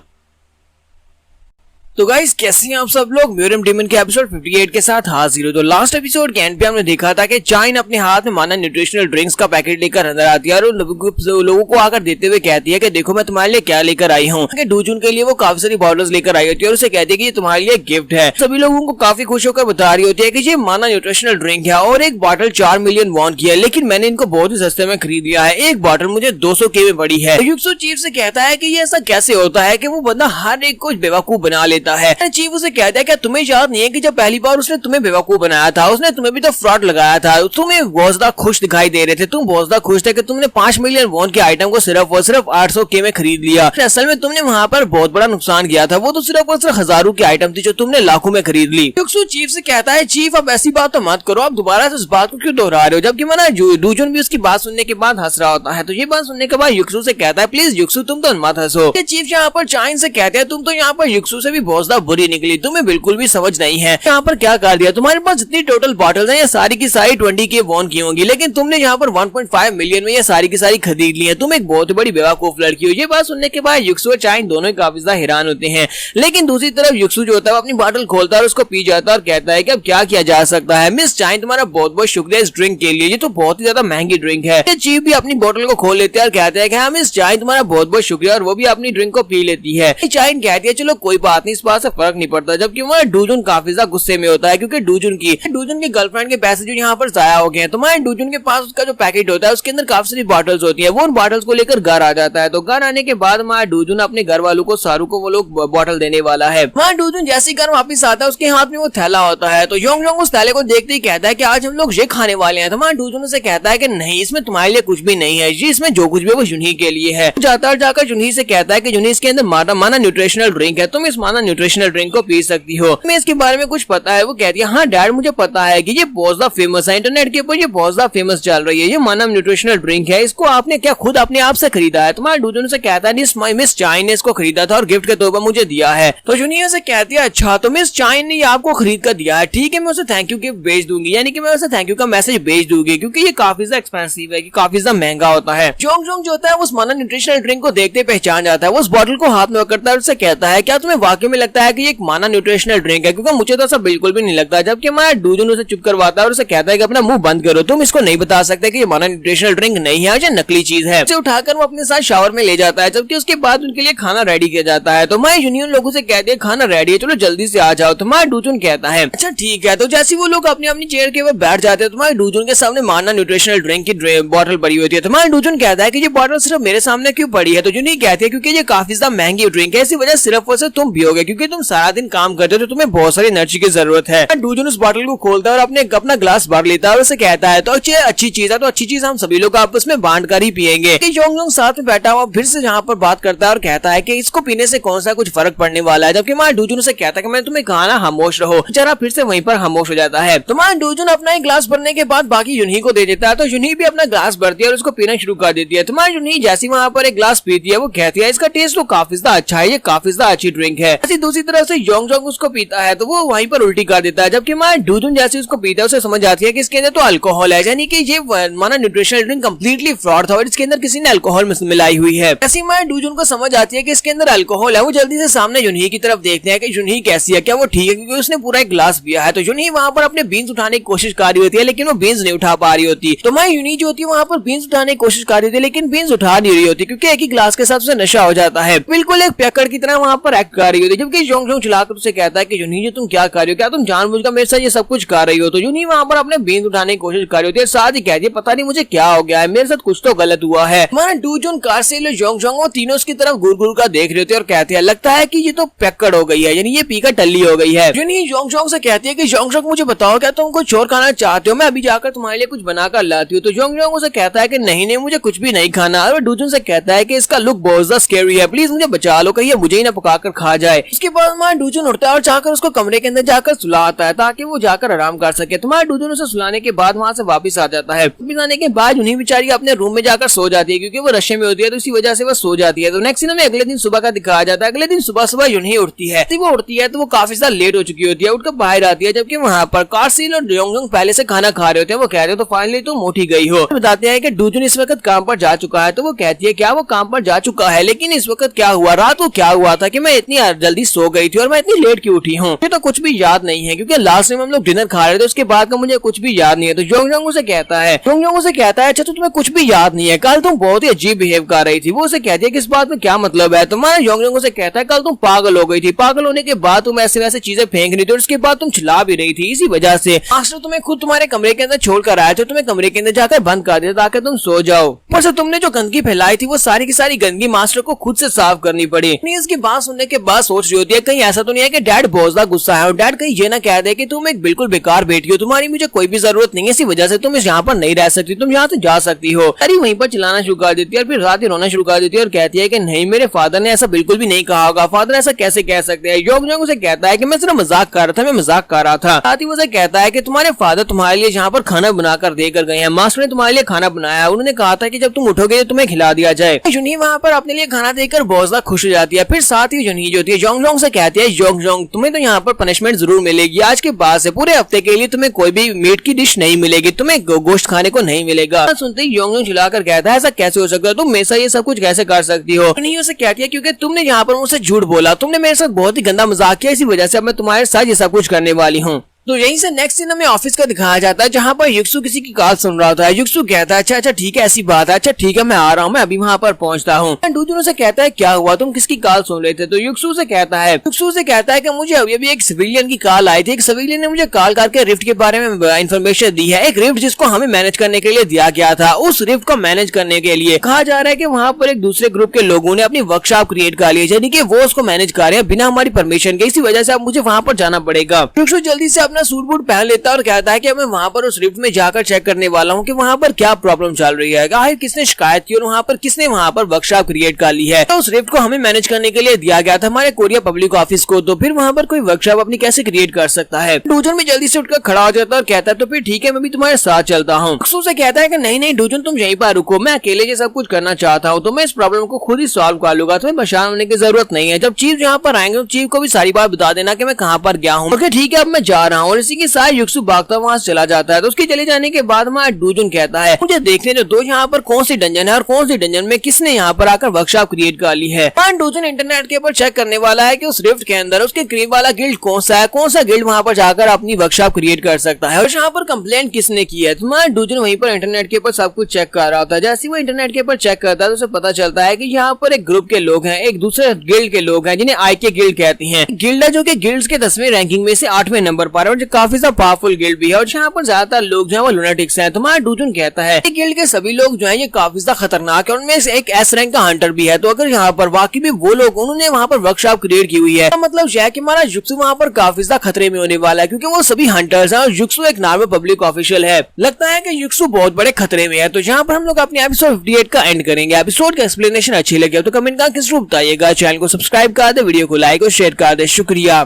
तो गाइस कैसे हैं आप सब लोग, म्यूरियम डीमन के एपिसोड 58 के साथ हाजिर हो। तो लास्ट एपिसोड के एंड पे हमने देखा था कि चाइन अपने हाथ में माना न्यूट्रिशनल ड्रिंक्स का पैकेट लेकर अंदर आती है और लोगों को आकर देते हुए कहती है कि देखो मैं तुम्हारे लिए क्या लेकर आई हूँ। डूजुन के लिए वो काफी सारी बॉटल्स लेकर आई होती है और उसे कहती है कि ये तुम्हारे लिए गिफ्ट है। सभी लोगों को काफी खुश होकर बता रही होती है कि ये माना न्यूट्रिशनल ड्रिंक है और एक बॉटल 4 मिलियन वॉन की है, लेकिन मैंने इनको बहुत ही सस्ते में खरीद लिया है, एक बॉटल मुझे 200 के में पड़ी है। युक्सो चीफ से कहता है कि ये ऐसा कैसे होता है कि वो बंदा हर एक को बेवकूफ बना लेता है। चीफ उसे कहता है क्या तुम्हें याद नहीं है कि जब पहली बार उसने तुम्हें बेवकूफ बनाया था, उसने तुम्हें भी तो फ्रॉड लगाया था, तुम्हें बहुत ज्यादा खुश दिखाई दे रहे थे, तुम बहुत ज्यादा खुश थे कि तुमने 5 मिलियन वॉन के आइटम को सिर्फ और सिर्फ 800 के में खरीद लिया। असल में तुमने वहाँ पर बहुत बड़ा नुकसान किया था, वो तो सिर्फ और सिर्फ हजारों की आइटम थी जो तुमने लाखों में खरीद ली। युक्सो चीफ से कहता है चीफ अब ऐसी बात तो मत करो, आप दोबारा से उस बात को क्यों दोहरा रहे हो, जबकि मना डूजुन भी उसकी बात सुनने के बाद हंस रहा होता है। तो ये बात सुनने के बाद युक्सो से कहता है प्लीज युक्सो तुम तो मत हंसो। चीफ यहाँ पर चाइन से कहते हैं तुम तो यहाँ पर युक्सो से भी बहुत ज्यादा बुरी निकली, तुम्हें बिल्कुल भी समझ नहीं है यहाँ पर क्या कर दिया, तुम्हारे पास जितनी टोटल बॉटल्स हैं ये सारी की सारी 20 के वॉन की होंगी, लेकिन तुमने यहाँ पर 1.5 मिलियन में ये सारी की सारी खरीद ली है, तुम एक बहुत बड़ी बेवकूफ लड़की हो। ये बात सुनने के बाद युक्सो और चाइन दोनों काफी ज्यादा हैरान होते हैं, लेकिन दूसरी तरफ युक्सो जो होता है अपनी बॉटल खोलता है और उसको पी जाता है और कहता है कि अब क्या किया जा सकता है। मिस चाइन तुम्हारा बहुत बहुत शुक्रिया इस ड्रिंक के लिए, ये तो बहुत ही ज्यादा महंगी ड्रिंक है। चीफ भी अपनी बोतल को खोल लेते हैं और कहते हैं कि हाँ मिस चाइन तुम्हारा बहुत बहुत शुक्रिया, और वो भी अपनी ड्रिंक को पी लेती है। चाइन कहती है चलो कोई बात नहीं, इस बात से फर्क नहीं पड़ता, जबकि वह डूजुन काफी ज्यादा गुस्से में होता है क्योंकि डूजुन की गर्लफ्रेंड के पैसे जो यहाँ पर जाया हो गए हैं। तो मैं डूजुन के पास उसका जो पैकेट होता है उसके अंदर काफी सारी बॉटल्स होती है, वो उन बॉटल्स को लेकर घर आ जाता है। तो घर आने के बाद मैं डूजुन अपने घर वालों को सारू को वो लोग बॉटल देने वाला है। वहाँ डूजुन जैसे घर वापिस आता है उसके हाथ में वो थैला होता है, तो योंग योंग उस थैले को देखते ही कहता है कि आज हम लोग ये खाने वाले हैं। तो मैं डूजुन से कहता है कि नहीं इसमें तुम्हारे लिए कुछ भी नहीं है, जी इसमें जो कुछ भी है वो जुनही के लिए है। जाता जाकर जुनही से कहता है कि जुनही इसके अंदर माना न्यूट्रिशनल ड्रिंक है, तुम इस माना न्यूट्रिशनल ड्रिंक को पी सकती हो, तुम्हें इसके बारे में कुछ पता है। वो कहती है हाँ डैड मुझे पता है कि ये बहुत ज्यादा फेमस है, इंटरनेट के ऊपर ये बहुत ज्यादा फेमस चल रही है, ये मानव न्यूट्रिशनल ड्रिंक है, इसको आपने क्या खुद अपने आप से खरीदा है। तुम्हारे डूजुन से कहता है मिस चाइन ने इसको खरीदा था और गिफ्ट के तौर पर मुझे दिया है। तो जुनिया से कहती है अच्छा तो मिस चाइन ने ये आपको खरीद कर दिया है, ठीक है मैं उसे थैंक यू गिफ्ट भेज दूंगी, यानी कि मैं उसे थैंक यू का मैसेज भेज दूंगी, क्योंकि ये काफी ज्यादा एक्सपेंसिव है, काफी ज्यादा महंगा होता है। जोंग जोंग जो होता है उस मानव न्यूट्रिशनल ड्रिंक को देखते पहचान जाता है, वो उस बॉटल को हाथ में पकड़ता है, उससे कहता है क्या तुम्हें वाकई में लगता है कि ये एक माना न्यूट्रिशनल ड्रिंक है, क्योंकि मुझे तो ऐसा बिल्कुल भी नहीं लगता। जबकि मैं डूजुन उसे चुप करवाता है और उसे कहता है कि अपना मुंह बंद करो, तुम इसको नहीं बता सकते कि ये माना न्यूट्रिशनल ड्रिंक नहीं है, ये नकली चीज है। उसे उठाकर वो अपने साथ शावर में ले जाता है, जबकि उसके बाद उनके लिए खाना रेडी किया जाता है। तो मैं यूनियन लोगों से कहते हैं खाना रेडी है, चलो जल्दी से आ जाओ। तो मैं डूजुन कहता है अच्छा ठीक है। तो जैसे वो लोग अपनी अपनी चेयर के ऊपर बैठ जाते हैं तो मैं डूजुन के सामने माना न्यूट्रिशनल ड्रिंक की बॉटल पड़ी होती है। तो मैं डूजुन कहता है कि ये बॉटल सिर्फ मेरे सामने क्यों पड़ी है। तो जुनी कहती है क्योंकि ये काफी ज्यादा महंगी ड्रिंक है, इसी वजह सिर्फ और सिर्फ तुम पियोगे, क्योंकि तुम सारा दिन काम करते हो तो तुम्हें बहुत सारी एनर्जी की जरूरत है। डूजुन उस बॉटल को खोलता है और अपना ग्लास भर लेता है और उसे कहता है तो अच्छी चीज है, तो अच्छी चीज हम सभी लोग आपस में बांट कर ही पियेंगे। योंग योंग साथ में बैठा हुआ फिर से यहाँ पर बात करता है और कहता है कि इसको पीने से कौन सा कुछ फर्क पड़ने वाला है। जबकि मैं डूजुन से कहता है कि मैं तुम्हें कहा ना खामोश रहो, जरा फिर से वहीं पर खामोश हो जाता है। तो मैं डूजुन अपना एक ग्लास भरने के बाद बाकी यूनी को दे देता है, तो यूनी भी अपना ग्लास भरती है और उसको पीना शुरू कर देती है। तो मैं यूनी जैसी वहाँ पर एक ग्लास पीती है वो कहती है इसका टेस्ट तो काफी ज्यादा अच्छा है, ये काफी ज्यादा अच्छी ड्रिंक है। दूसरी तरफ से योंगजोंग उसको पीता है तो वो वहीं पर उल्टी कर देता है, जबकि हमारा डूजुन जैसे उसको पीता है उसे समझ आती है कि इसके अंदर तो अल्कोहल है, यानी कि ये माना न्यूट्रिशनल ड्रिंक कम्प्लीटली फ्रॉड था और इसके अंदर किसी ने अल्कोहल मिलाई हुई है। ऐसी हमारे डूजुन को समझ आती है कि इसके अंदर अल्कोहल है। वो जल्दी से सामने जुनही की तरफ देखते हैं कि जुनही कैसी है, क्या वो ठीक है, क्योंकि उसने पूरा एक गिलास पिया है। तो जुनही वहाँ पर अपने बीन्स उठाने की कोशिश कर रही होती है लेकिन वो बीन्स नहीं उठा पा रही होती। तो हमारी यूनी जो होती है वहाँ पर बीन्स उठाने की कोशिश कर रही होती है लेकिन बीन्स उठा नहीं रही होती क्योंकि एक ही गिलास के साथ उसे नशा हो जाता है। बिल्कुल एक पियक्कड़ की तरह वहाँ पर एक्ट कर रही होती है, जबकि योंगजोंग चिल्लाकर उसे कहता है कि जुनही जी तुम क्या कर रही हो, क्या तुम जानबूझकर मेरे साथ ये सब कुछ कर रही हो। तो जुनही वहाँ पर अपने बीन्स उठाने की कोशिश कर रही होती है, साथ ही कहती है पता नहीं मुझे क्या हो गया है, मेरे साथ कुछ तो गलत हुआ है। हमारा डूजुन कार से योंगजोंग वो तीनों उसकी तरफ घूर घूर कर देख रहे होते हैं और कहते हैं लगता है कि ये तो पियक्कड़ हो गई है, यानी ये पीकर टल्ली हो गई है। जुनही योंगजोंग से कहती है कि योंगजोंग मुझे बताओ क्या तुम कुछ और खाना चाहते हो, मैं अभी जाकर तुम्हारे लिए कुछ बनाकर लाती हूँ। तो योंगजोंग उसे कहता है कि नहीं मुझे कुछ भी नहीं खाना। और डूजुन से कहता है कि इसका लुक बहुत ज्यादा स्कैरी है, प्लीज मुझे बचा लो, कहीं मुझे ही ना पकाकर खा जाए। इसके बाद हमारा डूजुन उठता है और जाकर उसको कमरे के अंदर जाकर सुलाता है ताकि वो जाकर आराम कर सके। तुम्हारा डूजुन उसे सुलाने के बाद वहाँ से वापस आ जाता है। वापस आने के बाद उन्हीं बेचारी अपने रूम में जाकर सो जाती है क्योंकि वो रशे में होती है, तो इसी वजह से वो सो जाती है। तो नेक्स्ट सीन में अगले दिन सुबह का दिखाया जाता है। अगले दिन सुबह सुबह यूनही उठती है, वो उठती है तो वो काफी ज्यादा लेट हो चुकी होती है, उठकर बाहर आती है, जबकि वहाँ पर कारसील और योंगजोंग पहले से खाना खा रहे होते हैं। वो कहते हैं तो फाइनली तुम उठ ही गई हो। बताते हैं कि डूजुन इस वक्त काम पर जा चुका है। तो वो कहती है क्या वो काम पर जा चुका है, लेकिन इस वक्त क्या हुआ, रात को क्या हुआ था कि मैं इतनी जल्दी सो गई थी और मैं इतनी लेट क्यों उठी हूँ, ये तो कुछ भी याद नहीं है क्योंकि लास्ट टाइम हम लोग डिनर खा रहे थे, उसके बाद का मुझे कुछ भी याद नहीं है। तो योंगजोंग उसे कहता है अच्छा तो तुम्हें कुछ भी याद नहीं है, कल तुम बहुत ही अजीब बिहेव कर रही थी। वो उसे कहती है कि इस बात में क्या मतलब है तुम्हारा। योंगजोंग उसे कहता है कल तुम पागल हो गई थी, पागल होने के बाद तुम ऐसे वैसे चीजें फेंक रही थी और उसके बाद तुम चिल्ला भी रही थी, इसी वजह से मास्टर तुम्हें खुद तुम्हारे कमरे के अंदर छोड़ कर आए थे, तुम्हें कमरे के अंदर जाकर बंद कर दिया ताकि तुम सो जाओ। पर से तुमने जो गंदगी फैलाई थी वो सारी की सारी गंदगी मास्टर को खुद से साफ करनी पड़ी। इसकी बात सुनने के बाद सोच रही होती है कहीं ऐसा तो नहीं है कि डैड बहुत ज्यादा गुस्सा है और डैड कहीं ये ना कह दे कि तुम एक बिल्कुल बेकार बेटी हो, तुम्हारी मुझे कोई भी जरूरत नहीं है, इसी वजह से तुम इस यहाँ पर नहीं रह सकती, तुम यहाँ से जा सकती हो। अरे वहीं पर चिल्लाना शुरू कर देती है और फिर रात ही रोना शुरू कर देती है और कहती है कि नहीं मेरे फादर ने ऐसा बिल्कुल भी नहीं कहा होगा, फादर ऐसा कैसे कह सकते हैं। योंगजोंग उसे कहता है कि मैं सिर्फ मजाक कर रहा था, मैं मजाक कर रहा था। साथ ही उसे कहता है कि तुम्हारे फादर तुम्हारे लिए यहाँ पर खाना बनाकर देकर गए हैं, मास्टर ने तुम्हारे लिए खाना बनाया, उन्होंने कहा था कि जब तुम उठोगे तो तुम्हें खिला दिया जाए। जुनही वहाँ पर अपने लिए खाना देकर बहुत ज्यादा खुश हो जाती है। फिर साथ ही जुनही जो होती है योंगजोंग से कहती है योंगजोंग तुम्हें तो यहाँ पर पनिशमेंट जरूर मिलेगी, आज के बाद से पूरे हफ्ते के लिए तुम्हें कोई भी मीट की डिश नहीं मिलेगी, तुम्हें गोश्त खाने को नहीं मिलेगा। सुनते ही योंगजोंग चिल्लाकर कहता है ऐसा कैसे हो सकता है, तुम मेरे साथ ये सब कुछ कैसे कर सकती हो। नहीं उसे कहती है क्योंकि तुमने यहाँ पर मुझसे झूठ बोला, तुमने मेरे साथ बहुत ही गंदा मजाक किया, इसी वजह से अब मैं तुम्हारे साथ ये सब कुछ करने वाली हूँ। तो यहीं से नेक्स्ट सीन हमें ऑफिस का दिखाया जाता है जहाँ पर युक्सु किसी की कॉल सुन रहा था। युक्सु कहता है अच्छा ठीक है ऐसी बात है, अच्छा ठीक है मैं आ रहा हूँ, मैं अभी वहाँ पर पहुँचता हूँ। डूजुन से कहता है क्या हुआ, तुम किसकी कॉल सुन रहे थे। तो युक्सु से कहता है कि मुझे अभी एक सिविलियन की कॉल आई थी, एक सिविलियन ने मुझे कॉल करके रिफ्ट के बारे में इन्फॉर्मेशन दी है, एक रिफ्ट जिसको हमें मैनेज करने के लिए दिया गया था। उस रिफ्ट को मैनेज करने के लिए कहा जा रहा है कि वहाँ पर एक दूसरे ग्रुप के लोगों ने अपनी वर्कशॉप क्रिएट कर ली है, यानी कि वो उसको मैनेज कर रहे हैं बिना हमारी परमिशन के, इसी वजह से अब मुझे वहाँ पर जाना पड़ेगा। युक्सु जल्दी से अपना सूट बूट पहन और कहता है कि मैं वहाँ पर उस रिफ्ट में जाकर चेक करने वाला हूँ कि वहाँ पर क्या प्रॉब्लम चल रही है, आखिर किसने शिकायत की और वहाँ पर किसने वहाँ पर वर्कशॉप क्रिएट कर ली है। तो उस रिफ्ट को हमें मैनेज करने के लिए दिया गया था हमारे कोरिया पब्लिक ऑफिस को, तो फिर वहाँ पर कोई वर्कशॉप अपनी कैसे क्रिएट कर सकता है। डूजुन भी जल्दी से उठकर खड़ा हो जाता है और कहता है तो फिर ठीक है मैं भी तुम्हारे साथ चलता हूँ। युक्सु से कहता है कि नहीं डूजुन तुम यहीं पर रुको, मैं अकेले ये सब कुछ करना चाहता हूँ, तो मैं इस प्रॉब्लम को खुद ही सॉल्व कर लूंगा, तुम्हें परेशान होने की जरूरत नहीं है। जब चीफ यहाँ पर आएंगे तो चीफ को भी सारी बात बता देना कि मैं कहाँ पर गया हूँ। ओके ठीक है अब मैं जा रहा हूँ। और इसी के साथ युक्सु भागता वहाँ चला जाता है। तो उसके चले जाने के बाद हमारा डूजुन कहता है मुझे देखने दो यहाँ पर कौन सी डंजन है और कौन सी डंजन में किसने यहाँ पर आकर वर्कशॉप क्रिएट कर ली है। डूजुन इंटरनेट के ऊपर चेक करने वाला है कि उस रिफ्ट के अंदर उसके करीब वाला गिल्ड कौन सा है, कौन सा गिल्ड वहाँ पर जाकर अपनी वर्कशॉप क्रिएट कर सकता है और यहाँ पर कंप्लेंट किसने की है। तुम्हारा डूजुन वहीं पर इंटरनेट के ऊपर सब कुछ चेक कर रहा होता है। जैसे वो इंटरनेट के ऊपर चेक करता है तो उसे पता चलता है कि यहाँ पर एक ग्रुप के लोग हैं, एक दूसरे गिल्ड के लोग हैं जिन्हें आईके गिल्ड कहते हैं। गिल्ड है जो कि गिल्ड्स के 10वें रैंकिंग में से 8वें नंबर पर है और जो काफी ज्यादा पावरफुल गिल्ड भी है और यहाँ पर ज्यादातर लोग जो है वो लुनाटिक्स हैं। तुम्हारा डूजुन कहता है कि गिल्ड के सभी लोग जो है ये काफी ज्यादा खतरनाक है, उनमें से एक एस रैंक का हंटर भी है। तो अगर यहाँ पर वाकई में वो लोग उन्होंने वहाँ पर वर्कशॉप क्रिएट की हुई है तो मतलब यह है कि हमारा युक्सु वहाँ पर काफी ज्यादा खतरे में होने वाला है, क्योंकि वो सभी हंटर्स हैं और युक्सु एक नॉर्मल पब्लिक ऑफिशियल है। लगता है कि युक्सु बहुत बड़े खतरे में है। तो यहाँ पर हम लोग अपने एपिसोड 58 का एंड करेंगे। एपिसोड का एक्सप्लेनेशन अच्छी लगे तो कमेंट करके जरूर बताइएगा। चैनल को सब्सक्राइब कर दे, वीडियो को लाइक और शेयर कर दे। शुक्रिया।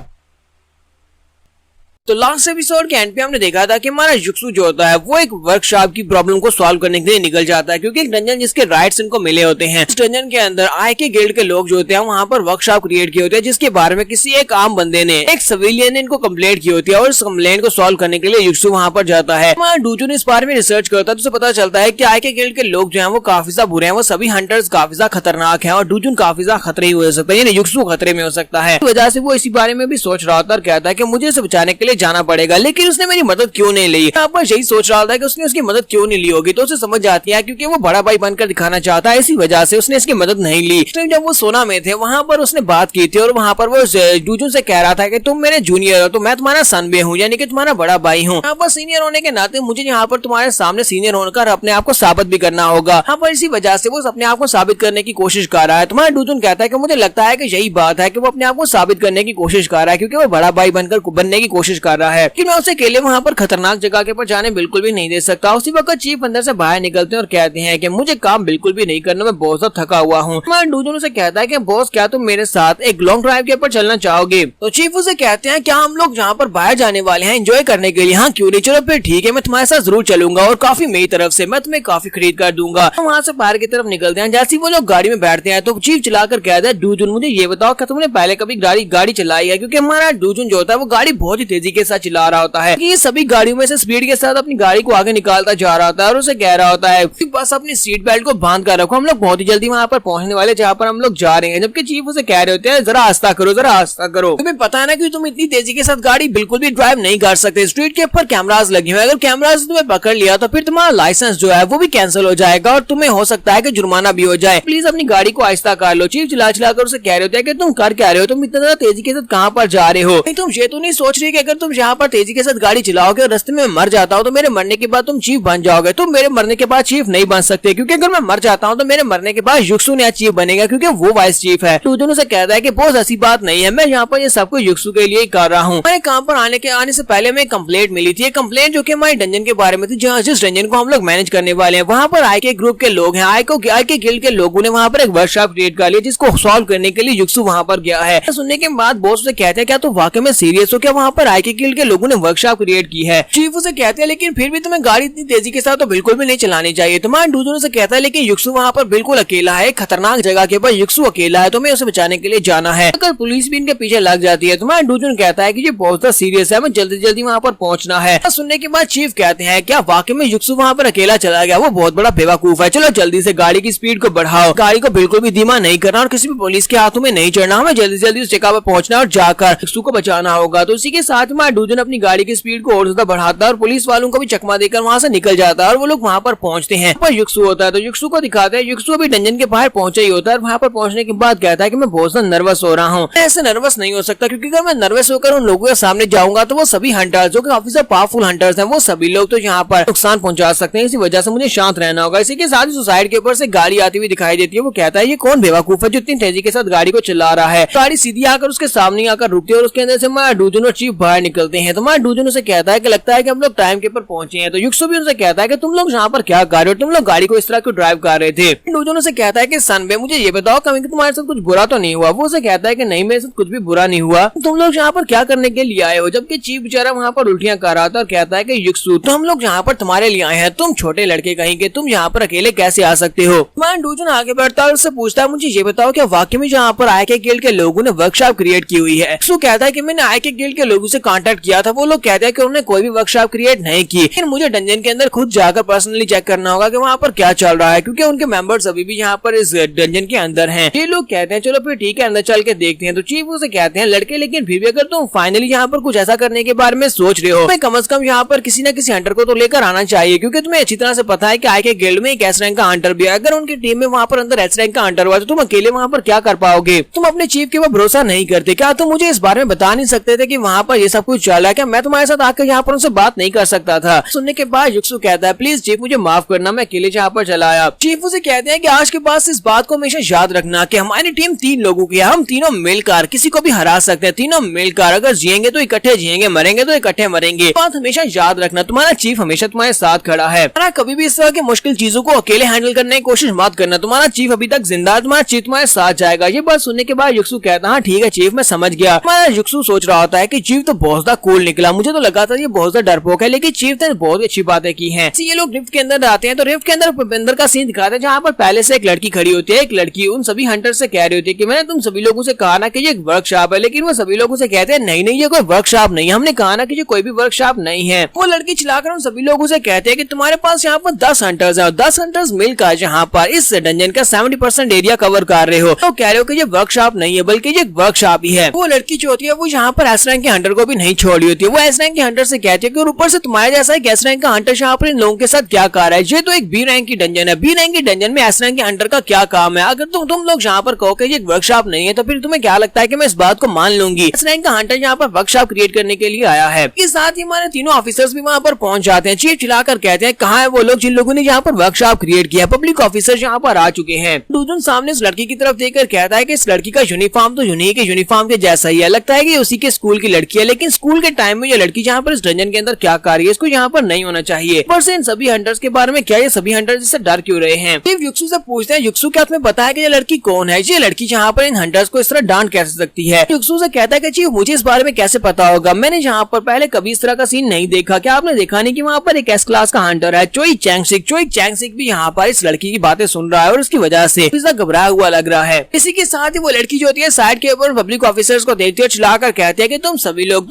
तो लास्ट एपिसोड के एंड पे हमने देखा था कि हमारा युक्सु जो होता है वो एक वर्कशॉप की प्रॉब्लम को सॉल्व करने के लिए निकल जाता है, क्योंकि एक डंजन जिसके राइट्स इनको मिले होते हैं। इस डंजन के अंदर आईके गिल्ड के लोग जो होते हैं वहाँ पर वर्कशॉप क्रिएट किए होते हैं, जिसके बारे में किसी एक आम बंदे ने, एक सिविलियन ने इनको कंप्लेंट की होती है, और इस कंप्लेंट को सॉल्व करने के लिए युक्सु वहाँ पर जाता है। हमारा डूजून इस बारे में रिसर्च करता है, तो उसे पता चलता है कि आईके गिल्ड के लोग जो है वो काफी ज्यादा बुरे हैं, वो सभी हंटर्स काफी ज्यादा खतरनाक है, और डूजून काफी ज्यादा खतरे ही हो सकता है, यानी युक्सु खतरे में हो सकता है। इस वजह से वो इसी बारे में भी सोच रहा था और कहता है कि मुझे उसे बचाने के लिए जाना पड़ेगा, लेकिन उसने मेरी मदद क्यों नहीं ली। यहाँ पर यही सोच रहा था कि उसने उसकी मदद क्यों नहीं ली होगी, तो उसे समझ जाती है क्योंकि वो बड़ा भाई बनकर दिखाना चाहता है, इसी वजह से उसने इसकी मदद नहीं ली। जब वो सोना में थे वहाँ पर उसने बात की थी, और वहाँ पर वो डूजून से कह रहा था कि तुम मेरे जूनियर हो तो मैं तुम्हारा सन भी हूँ, यानी कि तुम्हारा बड़ा भाई हूँ। यहाँ पर सीनियर होने के नाते मुझे यहाँ पर तुम्हारे सामने सीनियर होकर अपने आप को साबित भी करना होगा। यहाँ पर इसी वजह से वो अपने आप को साबित करने की कोशिश कर रहा है। तुम्हारा डूजून कहता है कि मुझे लगता है कि यही बात है कि वो अपने आप को साबित करने की कोशिश कर रहा है, क्योंकि वो बड़ा भाई बनने की कोशिश कर रहा है कि मैं उसे अकेले वहाँ पर खतरनाक जगह के पर जाने बिल्कुल भी नहीं दे सकता। उसी वक्त चीफ अंदर से बाहर निकलते हैं और कहते हैं कि मुझे काम बिल्कुल भी नहीं करना, मैं बहुत ज्यादा थका हुआ हूँ। डूजून से कहता है कि बॉस क्या तुम मेरे साथ एक लॉन्ग ड्राइव के ऊपर चलना चाहोगे? तो चीफ उसे कहते हैं क्या हम लोग जहाँ पर बाहर जाने वाले हैं एंजॉय करने के लिए? हाँ क्यों नहीं, चलो फिर ठीक है, मैं तुम्हारे साथ जरूर चलूंगा, और काफी मेरी तरफ से मैं तुम्हें काफी खरीद कर दूंगा। वहाँ से बाहर की तरफ निकलते हैं। जैसे वो लोग गाड़ी में बैठते हैं तो चीफ चलाकर कहता है डूजून मुझे ये बताओ क्या तुमने पहले कभी गाड़ी चलाई है? क्योंकि हमारा डूजून जो होता है वो गाड़ी बहुत ही तेजी के साथ चला रहा होता है, ये सभी गाड़ियों में से स्पीड के साथ अपनी गाड़ी को आगे निकालता जा रहा होता है, और उसे कह रहा होता है बस अपनी सीट बेल्ट को बांध कर रखो, हम लोग बहुत ही जल्दी वहाँ पर पहुंचने वाले जहाँ पर हम लोग जा रहे हैं। जबकि चीफ उसे कह रहे होते हैं जरा आस्था करो, जरा आस्था करो, तुम्हें पता है ना कि तुम इतनी तेजी के साथ गाड़ी बिल्कुल भी ड्राइव नहीं कर सकते, स्ट्रीट के ऊपर कैमरास लगे हुए, अगर कैमरास तुम्हें पकड़ लिया तो फिर तुम्हारा लाइसेंस जो है वो भी कैंसिल हो जाएगा, और तुम्हें हो सकता है कि जुर्माना भी हो जाए, प्लीज अपनी गाड़ी को आहिस्ता कर लो। चीफ चिल्ला कर उसे कह रहे होते हैं कि तुम कर क्या रहे हो, तुम इतना ज्यादा तेजी के साथ कहाँ पर जा रहे हो? नहीं तुम ये तो नहीं सोच रही कि अगर तुम यहाँ पर तेजी के साथ गाड़ी चलाओगे और रास्ते में मर जाता हो तो मेरे मरने के बाद तुम चीफ बन जाओगे? तुम मेरे मरने के बाद चीफ नहीं बन सकते, क्योंकि अगर मैं मर जाता हूँ तो मेरे मरने के बाद युक्सु ने चीफ बनेगा, क्योंकि वो वाइस चीफ है। तो दोनों से कहता है कि बहुत ऐसी बात नहीं है, मैं यहाँ पर ये सब कुछ युक्सु के लिए कर रहा हूँ। हमारे काम पर आने से पहले में कंप्लेंट मिली थी, कंप्लेंट जो कि हमारे डंजन के बारे में थी, जिस डंजन को हम लोग मैनेज करने वाले हैं। वहाँ पर आईके ग्रुप के लोग हैं, आईके गिल्ड के लोगों ने वहाँ पर एक वर्कशॉप क्रिएट कर लिया, जिसको सॉल्व करने के लिए युक्सु वहाँ पर गया है। सुनने के बाद बॉस से कहते हैं क्या तो वाकई में सीरियस हो, क्या वहाँ पर आईके गिल्ड के लोगों ने वर्कशॉप क्रिएट की है? चीफ उसे कहते हैं लेकिन फिर भी तुम्हें गाड़ी इतनी तेजी के साथ तो बिल्कुल भी नहीं चलानी चाहिए। तुम्हारे डूजून से कहता है लेकिन युक्सु वहाँ पर बिल्कुल अकेला है, खतरनाक जगह के ऊपर युक्सु अकेला है, तुम्हें उसे बचाने के लिए जाना है। अगर पुलिस भी इनके पीछे लग जाती है, तुम्हारा डूजून कहता है कि ये बहुत ज्यादा सीरियस है, मैं जल्दी जल्दी वहाँ पर पहुँचना है। सुनने के बाद चीफ कहते हैं क्या वाकई में युक्सु वहाँ पर अकेला चला गया? वो बहुत बड़ा बेवकूफ है, चलो जल्दी से गाड़ी की स्पीड को बढ़ाओ, गाड़ी को बिल्कुल भी धीमा नहीं करना और किसी भी पुलिस के हाथों में नहीं चढ़ना, हमें जल्दी जल्दी उस जगह पर पहुंचना और जाकर युक्सु को बचाना होगा। तो इसी के साथ हमारा डूजन अपनी गाड़ी की स्पीड को और ज्यादा बढ़ाता है और पुलिस वालों को भी चकमा देकर वहाँ से निकल जाता है, और वो लोग वहाँ पर पहुंचते हैं। पर युक्सु होता है तो युक्सु को दिखाते हैं, युक्सु अभी डंजन के बाहर पहुंचा ही होता है, वहाँ पर पहुंचने के बाद कहता है कि मैं बहुत ज्यादा नर्वस हो रहा हूँ। ऐसे नर्वस नहीं हो सकता, क्योंकि अगर मैं नर्वस होकर उन लोगों के सामने जाऊंगा तो वो सभी हंटर्स जो काफी ज्यादा पावरफुल हंटर्स हैं, वो सभी लोग तो यहाँ पर नुकसान पहुंचा सकते हैं, इसी वजह से मुझे शांत रहना होगा। इसी के साथ ही सुसाइड के ऊपर से गाड़ी आती हुई दिखाई देती है। वो कहता है ये कौन बेवकूफ है जो इतनी तेजी के साथ गाड़ी को चला रहा है? गाड़ी सीधी आकर उसके सामने आकर रुकती है और उसके अंदर से हमारा डूजन और चीफ बाहर निकलते हैं। तो हमारा डूजन उसे कहता है कि लगता है कि हम लोग टाइम के ऊपर पहुंचे हैं। तो युक्सु भी उनसे कहता है कि तुम लोग यहाँ पर क्या कर रहे हो, तुम लोग गाड़ी को इस तरह क्यों ड्राइव कर रहे थे? डूजन उसे कहता है कि सनबे मुझे ये बताओ कभी तुम्हारे साथ कुछ बुरा तो नहीं हुआ? वो उसे कहता है कि नहीं मेरे साथ कुछ भी बुरा नहीं हुआ, तुम लोग यहाँ पर क्या करने के लिए आए हो? जबकि चीफ बेचारा वहाँ पर उल्टियां कर रहा था और कहता है कि युक्सु तो हम लोग यहाँ पर तुम्हारे लिए आए हैं, तुम छोटे लड़के कहेंगे, तुम यहाँ पर अकेले कैसे आ सकते हो? हमारा डूजन आगे बढ़ता है और उससे पूछता है मुझे ये बताओ क्या वाकई में यहाँ पर आईके गिल्ड के लोगों ने वर्कशॉप क्रिएट की हुई है? युक्सु कहता है कि मैंने आईके गिल्ड के लोगों से कांटेक्ट किया था, वो लोग कहते हैं कि उन्होंने कोई भी वर्कशॉप क्रिएट नहीं की, लेकिन मुझे डंजन के अंदर खुद जाकर पर्सनली चेक करना होगा कि वहाँ पर क्या चल रहा है, क्योंकि उनके मेंबर्स अभी भी यहाँ पर इस डंजन के अंदर हैं। ये लोग कहते हैं चलो फिर ठीक है अंदर चल के देखते हैं। तो चीफ उसे कहते हैं लड़के लेकिन फिर भी अगर तुम फाइनली यहाँ पर कुछ ऐसा करने के बारे में सोच रहे हो, तुम्हें कम से कम यहाँ पर किसी न किसी हंटर को तो लेकर आना चाहिए, क्योंकि तुम्हें अच्छी तरह से पता है कि आईके गिल्ड में एक एस रैंक का हंटर भी है। अगर उनकी टीम में वहाँ पर अंदर एस रैंक का हंटर हुआ तो तुम अकेले वहाँ पर क्या कर पाओगे? तुम अपने चीफ के ऊपर भरोसा नहीं करते क्या? तुम मुझे इस बारे में बता नहीं सकते थे कि वहाँ पर ये सब कुछ चल रहा है? क्या मैं तुम्हारे साथ आकर यहाँ पर उनसे बात नहीं कर सकता था? सुनने के बाद युक्सु कहता है प्लीज चीफ मुझे माफ करना, मैं अकेले यहाँ पर चला आया। चीफ उसे कहते हैं कि आज के बाद इस बात को हमेशा याद रखना कि हमारी टीम 3 लोगों की है, हम तीनों मिलकर किसी को भी हरा सकते हैं, तीनों मिलकर अगर जिएंगे तो इकट्ठे जिएंगे, मरेंगे तो इकट्ठे मरेंगे। बात हमेशा याद रखना, तुम्हारा चीफ हमेशा तुम्हारे साथ खड़ा है, कभी भी इस तरह की मुश्किल चीजों को अकेले हैंडल करने की कोशिश मत करना, तुम्हारा चीफ अभी तक जिंदा है, तुम्हारा चीफ तुम्हारे साथ जाएगा। ये बात सुनने के बाद युक्सु कहता है हाँ ठीक है चीफ मैं समझ गया। हमारा युक्सु सोच रहा होता है कि चीफ तो बहुत ज्यादा कूल निकला। मुझे तो लगा था ये बहुत ज्यादा डरपोक है, लेकिन चीफ ने बहुत अच्छी बातें की हैं। ये लोग रिफ्ट के अंदर आते हैं तो रिफ्ट के अंदर का सीन दिखाते हैं जहाँ पर पहले से एक लड़की खड़ी होती है। एक लड़की उन सभी हंटर से कह रही होती है कि मैंने तुम सभी लोगों से कहा ना कि ये एक वर्कशॉप है, लेकिन वो सभी लोगों से कहते हैं नहीं नहीं ये कोई वर्कशॉप नहीं है, हमने कहा ना कि ये कोई भी वर्कशॉप नहीं है। वो लड़की चिल्लाकर उन सभी लोगों से कहते हैं कि तुम्हारे पास यहाँ पर 10 हंटर्स हैं और 10 हंटर्स मिलकर जहाँ पर इस डंजन का 70% एरिया कवर कर रहे हो, तो कह रहे हो कि ये वर्कशॉप नहीं है बल्कि ये वर्कशॉप ही है। वो लड़की जो होती है वो यहाँ पर एस रैंक के हंटर को भी नहीं छोड़ रही होती है। वो एस रैंक के हंटर से कहती है कि ऊपर से तुम्हारे जैसा एक एस रैंक का हंटर यहाँ पर इन लोगों के साथ क्या कर रहा है, ये तो एक बी रैंक की डंजन है, बी रैंक की डंजन में एस रैंक के हंटर का क्या काम है। अगर तुम लोग यहाँ पर कहो कि ये वर्कशॉप नहीं है तो फिर तुम्हें क्या लगता है कि मैं इस बात को मान लूंगी। एस रैंक का हंटर यहाँ पर वर्कशॉप क्रिएट करने के लिए आया है। इसके साथ ही हमारे तीनों ऑफिसर्स भी वहाँ पर पहुंच जाते हैं। चीफ चिल्लाकर कहते हैं कहाँ है वो लोग जिन लोगों ने यहाँ पर वर्कशॉप क्रिएट किया। पब्लिक ऑफिसर यहाँ पर आ चुके हैं। डूजन सामने इस लड़की की तरफ देखकर कहता है कि इस लड़की का यूनिफॉर्म तो यूनिक के यूनिफॉर्म के जैसा ही है, लगता है कि उसी के स्कूल की लड़की है, लेकिन स्कूल के टाइम में ये लड़की यहाँ पर इस डंजन के अंदर क्या कर रही है, इसको यहाँ पर नहीं होना चाहिए। पर से इन सभी हंटर्स के बारे में क्या ये सभी हंटर्स इससे डर क्यों रहे हैं। चीफ युक्सु से पूछते हैं युक्सु क्या तुम्हें पता है कि ये लड़की कौन है, ये लड़की यहाँ पर इन हंटर्स को इस तरह डांट कैसे सकती है। युक्सु से कहता है कि चीफ मुझे इस बारे में कैसे पता होगा, मैंने यहाँ पर पहले कभी इस तरह का सीन नहीं देखा। क्या आपने देखा नहीं कि वहाँ पर एक एस क्लास का हंटर है चोई चैंगसिक भी यहाँ पर इस लड़की की बातें सुन रहा है और उसकी वजह से घबराया हुआ लग रहा है। इसी के साथ ही वो लड़की जो होती है साइड के ऊपर पब्लिक ऑफिसर्स को देखती है, चिल्लाकर कहती है कि तुम सभी लोग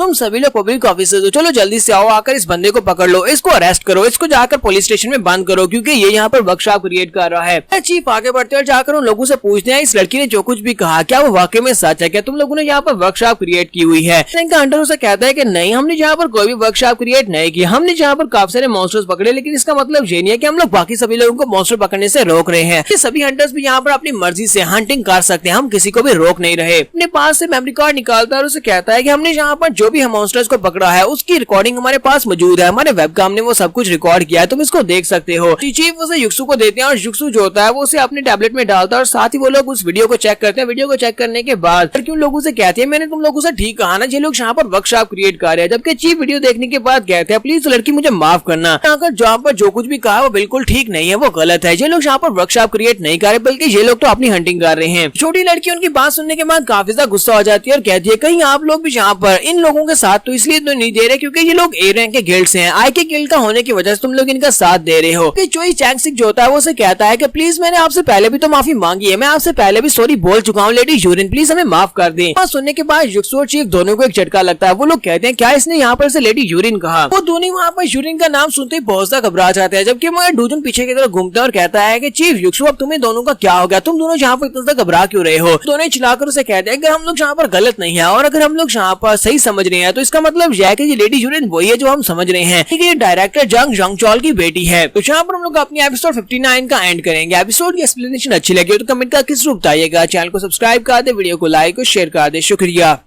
पब्लिक ऑफिसर्स हो, चलो जल्दी से आओ, आकर इस बंदे को पकड़ लो, इसको अरेस्ट करो, इसको जाकर पुलिस स्टेशन में बंद करो क्योंकि ये यहाँ पर वर्कशॉप क्रिएट कर रहा है। चीफ आगे बढ़ते और जाकर उन लोगों से पूछते हैं इस लड़की ने जो कुछ भी कहा क्या वो वाकई में सच है, क्या तुम लोगों ने यहाँ पर वर्कशॉप क्रिएट की हुई है। हंटर उसे कहता है कि नहीं हमने यहाँ पर कोई भी वर्कशॉप क्रिएट नहीं की, हमने यहाँ पर काफी सारे मॉन्स्टर्स पकड़े, लेकिन इसका मतलब ये नहीं है कि हम लोग बाकी सभी लोगों को मॉन्स्टर पकड़ने से रोक रहे हैं। ये सभी हंटर्स भी यहाँ पर अपनी मर्जी से हंटिंग कर सकते हैं, हम किसी को भी रोक नहीं रहे। अपने पास से मेमोरी कार्ड निकालता है और उसे कहता है कि हमने यहाँ पर जो भी हम मॉन्स्टर्स को पकड़ा है उसकी रिकॉर्डिंग हमारे पास मौजूद है, हमारे वेबकैम ने वो सब कुछ रिकॉर्ड किया है, तुम इसको देख सकते हो। चीफ उसे युक्सु को देते हैं और युक्सु जो होता है वो उसे अपने टैबलेट में डालता है और साथ ही वो लोग उस वीडियो को चेक करते हैं। वीडियो को चेक करने के बाद क्यों लोगों से कहते हैं मैंने तुम लोगों से ठीक कहा ना, ये लोग यहाँ पर वर्कशॉप क्रिएट कर रहे हैं। जबकि चीफ वीडियो देखने के बाद कहते हैं प्लीज लड़की मुझे माफ करना, अगर जहाँ पर जो कुछ भी कहा वो बिल्कुल ठीक नहीं है, वो गलत है, ये लोग यहाँ पर वर्कशॉप क्रिएट नहीं कर रहे बल्कि ये लोग तो अपनी हंटिंग कर रहे हैं। छोटी लड़की उनकी बात सुनने के बाद काफी ज्यादा गुस्सा हो जाती है और कहती है कहीं आप लोग भी यहाँ पर इन लोगों के साथ तो इसलिए तो नहीं दे रहे क्योंकि ये लोग ए रैंक के गिल्ड से हैं, आई के गिल्ड का होने की वजह से तुम लोग इनका साथ दे रहे हो। चोई चैंगसिक जो होता है वो उसे कहता है कि प्लीज मैंने आपसे पहले भी तो माफी मांगी है, मैं आपसे पहले भी सॉरी बोल चुका हूँ लेडी यूरिन, प्लीज हमें माफ कर दें। सुनने के बाद युक्सु और चीफ दोनों को एक झटका लगता है। वो लोग कहते हैं क्या इसने यहाँ पर से लेडी यूरिन कहा। वो दोनों वहाँ पर यूरिन का नाम सुनते ही बहुत ज्यादा घबरा जाते हैं, जबकि मगर डूजन पीछे की तरफ घूमता है और कहता है कि चीफ युक्सु अब तुम्हें दोनों का क्या हो गया, तुम दोनों यहाँ पर इतना ज्यादा घबरा क्यों रहे हो। दोनों चिल्लाकर उसे कहते हैं अगर हम लोग यहाँ पर गलत नहीं है और अगर हम लोग यहाँ पर सही समझ रहे हैं तो इसका मतलब यह है कि ये लेडी यूरिन वही है जो हम समझ रहे हैं, ये डायरेक्टर जंग जंगचौल की बेटी है। तो यहाँ पर हम लोग अपनी एपिसोड 59 का एंड करेंगे। एपिसोड की एक्सप्लेनेशन अच्छी लगी हो तो कमेंट करके जरूर बताइएगा। चैनल को सब्सक्राइब कर दे, वीडियो को लाइक और शेयर कर दे। शुक्रिया।